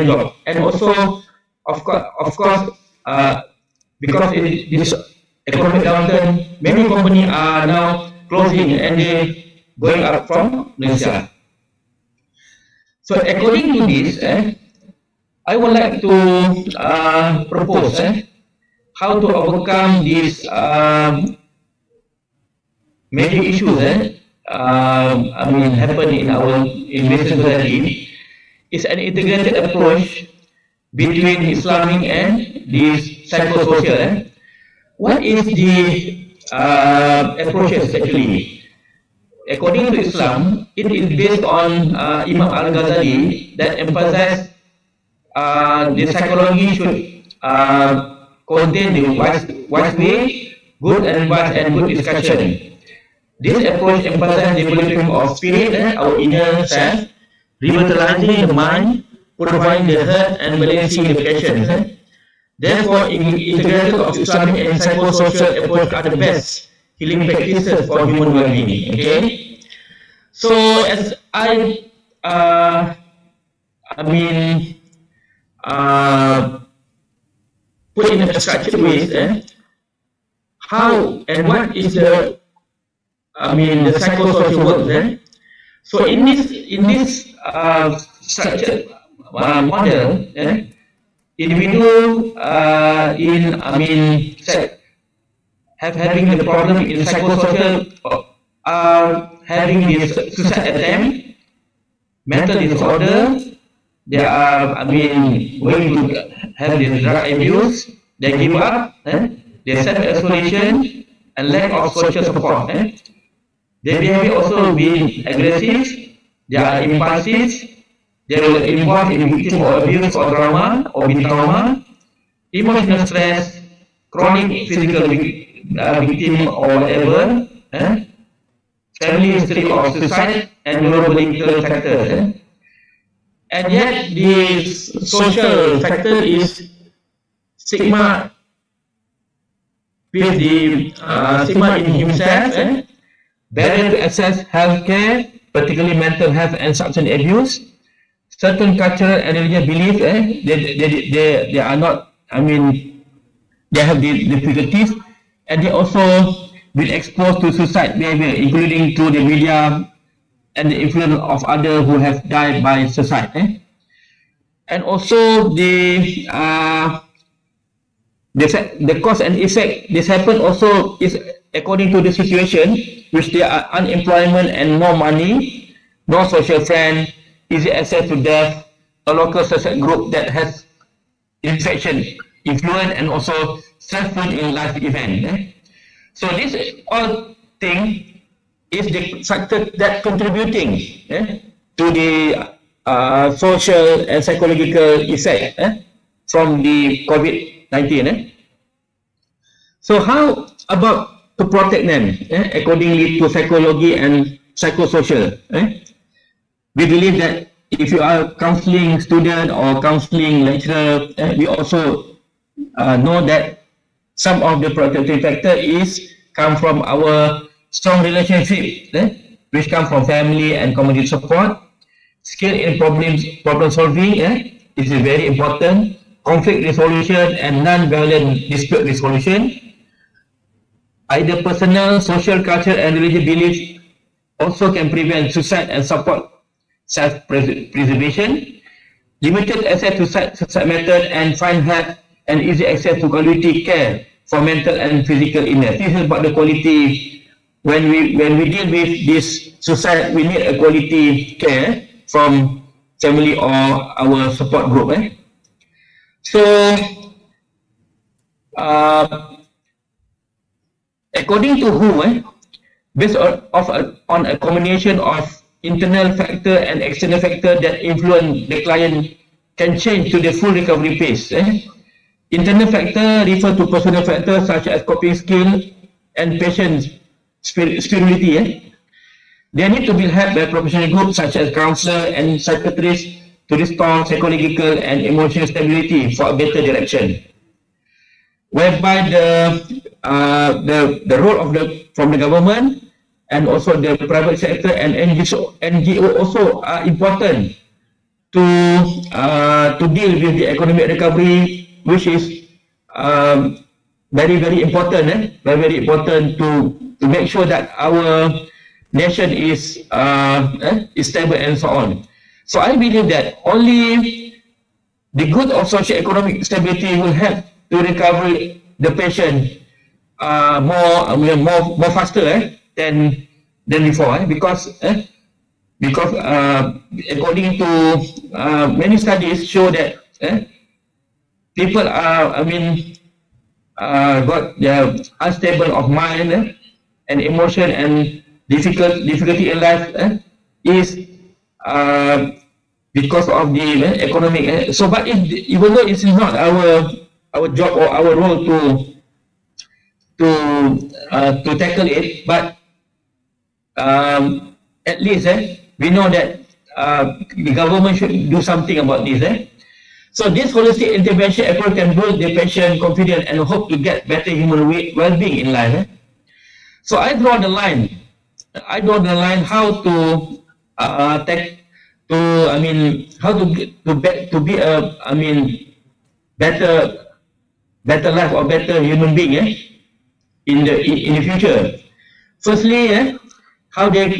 job. And also, of course, because in this economic downturn, many companies are now closing and they going out from Malaysia. So according to this, I would like to propose how to overcome these major issues happen in our Western society. Is an integrated approach between Islamic and this psychosocial. What is the approaches actually? According to Islam, it is based on Imam Al-Ghazali that emphasizes the psychology should contain the wise way, good advice, and good discussion. This approach emphasizes the development of spirit, our inner self, revitalizing the mind, purifying the heart, and balancing the passions. Therefore, integrated of Islamic and psychosocial approach are the best healing practices for human well-being. Okay, so as I put in a structured ways, how and what is the the psychosocial work. So in this structured model, individual having the problem in psychosocial having this suicide attempt, mental disorder, they are going to have this drug abuse, they give up, they self-isolation and lack of social support. Their behavior also being aggressive, they are impulsive, they will involve in victim or abuse or trauma, emotional stress, chronic physical victim or whatever, family history of suicide, and neurobiological factors. And yet the social factor is stigma with the stigma in himself, barrier to access healthcare, particularly mental health and substance abuse, certain cultural and religious beliefs, they are not, they have the difficulties, and they also been exposed to suicide behavior, including through the media and the influence of others who have died by suicide. And also the cause and effect, this happen also is according to the situation, which there are unemployment and no money, no social friend, easy access to death, a local social group that has infection, influence, and also stressful in life event. So this all thing is the factor that contributing to the social and psychological effect from the COVID-19. So how about to protect them accordingly to psychology and psychosocial? We believe that if you are counseling student or counseling lecturer, we also know that some of the protective factor is come from our strong relationship, which come from family and community support. Skill in problem solving is very important. Conflict resolution and non-violent dispute resolution. Either personal, social, cultural, and religious beliefs also can prevent suicide and support self-preservation. Limited access to suicide method and find hard and easy access to quality care for mental and physical illness. This is about the quality. When we deal with this suicide, we need a quality care from family or our support group. So, according to WHO, based on a combination of internal factor and external factor that influence the client can change to the full recovery pace. Internal factor refer to personal factors such as coping skill and patient spirituality. They need to be helped by professional groups such as counselor and psychiatrists to restore psychological and emotional stability for a better direction. Whereby the role of from the government and also the private sector and NGO also are important to deal with the economic recovery, which is very important. Very important to make sure that our nation is stable and so on. So I believe that only the good of socio-economic stability will help to recover the patient more faster than before, because according to many studies show that people are got unstable of mind and emotion and difficulty in life is because of the economic. So, but even though it's not our job or our role to tackle it, but at least we know that the government should do something about this. So this holistic intervention approach can build the patient confidence and hope to get better human well-being in life. So I draw the line. How to be a better life or better human being in the future. Firstly, how they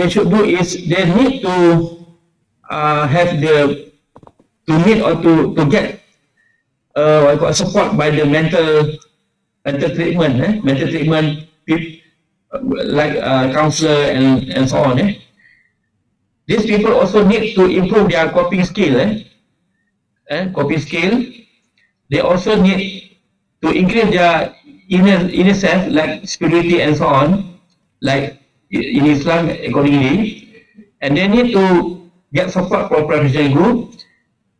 should do is they need to have to get support by the mental treatment, like counselor and so on. These people also need to improve their coping skill. They also need to increase their inner self, like spirituality and so on, like in Islam accordingly. And they need to get support from professional group,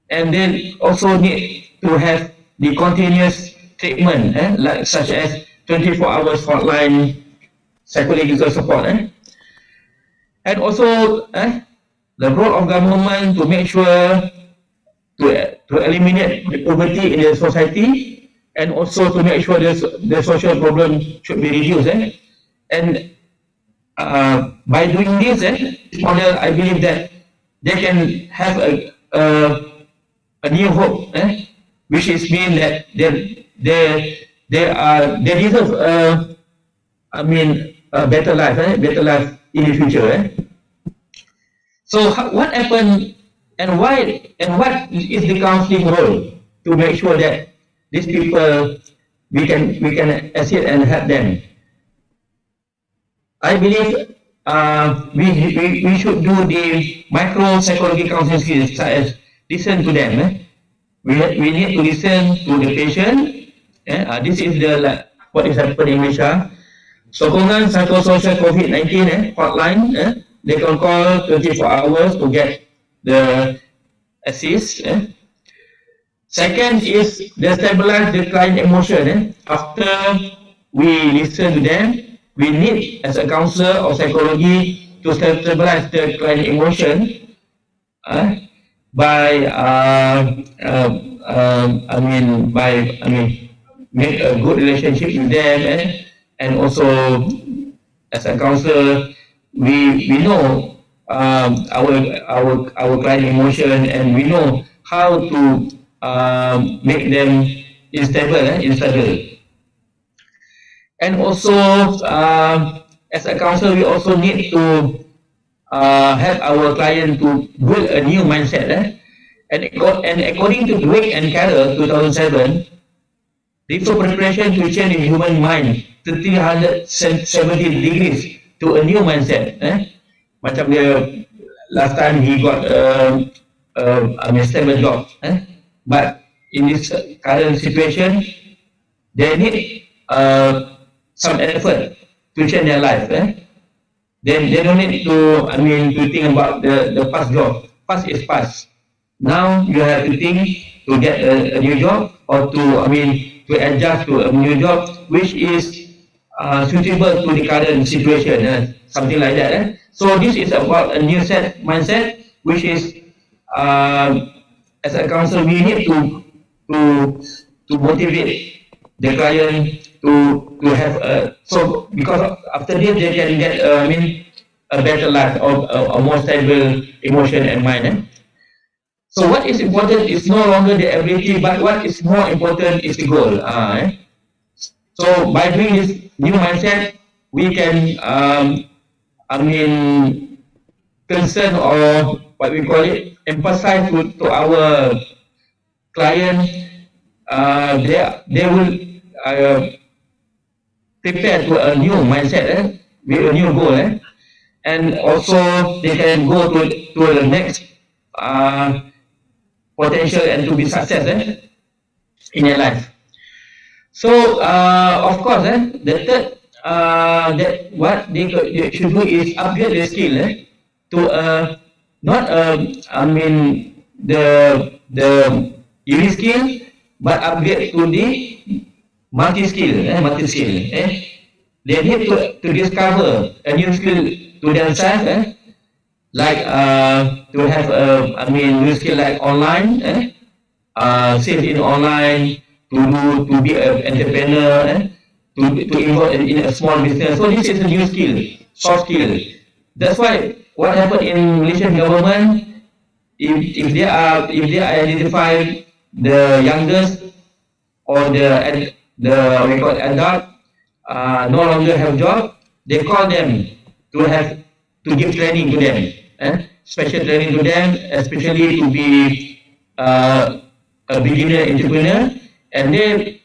and then also need to have the continuous treatment, like such as 24 hours hotline psychological support. And also the role of government to make sure to eliminate the poverty in the society, and also to make sure the social problem should be reduced. And by doing this model, I believe that they can have a new hope, which is mean that they deserve a better life in the future. So what happened, and why, and what is the counseling role to make sure that these people we can assist and help them? I believe we should do the micro psychology counseling skills, such as listen to them. We need to listen to the patient. This is what is happening in Malaysia. Sokongan psychosocial COVID-19 hotline. They can call 24 hours to get the assist. Second is they stabilize the client emotion. After we listen to them, we need, as a counselor or psychology, to stabilize the client emotion by make a good relationship with them, and also as a counselor, we know our client emotion, and we know how to make them in struggle. And also, as a counselor, we also need to help our client to build a new mindset. And according to Dweck and Carroll, 2007, deeper preparation to change the human mind to 370 degrees to a new mindset. Macam dia, last time he got a stable job. But in this current situation, they need some effort to change their life. Then they don't need to, to think about the past job. Past is past. Now you have to think to get a new job, or to adjust to a new job which is suitable to the current situation, something like that. So this is about a new mindset, which is as a counselor we need to motivate the client to have so because after this they can get a better life, or a more stable emotion and mind. So what is important is no longer the ability, but what is more important is the goal. So by doing this new mindset, we can concern, or what we call it, emphasize to our client. They will prepare to a new mindset, with a new goal, and also they can go to the next potential and to be success in their life. So of course, the third that what they should do is upgrade their skill to not the unique skill, but upgrade to the multi skill. They need to discover a new skill to themselves, like to have new skill like online, sales in online, to be an entrepreneur, to involve in a small business. So this is a new skill, soft skill. That's why what happened in Malaysian government, if they identify the youngest or the we call adult no longer have job, they call them to give training to them, special training to them, especially to be a beginner entrepreneur, and they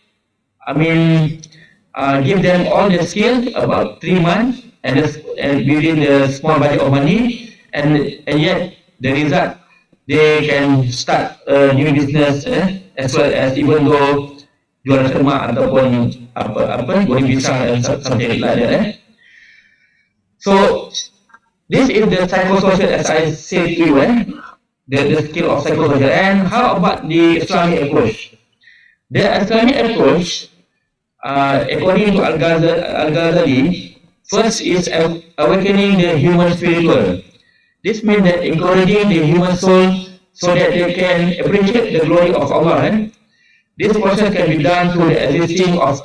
give them all the skills about 3 months, and within the small budget of money, and yet the result, they can start a new business, as well as even though jual semak ataupun apa goreng pisang and something like that. So this is the psychosocial, as I said to you, the skill of psychosocial. And how about the Islamic approach? The Islamic approach, according to Al-Ghazali, first is awakening the human spiritual. This means that encouraging the human soul so that they can appreciate the glory of Allah. This process can be done through the existing of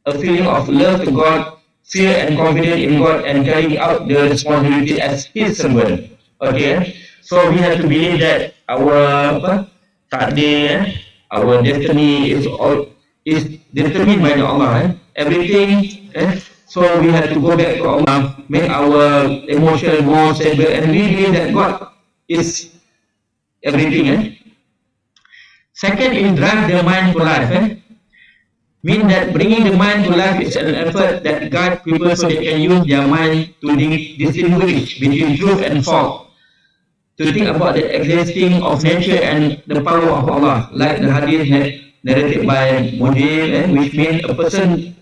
a feeling of love to God, fear and confidence in God, and carrying out the responsibility as His servant. Okay, so we have to believe that our takdir, our destiny is determined by Allah. Everything. So we have to go back to Allah, make our emotion more stable, and we believe that God is everything. Second is drive the mind to life. Mean that bringing the mind to life is an effort that guides people so they can use their mind to distinguish between truth and false, to think about the existing of nature and the power of Allah, like the hadith narrated by Mujib, which means a person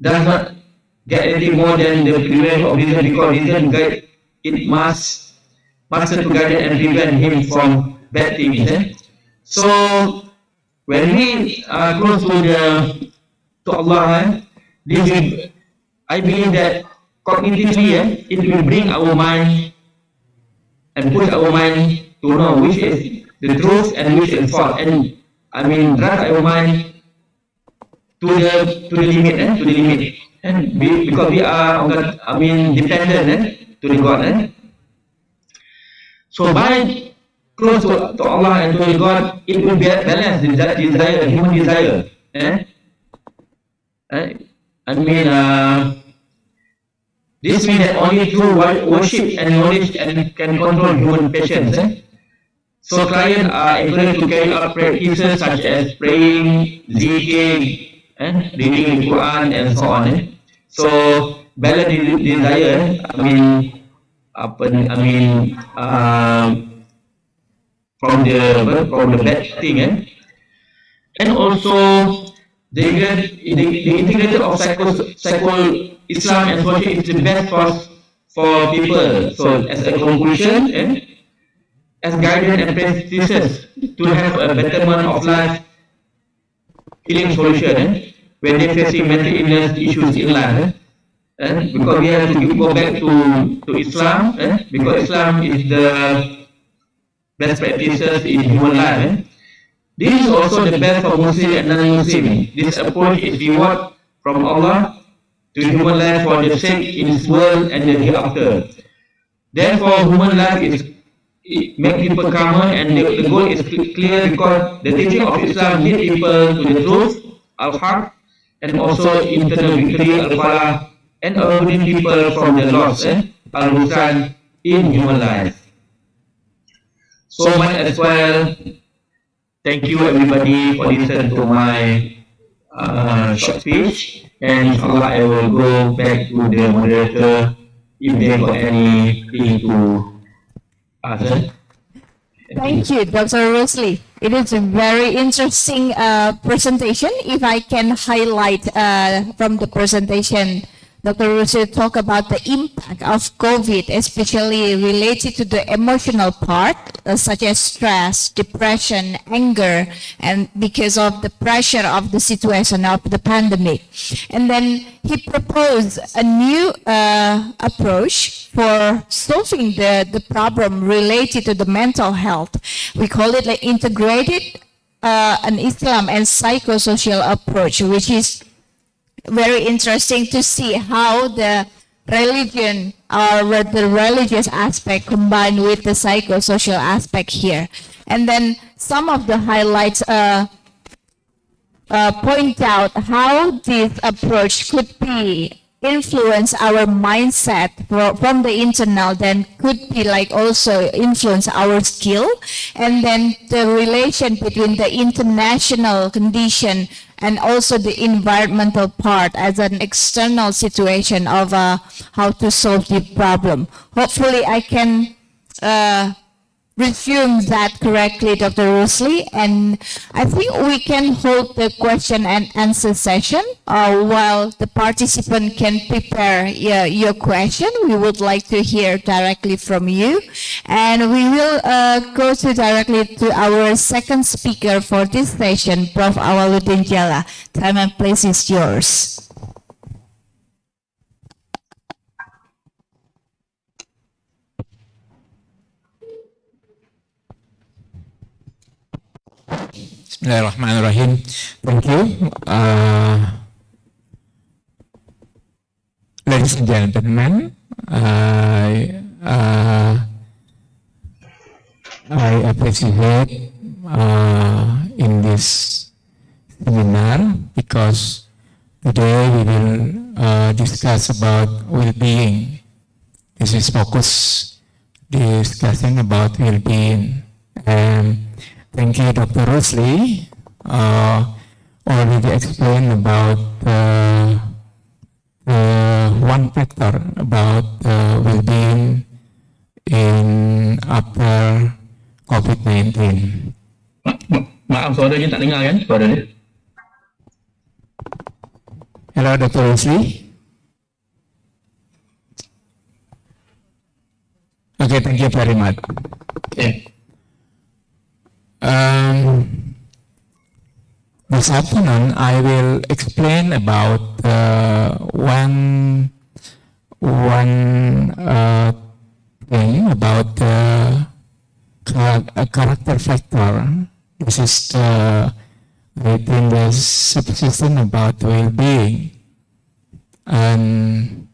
does not get anything more than the privilege of reason, because reason guide it must to guide and prevent him from bad things. So when we are close to Allah, I believe that cognitively it will bring our mind and push our mind to know which is the truth and which is false, and I mean drive our mind to the limit, to the limit, and because we are dependent to the God. So by close to Allah and to the God, it will balance the desire, human desire. This means that only through worship and knowledge and can control human passions. So clients are encouraged to carry out practices such as praying, zikr, reading the Quran, and so on. So balance the desire. From the bad thing, and also the integrated of psycho Islam and social is the best for people. So as a conclusion, as guidance and practices to have a betterment of life, healing solution when they facing mental illness issues in life. Because we have to go back to Islam, because Islam is the best practices in human life. This is also the best for Muslim and non-Muslim. This approach is reward from Allah to human life for the sake in this world and the hereafter. Therefore, human life is make people calmer, and the goal is clear because the teaching of Islam lead people to the truth, al-haq, and also internal victory, al-falah, and avoiding people from the loss, al-husran, in human life. So much as well. Thank you everybody for listening to my short speech, and inshallah I will go back to the moderator if they got anything to ask. Thank you, Dr. Rosalie. It is a very interesting presentation. If I can highlight from the presentation, Dr. Rosalie talked about the impact of COVID, especially related to the emotional part, such as stress, depression, anger, and because of the pressure of the situation of the pandemic. And then he proposed a new approach for solving the problem related to the mental health. We call it like integrated an Islam and psychosocial approach, which is very interesting to see how the religion or the religious aspect combined with the psychosocial aspect here. And then some of the highlights point out how this approach could be influence our mindset from the internal, then could be like also influence our skill, and then the relation between the international condition and also the environmental part as an external situation of how to solve the problem. Hopefully I can resume that correctly, Dr. Rosalie, and I think we can hold the question and answer session while the participant can prepare your question. We would like to hear directly from you, and we will go directly to our second speaker for this session, Prof. Awaluddin Jalla. Time and place is yours. Bismillahirrahmanirrahim. Thank you. Ladies and gentlemen, I appreciate in this seminar because today we will discuss about well-being. This is focus discussing about well-being. Thank you, Dr. Rosalie, already explained about one factor about well-being in after COVID-19. Maaf, suaranya tak dengar kan? Suara dia. Hello, Dr. Rosalie. Okay, thank you very much. Okay. This afternoon, I will explain about one thing about a character factor. This is the, I think, the subsystem about well-being. And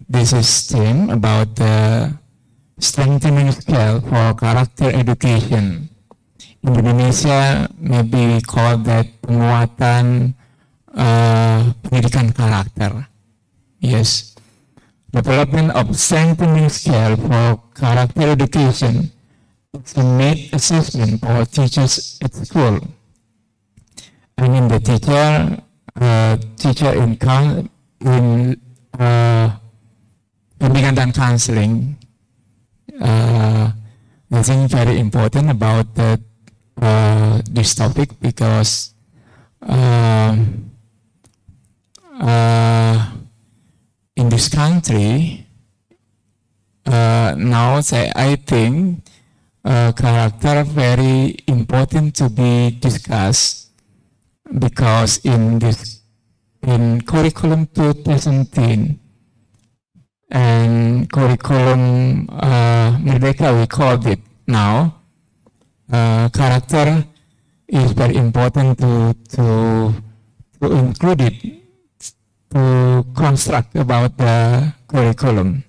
this is theme about the strengthening skill for character education. In Indonesia, maybe we call that penguatan pendidikan karakter. Yes. Development of strengthening skill for character education is a made assessment for teachers at school. I mean the teacher in pendidikan dan counseling. I think very important about this topic because in this country now I think character very important to be discussed because in curriculum 2010 and curriculum Merdeka we called it now. Character is very important to include it, to construct about the curriculum.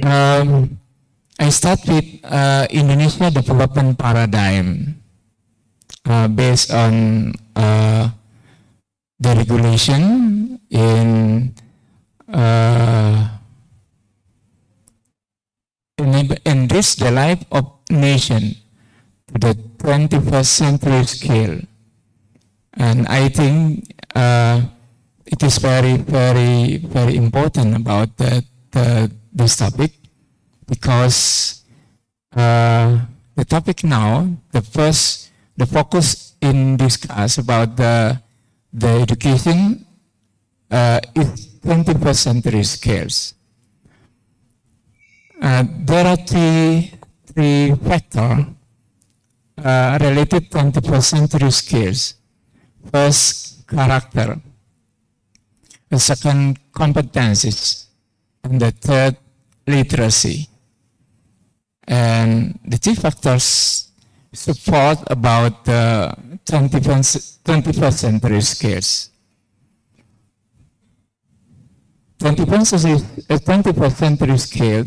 I start with Indonesia development paradigm based on the regulation in enrich the life of nation to the 21st century scale. And I think it is very, very, very important about this topic because the topic now, the focus in discuss about the education is 21st century scales. There are three factors related to 21st century skills. First, character. The second, competencies. And the third, literacy. And the three factors support about the 21st century skills. 21st century skill,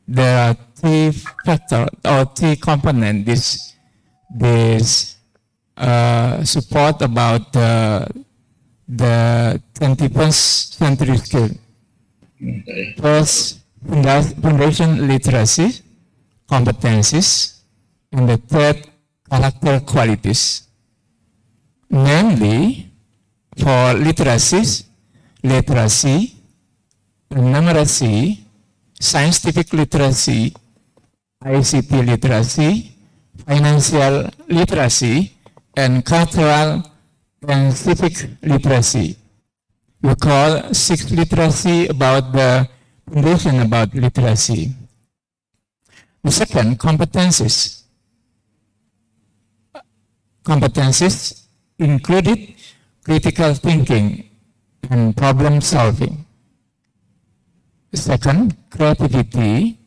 there are three factors or three components this support about the 21st century skill. First, foundation literacy, competencies, and the third, character qualities. Namely, for literacy, numeracy, scientific literacy, ICT literacy, financial literacy, and cultural and civic literacy. We call sixth literacy about the foundation about literacy. The second, competencies. Competencies included critical thinking and problem solving. Second, creativity.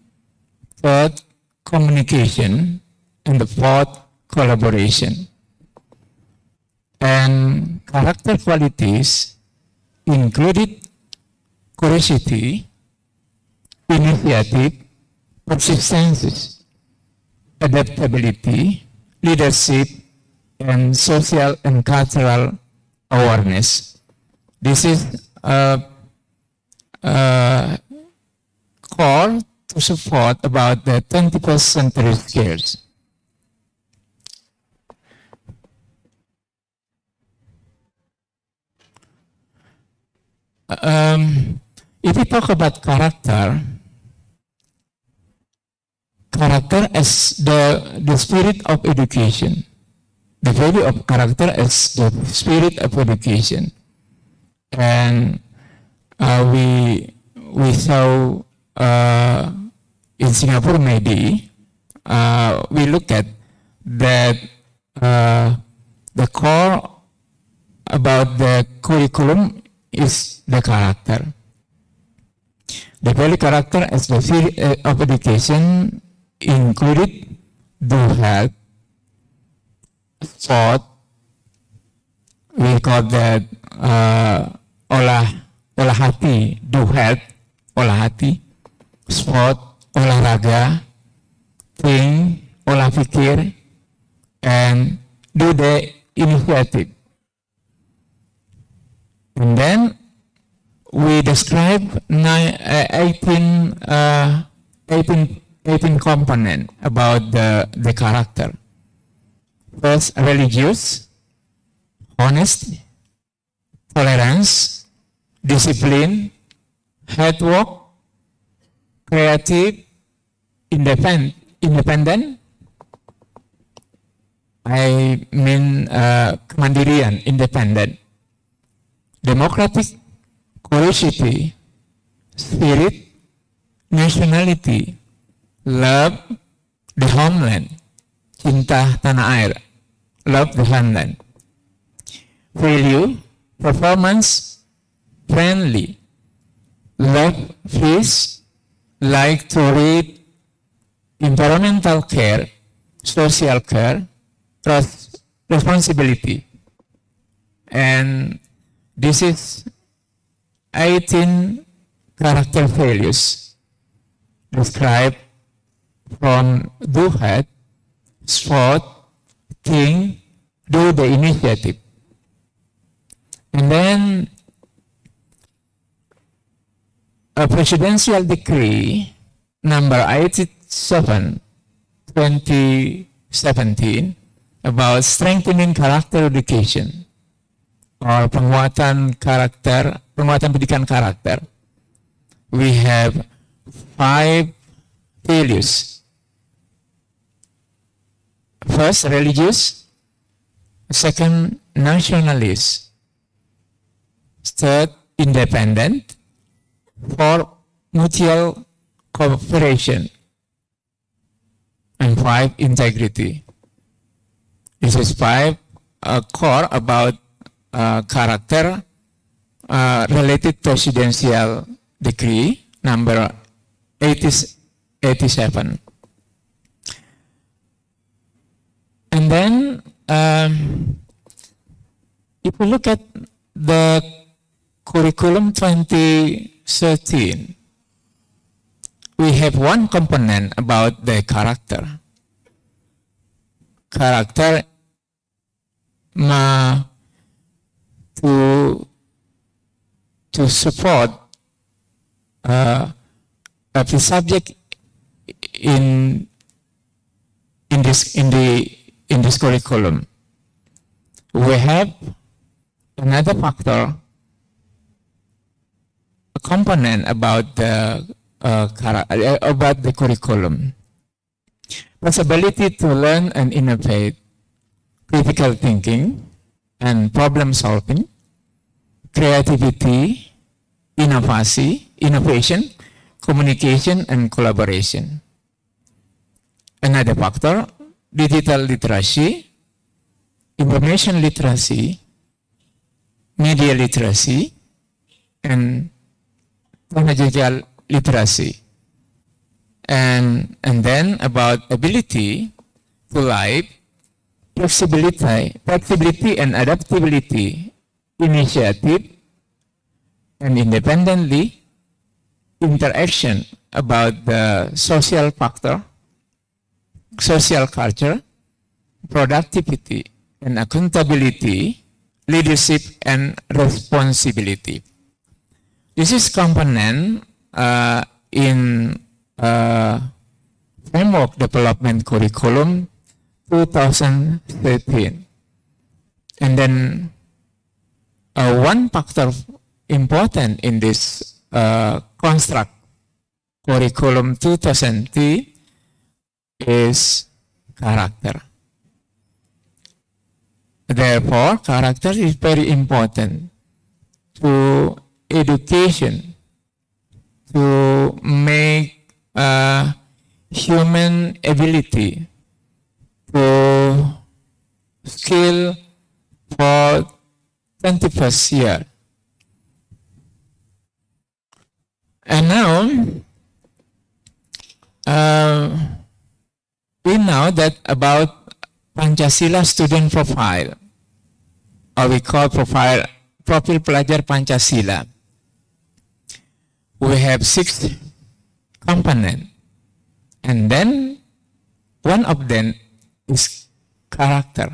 Third, communication. And the fourth, collaboration. And character qualities included curiosity, initiative, persistence, adaptability, leadership, and social and cultural awareness. This is core to support about the 21st century skills. If we talk about character as the spirit of education, the value of character as the spirit of education, and we saw in Singapore maybe we look at that the core about the curriculum is the character. The value character as the field of education included do health, sport, we call that olah hati, do health, olah hati, sport, olahraga, think, olah pikir, and do the initiative. And then we describe 18 components about the character. First, religious, honest, tolerance, discipline, hard work, creative, independent. I mean kemandirian, independent, democratic, curiosity, spirit, nationality, love the homeland, cinta tanah air, love the homeland, value, performance, friendly, love fish, like to read, environmental care, social care, responsibility. And this is 18 character values described from do head, sport, think, do the initiative. And then a presidential decree number 87 2017 about strengthening character education or penguatan pendidikan karakter. We have 5 values. First, religious. Second, nationalist. Third, independent. Fourth, mutual cooperation. And 5, integrity. This is 5 core about character related presidential decree number 87. And then if we look at the curriculum 2013, we have one component about the character. Character to support every subject in this curriculum. We have another factor, a component about the curriculum. Possibility to learn and innovate, critical thinking and problem solving, creativity, innovation, communication and collaboration. Another factor, digital literacy, information literacy, media literacy, and technological literacy. And then about ability to live, flexibility and adaptability, initiative, and independently, interaction about the social factor, social culture, productivity and accountability, leadership and responsibility. This is component in framework development curriculum 2013. And then one factor important in this construct curriculum 2003 is character. Therefore, character is very important to education, to make human ability to skill for 21st year. And now, we know that about Pancasila student profile, or we call profil pelajar Pancasila. We have 6 components, and then one of them is character.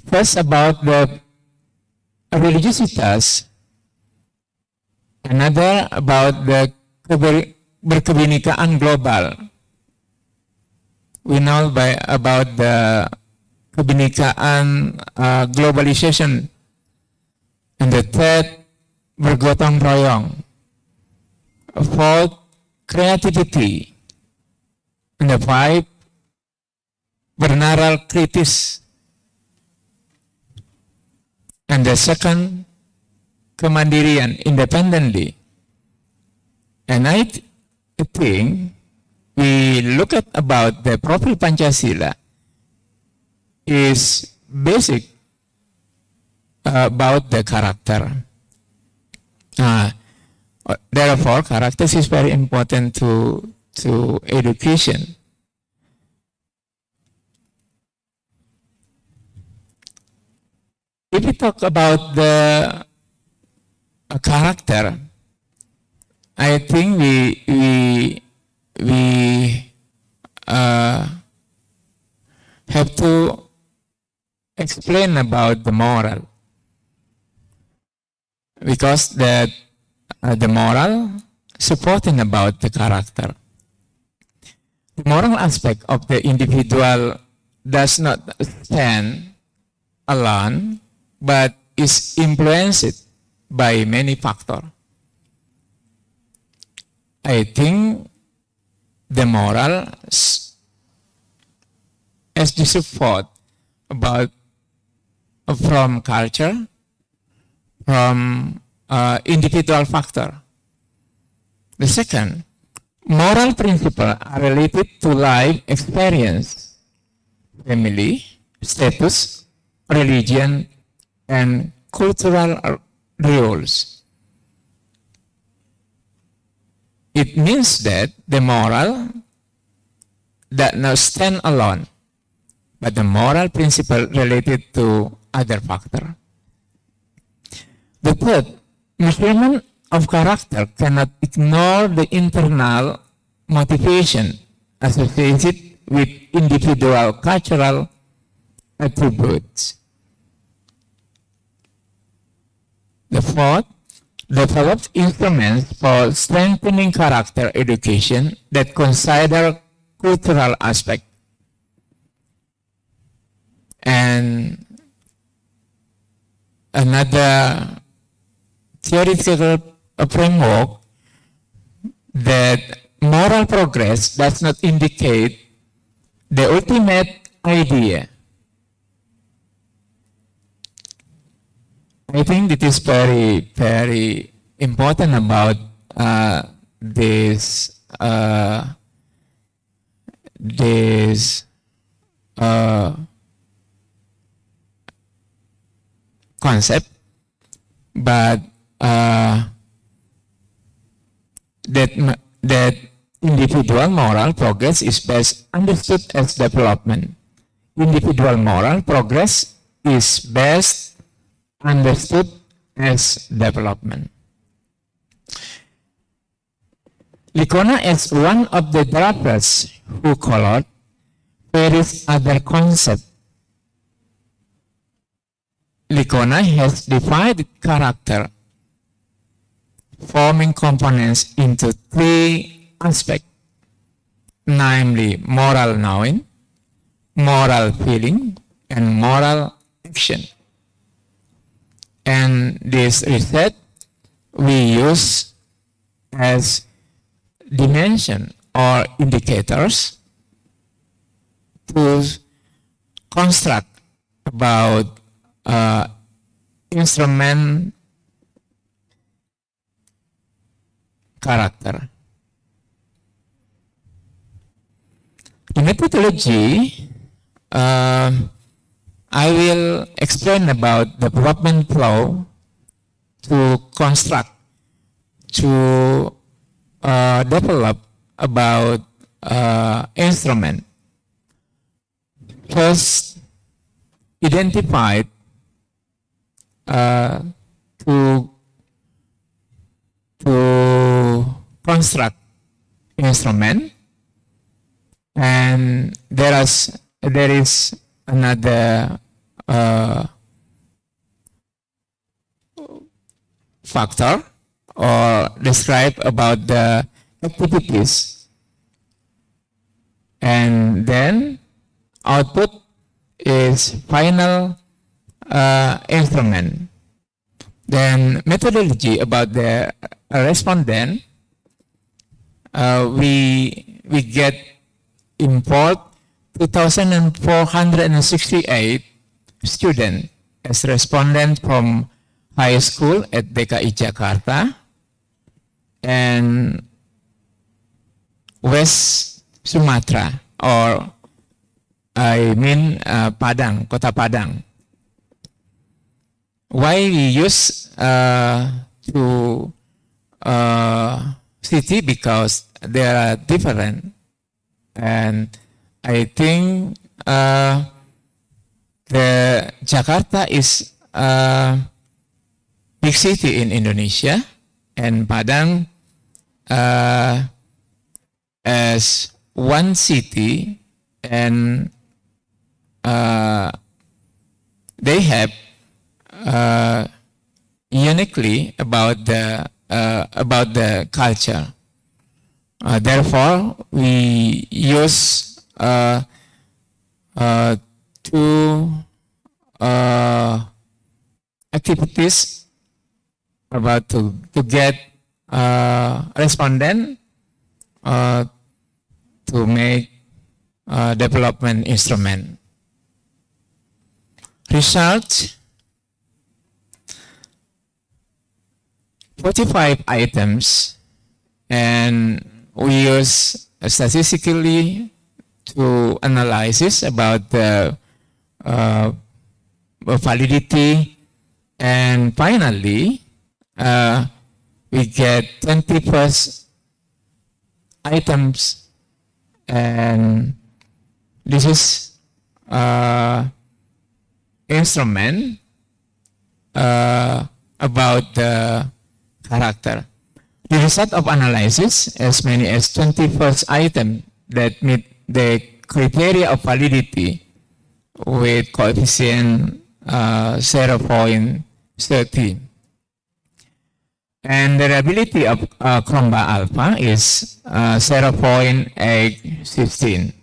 First, about the religiositas, another about the berkebinekaan global. We know about the kebinekaan globalization, and the third, bergotong royong. Fourth, creativity. And the 5, bernaral kritis. And the second, kemandirian, independently. And I think we look at about the profil Pancasila is basic about the character. Therefore, character is very important to education. If we talk about the character, I think we have to explain about the moral, because the moral supporting about the character. The moral aspect of the individual does not stand alone, but is influenced by many factors. I think the moral as the support about from culture, from individual factor. The second, moral principles are related to life experience, family, status, religion, and cultural rules. It means that the moral does not stand alone, but the moral principle related to other factor. The third, measurement of character cannot ignore the internal motivation associated with individual cultural attributes. The fourth, developed instruments for strengthening character education that consider cultural aspect. And another theoretical framework that moral progress does not indicate the ultimate idea. I think it is very, very important about this concept, but that individual moral progress is best understood as development. Individual moral progress is best understood as development. Licona is one of the developers who colored various other concepts. Licona has divided character, forming components into 3 aspects, namely moral knowing, moral feeling, and moral action. And this research we use as dimension or indicators to construct about instrument character. The methodology, I will explain about the development flow to construct to develop about instrument. First, identified to construct instrument, and there is another factor or describe about the activities, and then output is final instrument. Then methodology about the respondent, we get import 2,468 students as respondents from high school at DKI Jakarta and West Sumatra, or I mean Padang, Kota Padang. Why we use two city? Because they are different, and I think the Jakarta is big city in Indonesia, and Padang as one city, and they have uniquely about the culture. Therefore, we use two activities about to get respondent to make development instrument. Result: 45 items, and we use statistically to analysis about the validity, and finally we get 21st items, and this is instrument about the character. The result of analysis, as many as 21st item that meet the criteria of validity with coefficient 0.13. And the reliability of Cromba alpha is 0.816.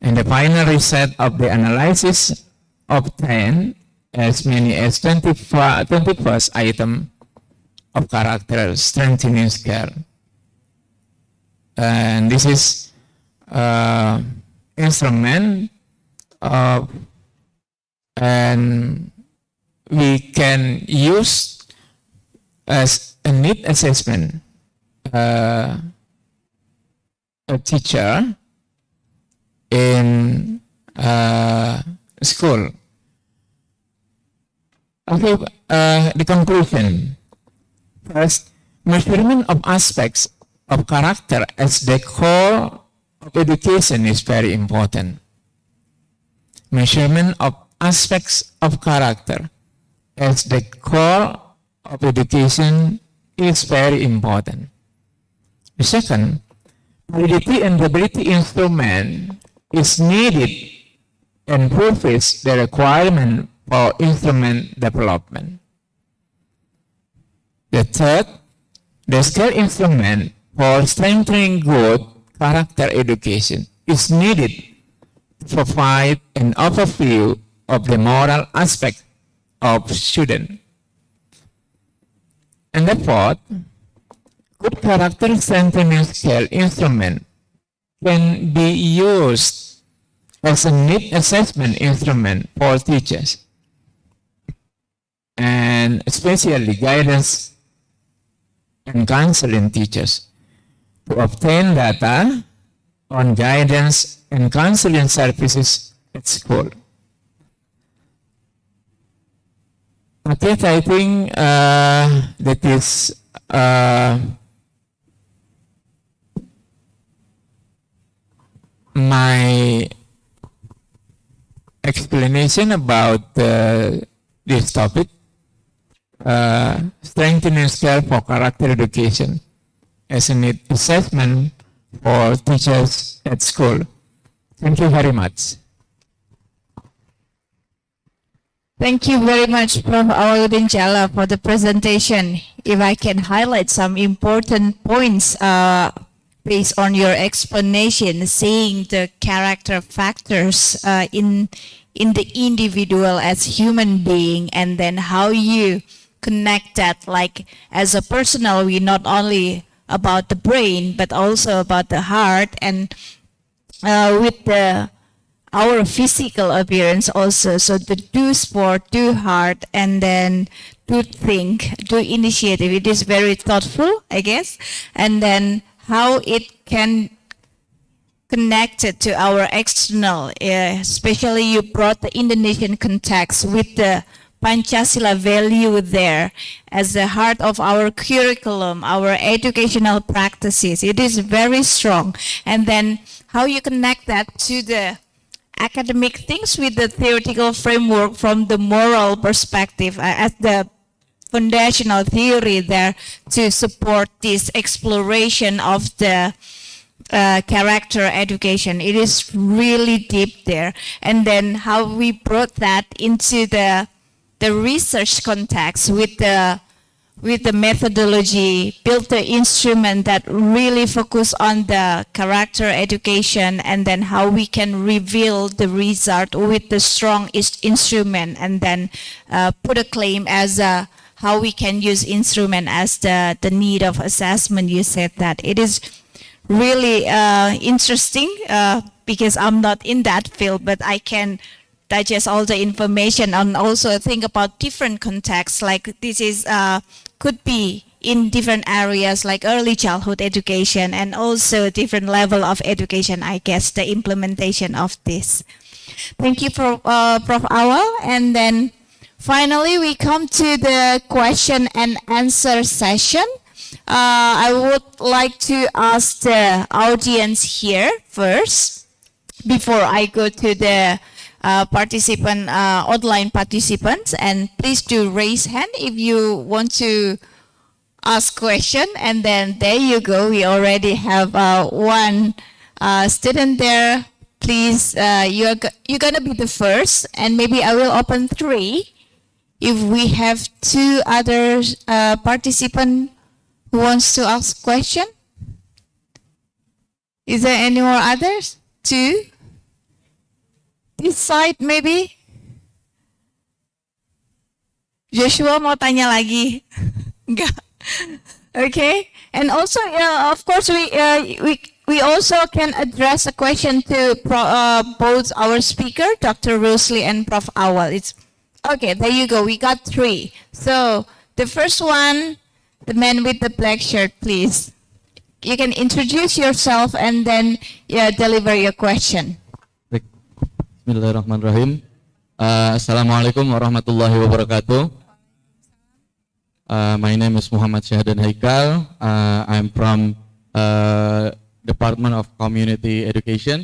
And the final result of the analysis obtained as many as 21st item of character strengthening scale. And this is instrument and we can use as a need assessment a teacher in school. Okay, the conclusion. First, measurement of aspects of character as the core of education is very important. Measurement of aspects of character as the core of education is very important. The second, validity and reliability instrument is needed and fulfills the requirement for instrument development. The third, the scale instrument for strengthening good character education is needed to provide an overview of the moral aspect of student. And the fourth, good character strengthening scale instrument can be used as a need assessment instrument for teachers, and especially guidance and counseling teachers, to obtain data on guidance and counseling services at school. Okay, I think that is my explanation about this topic, strengthening scale for character education as a need assessment for teachers at school. Thank you very much. Thank you very much, Prof. Awaludin Jalla, for the presentation. If I can highlight some important points based on your explanation, seeing the character factors in the individual as human being, and then how you connect that, like as a personal, we not only about the brain, but also about the heart, and with our physical appearance also. So to do sport, do hard, and then do think, do initiative. It is very thoughtful, I guess. And then how it can connect it to our external, especially you brought the Indonesian context with the Pancasila value there as the heart of our curriculum, our educational practices. It is very strong. And then how you connect that to the academic things with the theoretical framework from the moral perspective as the foundational theory there to support this exploration of the character education. It is really deep there. And then how we brought that into the research context with the methodology, built the instrument that really focus on the character education, and then how we can reveal the result with the strong instrument, and then put a claim as how we can use instrument as the need of assessment. You said that. It is really interesting because I'm not in that field, but I can digest all the information and also think about different contexts. Like this is could be in different areas like early childhood education and also different level of education, I guess, the implementation of this. Thank you, Prof. Awal. And then finally, we come to the question and answer session. I would like to ask the audience here first, before I go to the online participants, and please do raise hand if you want to ask question. And then there you go, we already have one student there. Please, you're gonna be the first, and maybe I will open 3 if we have 2 other participants who wants to ask question. Is there any more others? 2? This side maybe? Joshua mau tanya lagi? Enggak. Okay. And also, of course, we also can address a question to both our speaker, Dr. Rosalie and Prof. Awal. It's okay. There you go. We got 3. So the first one, the man with the black shirt, please. You can introduce yourself and then deliver your question. Bismillahirrahmanirrahim. Assalamualaikum warahmatullahi wabarakatuh. My name is Muhammad Syahdan Haikal. I'm from Department of Community Education,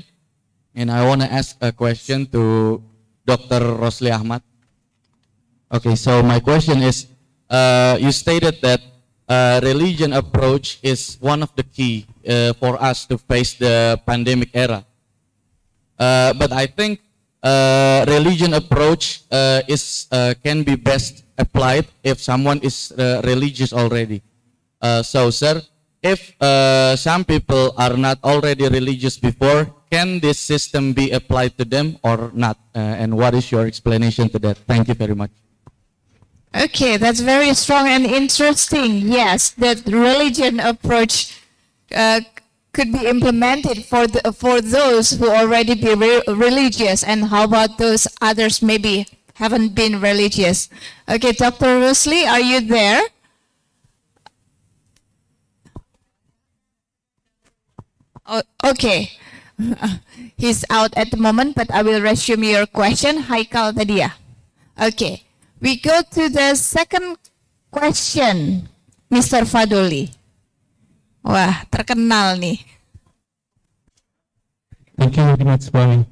and I want to ask a question to Dr. Rosalie Ahmad. Okay, so my question is, you stated that religion approach is one of the key for us to face the pandemic era. But I think religion approach can be best applied if someone is religious already. So, sir, if some people are not already religious before, can this system be applied to them or not? And what is your explanation to that? Thank you very much. Okay, that's very strong and interesting. Yes, that religion approach could be implemented for those who already be religious, and how about those others maybe haven't been religious? Okay, Dr. Rosalie, are you there? Oh, okay, he's out at the moment, but I will resume your question. Haikal tadi ya. Okay, we go to the second question. Mr. Fadoli. Wah, terkenal nih. Thank you very much, Bung.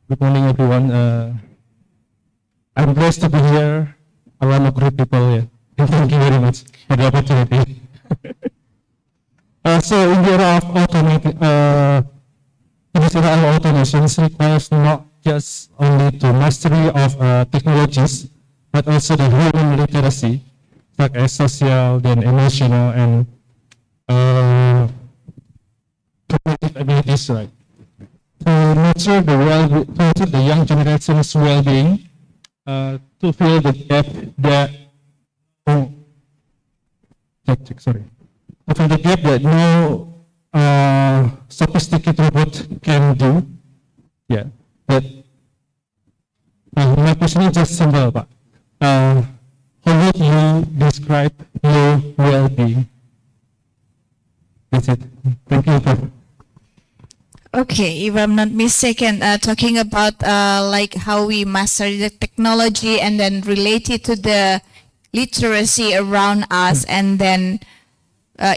Good morning, everyone. I'm blessed to be here. A lot of great people here. And thank you very much for the opportunity. So, in the era of automation requires not just only the mastery of technologies, but also the human literacy, such as social, then emotional, and cognitive abilities, right? To nurture the young generation's well-being, to fill the gap that to fill the gap that no sophisticated robot can do. Yeah, but my question is just simple, Pak. How would you describe your well-being? That's it. Thank you, Pak. Okay, if I'm not mistaken, talking about like how we master the technology and then relate it to the literacy around us, and then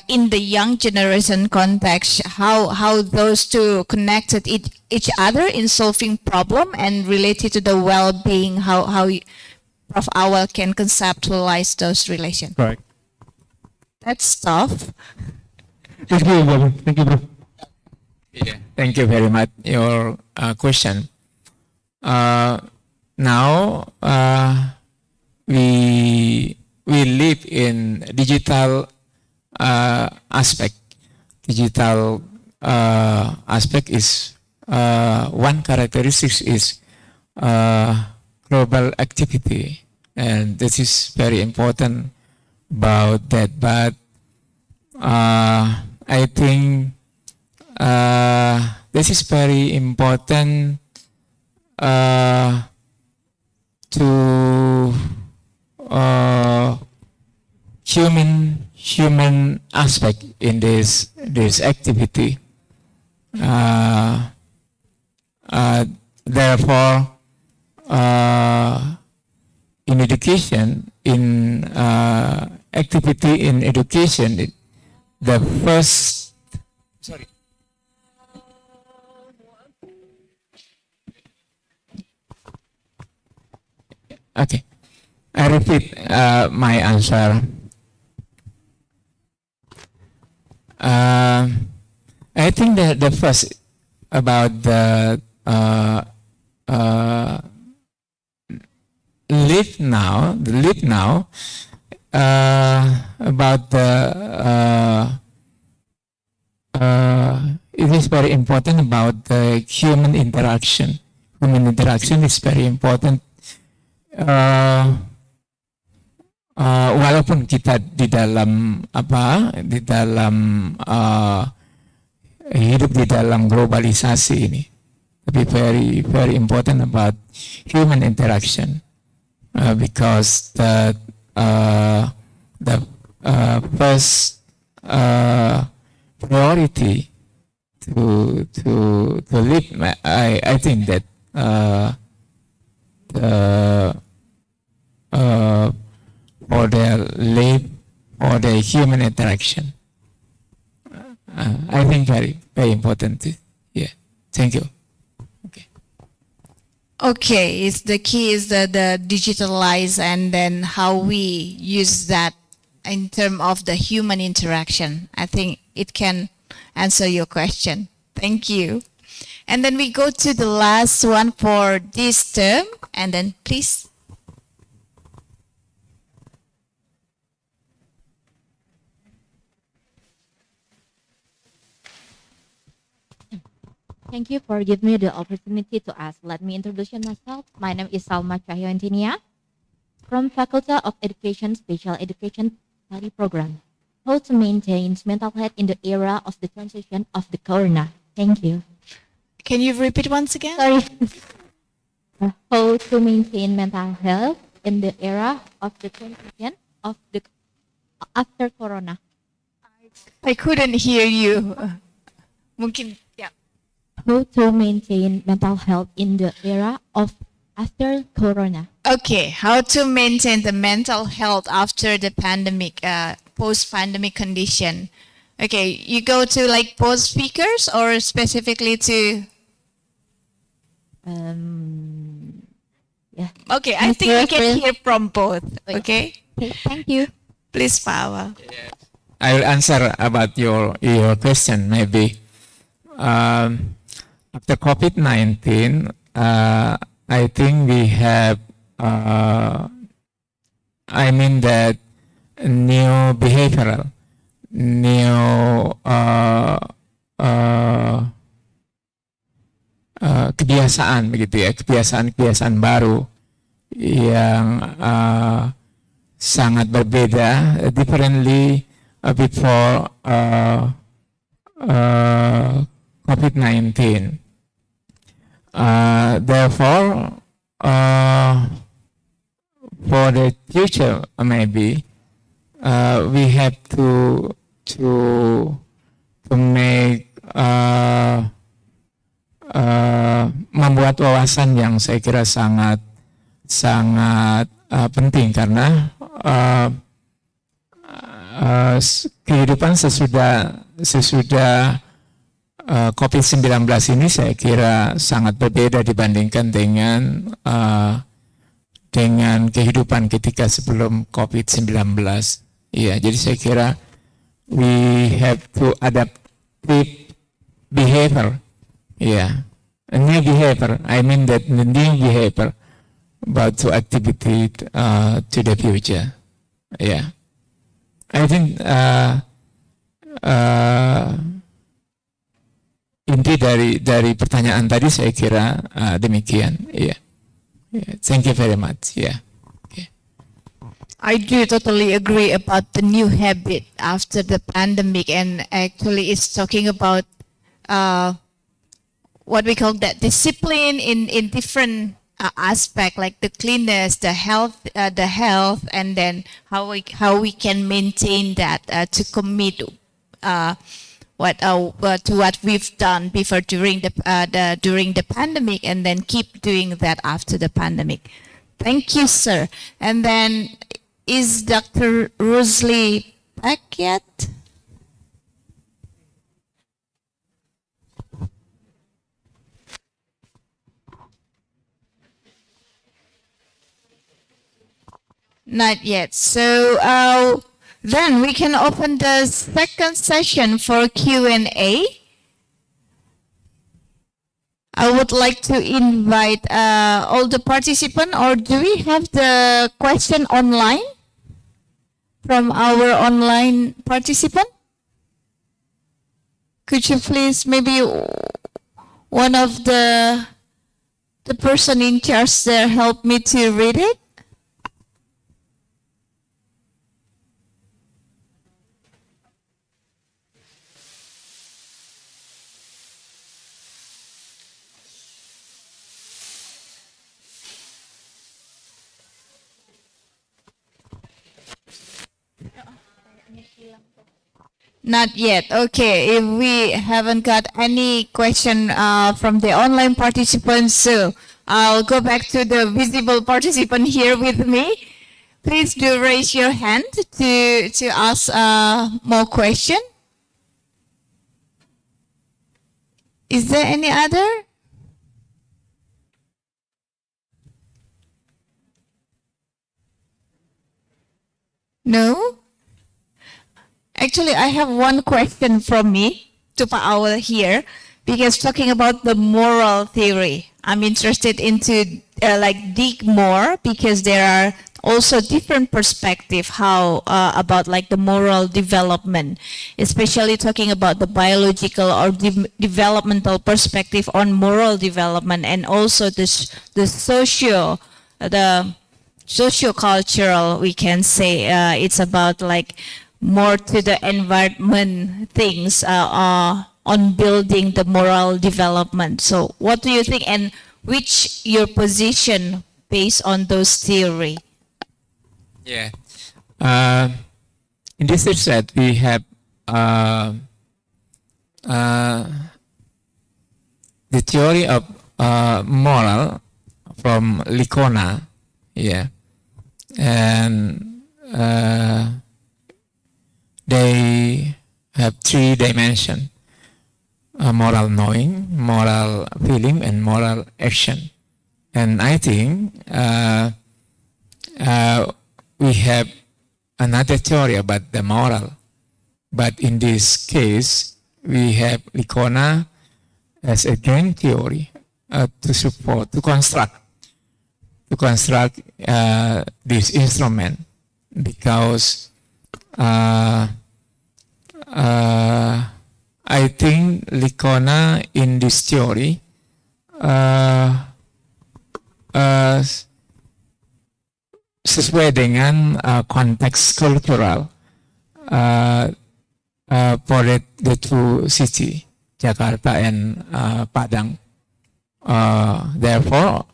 in the young generation context, how those two connected each other in solving problem and related to the well-being, how Prof. Awal can conceptualize those relations. Right. That's tough. Thank you, Bung. Thank you, bro. Yeah, thank you very much. Your question. Now we live in digital aspect. Digital aspect is one characteristic is global activity, and this is very important about that. But I think this is very important to human aspect in this activity. Therefore, in education, in activity in education, the first Okay, I repeat my answer. I think that the first about the live now, about the it is very important about the human interaction. Human interaction is very important. Walaupun kita di dalam hidup di dalam globalisasi ini, tapi very important about human interaction, because the first priority to live, I think that for their live or their human interaction, I think very important. Yeah, thank you. Okay, it's the key is the digitalize, and then how we use that in terms of the human interaction. I think it can answer your question. Thank you. And then we go to the last one for this term, and then please. Thank you for giving me the opportunity to ask. Let me introduce myself. My name is Salma Cahyoantinia from Faculty of Education, Special Education Study Program. How to maintain mental health in the era of the transition of the corona. Thank you. Can you repeat once again? Sorry. How to maintain mental health in the era of the transition of the after corona. I couldn't hear you. Mungkin ya. How to maintain mental health in the era of after corona. Okay, how to maintain the mental health after the pandemic, post-pandemic condition. Okay, you go to like both speakers or specifically to? Yeah. Okay, I think we can hear from both. Okay. Okay, thank you. Please, Pawa. I will answer about your question maybe. After COVID-19, I think we have, I mean that new behavioral, new kebiasaan begitu ya, kebiasaan baru yang sangat berbeda, differently before COVID-19. Therefore, for the future, maybe we have to make membuat wawasan yang saya kira sangat penting karena kehidupan sesudah COVID-19 ini saya kira sangat berbeda dibandingkan dengan kehidupan ketika sebelum COVID-19. Ya, jadi saya kira we have to adaptive behavior. Yeah, a new behavior. I mean that the new behavior about to activity to the future. Yeah, I think inti dari pertanyaan tadi saya kira demikian. Yeah. Yeah. Thank you very much. Yeah. Okay. I do totally agree about the new habit after the pandemic, and actually it's talking about what we call that discipline in different aspect, like the cleanness, the health, and then how we can maintain that to commit to what we've done before during the pandemic, and then keep doing that after the pandemic. Thank you, sir. And then is Dr. Rosalie back yet? Not yet. So then we can open the second session for Q&A. I would like to invite all the participants, or do we have the question online from our online participant? Could you please, maybe one of the person in charge there help me to read it? Not yet. Okay, if we haven't got any question from the online participants, so I'll go back to the visible participant here with me. Please do raise your hand to ask more question. Is there any other? No? Actually, I have one question from me to Pak Awal here, because talking about the moral theory, I'm interested into like dig more, because there are also different perspective how about like the moral development, especially talking about the biological or developmental perspective on moral development, and also the socio-cultural, we can say it's about like more to the environment things on building the moral development. So what do you think, and which your position based on those theory? Yeah. In this set, we have the theory of moral from Licona. Yeah, and they have 3 dimensions: moral knowing, moral feeling, and moral action. And I think we have another theory about the moral, but in this case, we have Likona as a game theory to support, to construct this instrument, because I think Likona in this theory sesuai dengan konteks kultural for the two city, Jakarta and Padang. Therefore,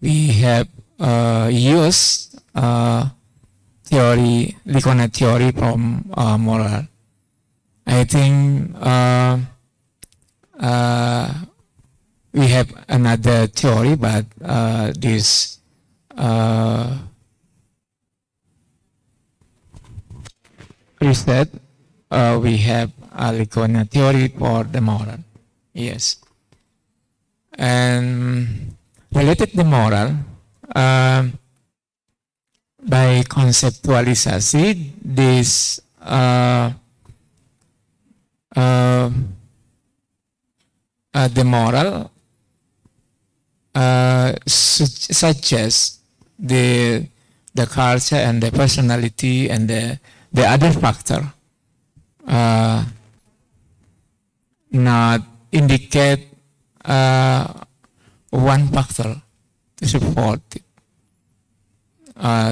we have used theory, Likona theory from moral. I think we have another theory, but this research, we have a Likona theory for the moral. Yes. And related to moral, by conceptualisasi this the moral suggests the culture and the personality and the other factor not indicate one factor to support it.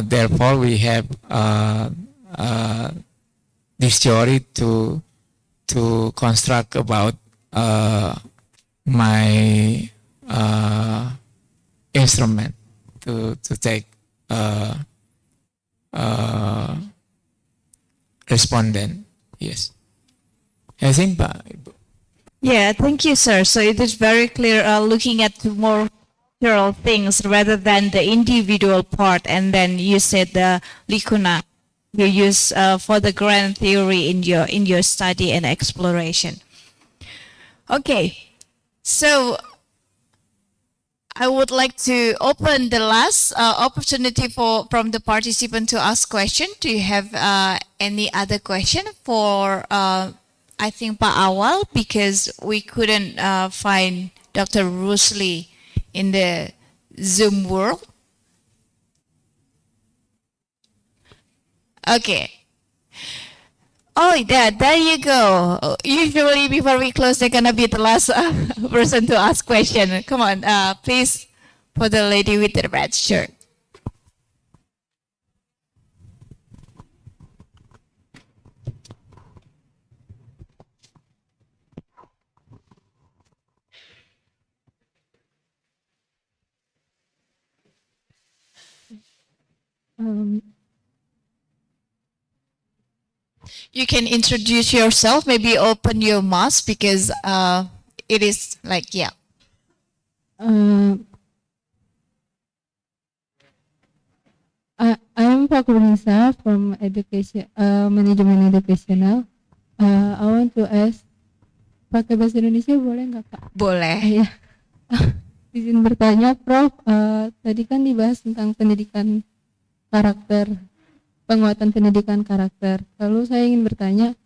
Therefore, we have this theory to construct about my instrument to take respondent. Yes. I think. Yeah, thank you, sir. So it is very clear looking at more general things rather than the individual part. And then you said the Likuna you use for the grand theory in your study and exploration. Okay, so I would like to open the last opportunity from the participant to ask question. Do you have any other question for I think Pak Awal, because we couldn't find Dr. Rusli in the Zoom world. Okay. Oh, yeah, there you go. Usually before we close, they're going to be the last person to ask question. Come on, please, for the lady with the red shirt. You can introduce yourself, maybe open your mask, because it is like, yeah. I'm Pak Nisa from Education, Management Educational. I want to ask, pakai bahasa Indonesia boleh nggak Pak? Boleh. Ya. Izin bertanya, Prof. Tadi kan dibahas tentang pendidikan karakter, penguatan pendidikan karakter. Lalu saya ingin bertanya,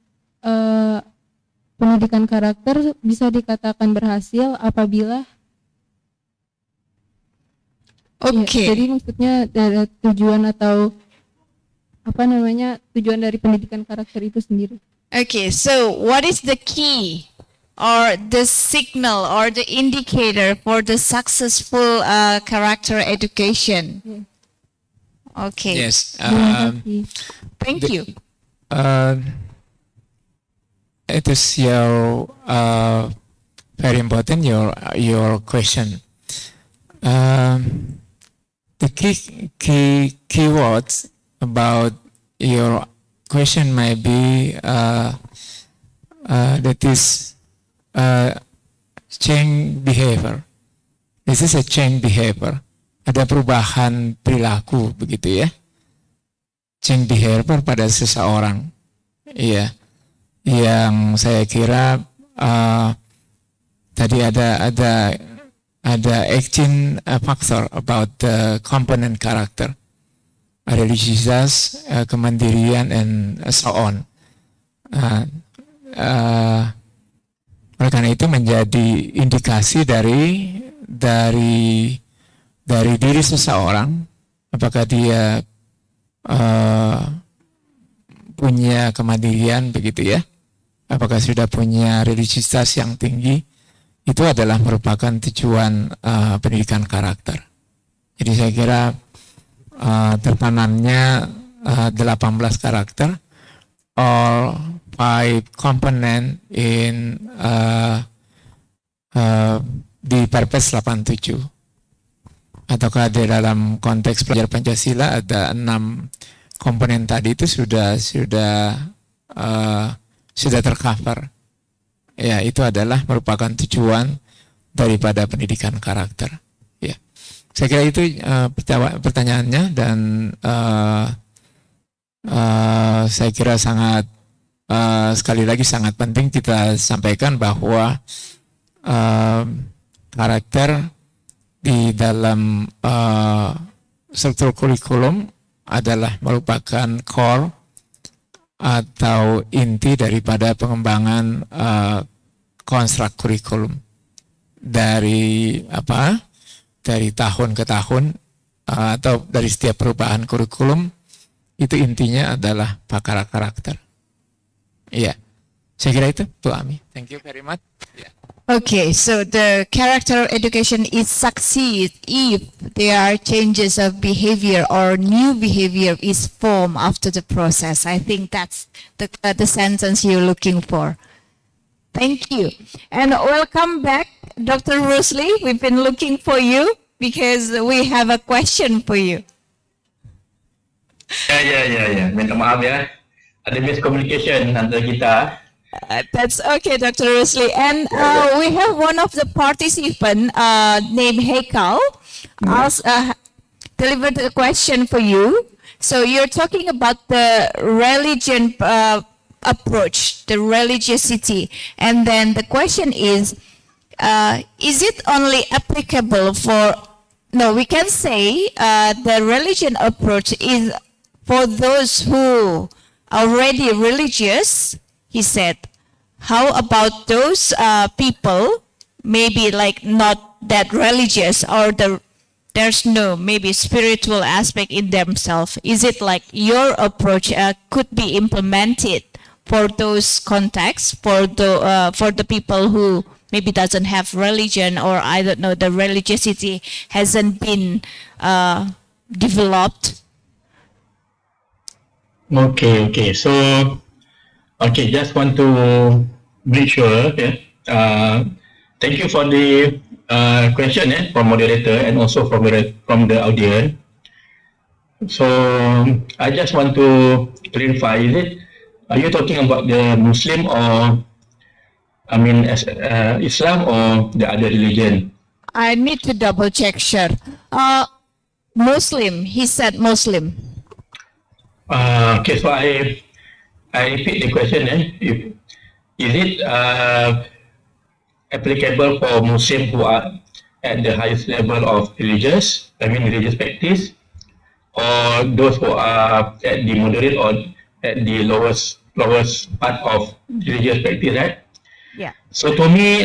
pendidikan karakter bisa dikatakan berhasil apabila Oke. Ya, jadi maksudnya dari tujuan atau apa namanya tujuan dari pendidikan karakter itu sendiri. Okay, so what is the key or the signal or the indicator for the successful character education? Yeah. Okay. Yes. Thank you. It is your very important your question. The key words about your question might be that is change behavior. This is a change behavior, ada perubahan perilaku begitu ya, change behavior pada seseorang. Iya, yang saya kira tadi ada exchange factor about the component character, religiositas, kemandirian, and so on. Oleh karena itu menjadi indikasi dari diri seseorang, apakah dia punya kemandirian begitu ya, apakah sudah punya religiositas yang tinggi. Itu adalah merupakan tujuan pendidikan karakter. Jadi saya kira tertanamnya 18 karakter, all 5 component in di Perpres 87. Ataukah di dalam konteks belajar Pancasila ada 6 komponen tadi itu sudah tercover. Ya, itu adalah merupakan tujuan daripada pendidikan karakter. Ya, saya kira itu pertanyaannya, dan saya kira sangat sekali lagi sangat penting kita sampaikan bahwa karakter di dalam struktur kurikulum adalah merupakan core atau inti daripada pengembangan konstruk kurikulum dari tahun ke tahun atau dari setiap perubahan kurikulum. Itu intinya adalah pakar karakter. Iya, saya kira itu Bu Ami. Thank you very much. Yeah. Okay, so the character education is succeed if there are changes of behavior or new behavior is formed after the process. I think that's the sentence you're looking for. Thank you. And welcome back, Dr. Rosalie. We've been looking for you because we have a question for you. Ya. Minta maaf ya. Ada miscommunication antara kita. That's okay, Dr. Rosalie. And we have one of the participants named Hekal delivered a question for you. So you're talking about the religion approach, the religiosity. And then the question is it only applicable for, no, we can say the religion approach is for those who are already religious, he said. How about those people, maybe like not that religious, or there's no maybe spiritual aspect in themselves? Is it like your approach could be implemented for those contexts, for the people who maybe doesn't have religion, or I don't know, the religiosity hasn't been developed? Okay. So, just want to make sure. Okay. Thank you for the question from moderator and also from the audience. So, I just want to clarify. Are you talking about the Muslim, or Islam, or the other religion? I need to double check. Sure. Muslim. He said Muslim. Okay, so I repeat the question. Is it applicable for Muslims who are at the highest level of religious practice, or those who are at the moderate or at the lowest part of religious practice, right? Yeah. So to me,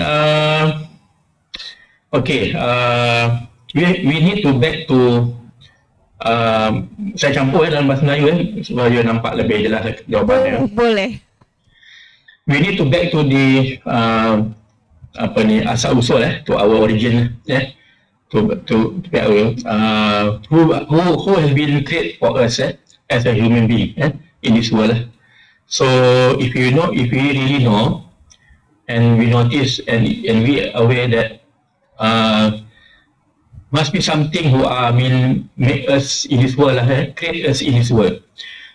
we need to back to saya campur dalam bahasa Melayu supaya nampak lebih jelas jawapannya. Boleh. We need to back to the asal usul to our origin who has been created for us as a human being in this world. So if we really know, and we notice and we are aware that must be something who make us in this world, create us in this world.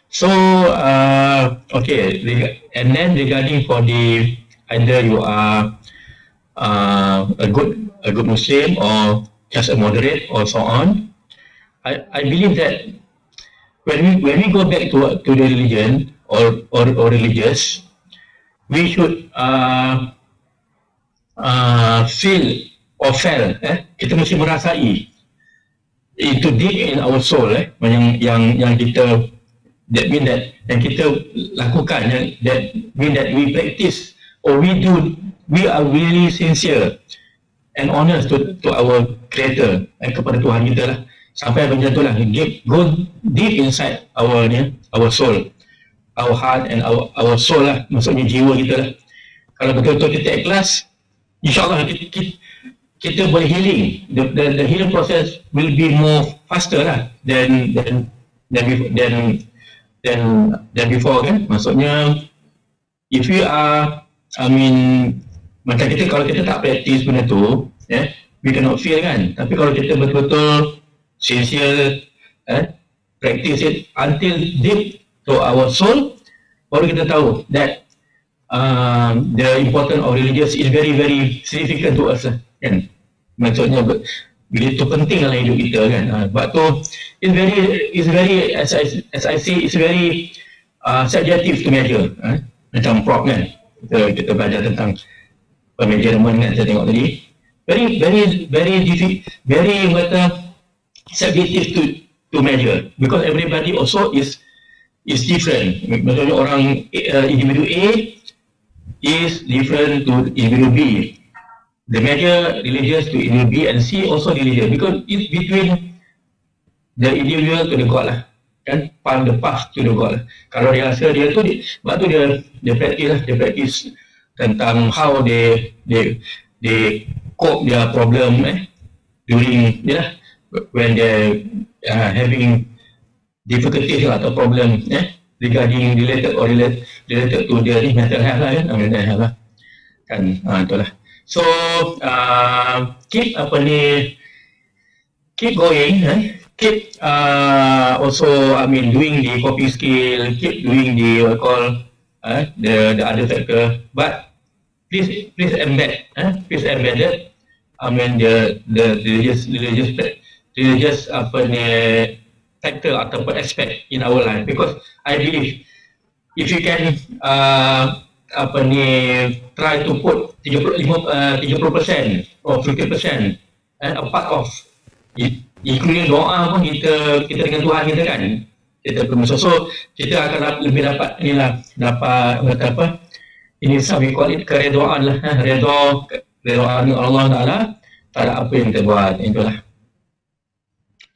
So and then regarding for the either you are a good Muslim or just a moderate or so on, I believe that when we go back to the religion or religious, we should feel or felt, kita mesti merasai itu deep in our soul, yang kita, that mean that yang kita lakukan, that mean that we practice or we are really sincere and honest to our creator, kepada Tuhan kita lah, sampai macam tu lah, go deep inside our soul, our heart and our soul lah, maksudnya jiwa kita lah. Kalau betul-betul kita ikhlas, insyaAllah kita boleh healing. The healing process will be more faster lah than before, kan. Maksudnya if you are, macam kita, kalau kita tak practice benda tu, we cannot feel, kan. Tapi kalau kita betul-betul sincere, practice it until deep to our soul, baru kita tahu that the importance of religious is very very significant to us, kan. Maksudnya bila itu penting dalam hidup kita, kan. Sebab tu is very as I say, it's very subjective to measure, macam Prof, kan, kita belajar tentang measurement, kan, saya tengok tadi, very subjective to measure, because everybody also is different. Maksudnya orang individu A is different to individu B. The measure religious to individu B and C also religious, because it's between the individual to the God lah, kan, the path to the God lah. Kalau dia rasa dia tu, sebab tu dia practice lah, dia practice tentang how they cope their problem during when they having difficulties lah, atau problem regarding related to their mental health lah, kan, mental health lah, kan, itulah. So keep going, keep also doing the coping skill, keep doing the the other factor, but please embed it, the religious factor atau aspect in our life, because I believe if you can try to put 30% or 50% a part of including doa pun kita dengan Tuhan kita, kan, kita bermusuh, so kita akan lebih dapat dapat ini we call it keredoan lah, keredoan Allah Ta'ala terhadap apa yang kita buat. Itulah,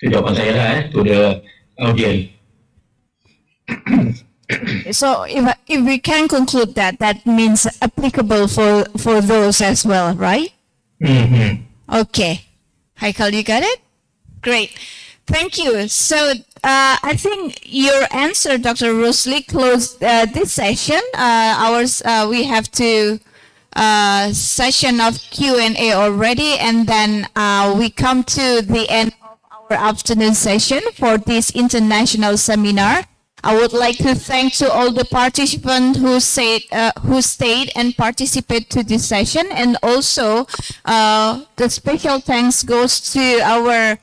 itu jawapan saya lah to the audience. So if we can conclude that means applicable for those as well, right? Mm-hmm. Okay. Haikal, you got it? Great. Thank you. So I think your answer, Dr. Rusli, closed this session. We have to session of Q&A already, and then we come to the end of our afternoon session for this international seminar. I would like to thank to all the participants who stayed and participate to this session, and also the special thanks goes to our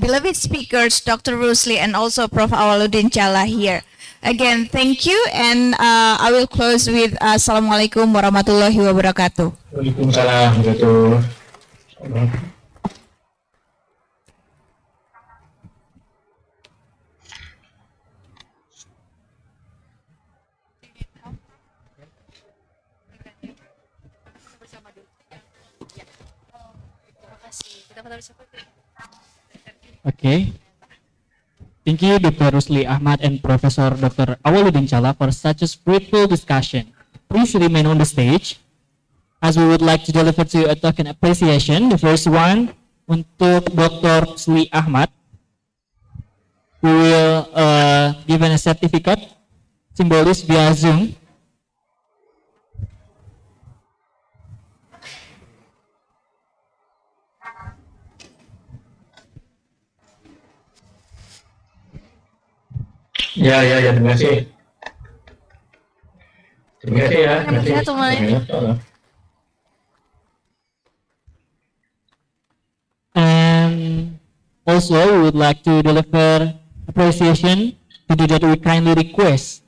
beloved speakers, Dr. Rusli and also Prof. Awaludin Challa here. Again, thank you, and I will close with Assalamualaikum warahmatullahi wabarakatuh. Waalaikumsalam warahmatullahi wabarakatuh. Okay. Thank you, Dr. Rusli Ahmad and Professor Dr. Awaludin Challa for such a fruitful discussion. Please remain on the stage as we would like to deliver to you a token appreciation. The first one untuk Dr. Rusli Ahmad, who will given a certificate symbolis via Zoom. Ya, terima kasih. Terima kasih ya. Terima kasih semuanya. And Also, we would like to deliver appreciation. To do that, we kindly request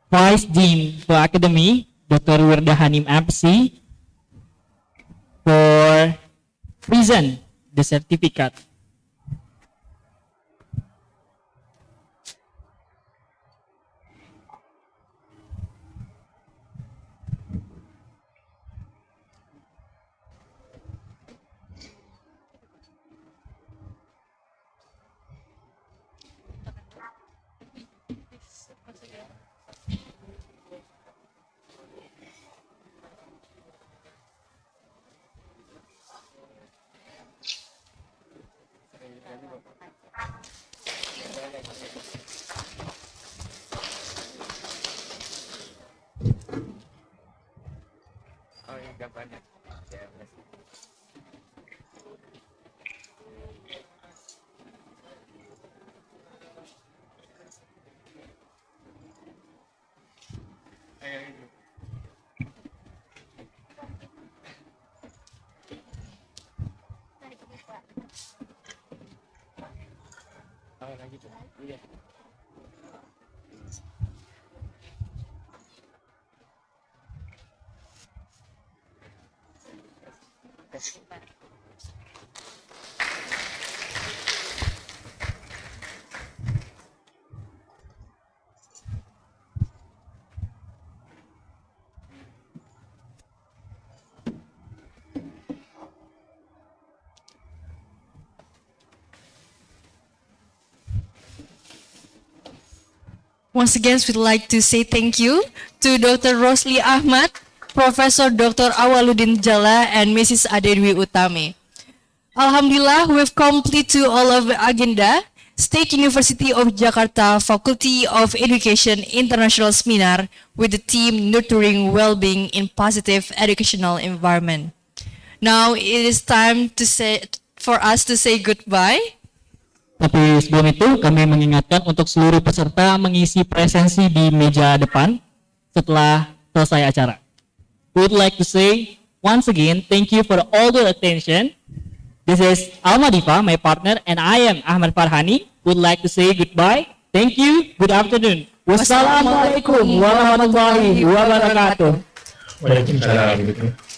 Vice Dean for Academy, Dr. Wirda Hanim MC, for present the certificate. Once again, we'd like to say thank you to Dr. Rosli Ahmad, Professor Dr. Awaludin Jalla, and Mrs. Adewi Utami. Alhamdulillah, we've completed all of the agenda. State University of Jakarta Faculty of Education International Seminar with the theme Nurturing Well-being in Positive Educational Environment. Now it is time for us to say goodbye. Tapi sebelum itu kami mengingatkan untuk seluruh peserta mengisi presensi di meja depan setelah selesai acara. We would like to say once again thank you for all the attention. This is Alma Diva, my partner, and I am Ahmad Farhani. Would like to say goodbye. Thank you. Good afternoon. Wassalamualaikum warahmatullahi wabarakatuh. Waalaikumsalam.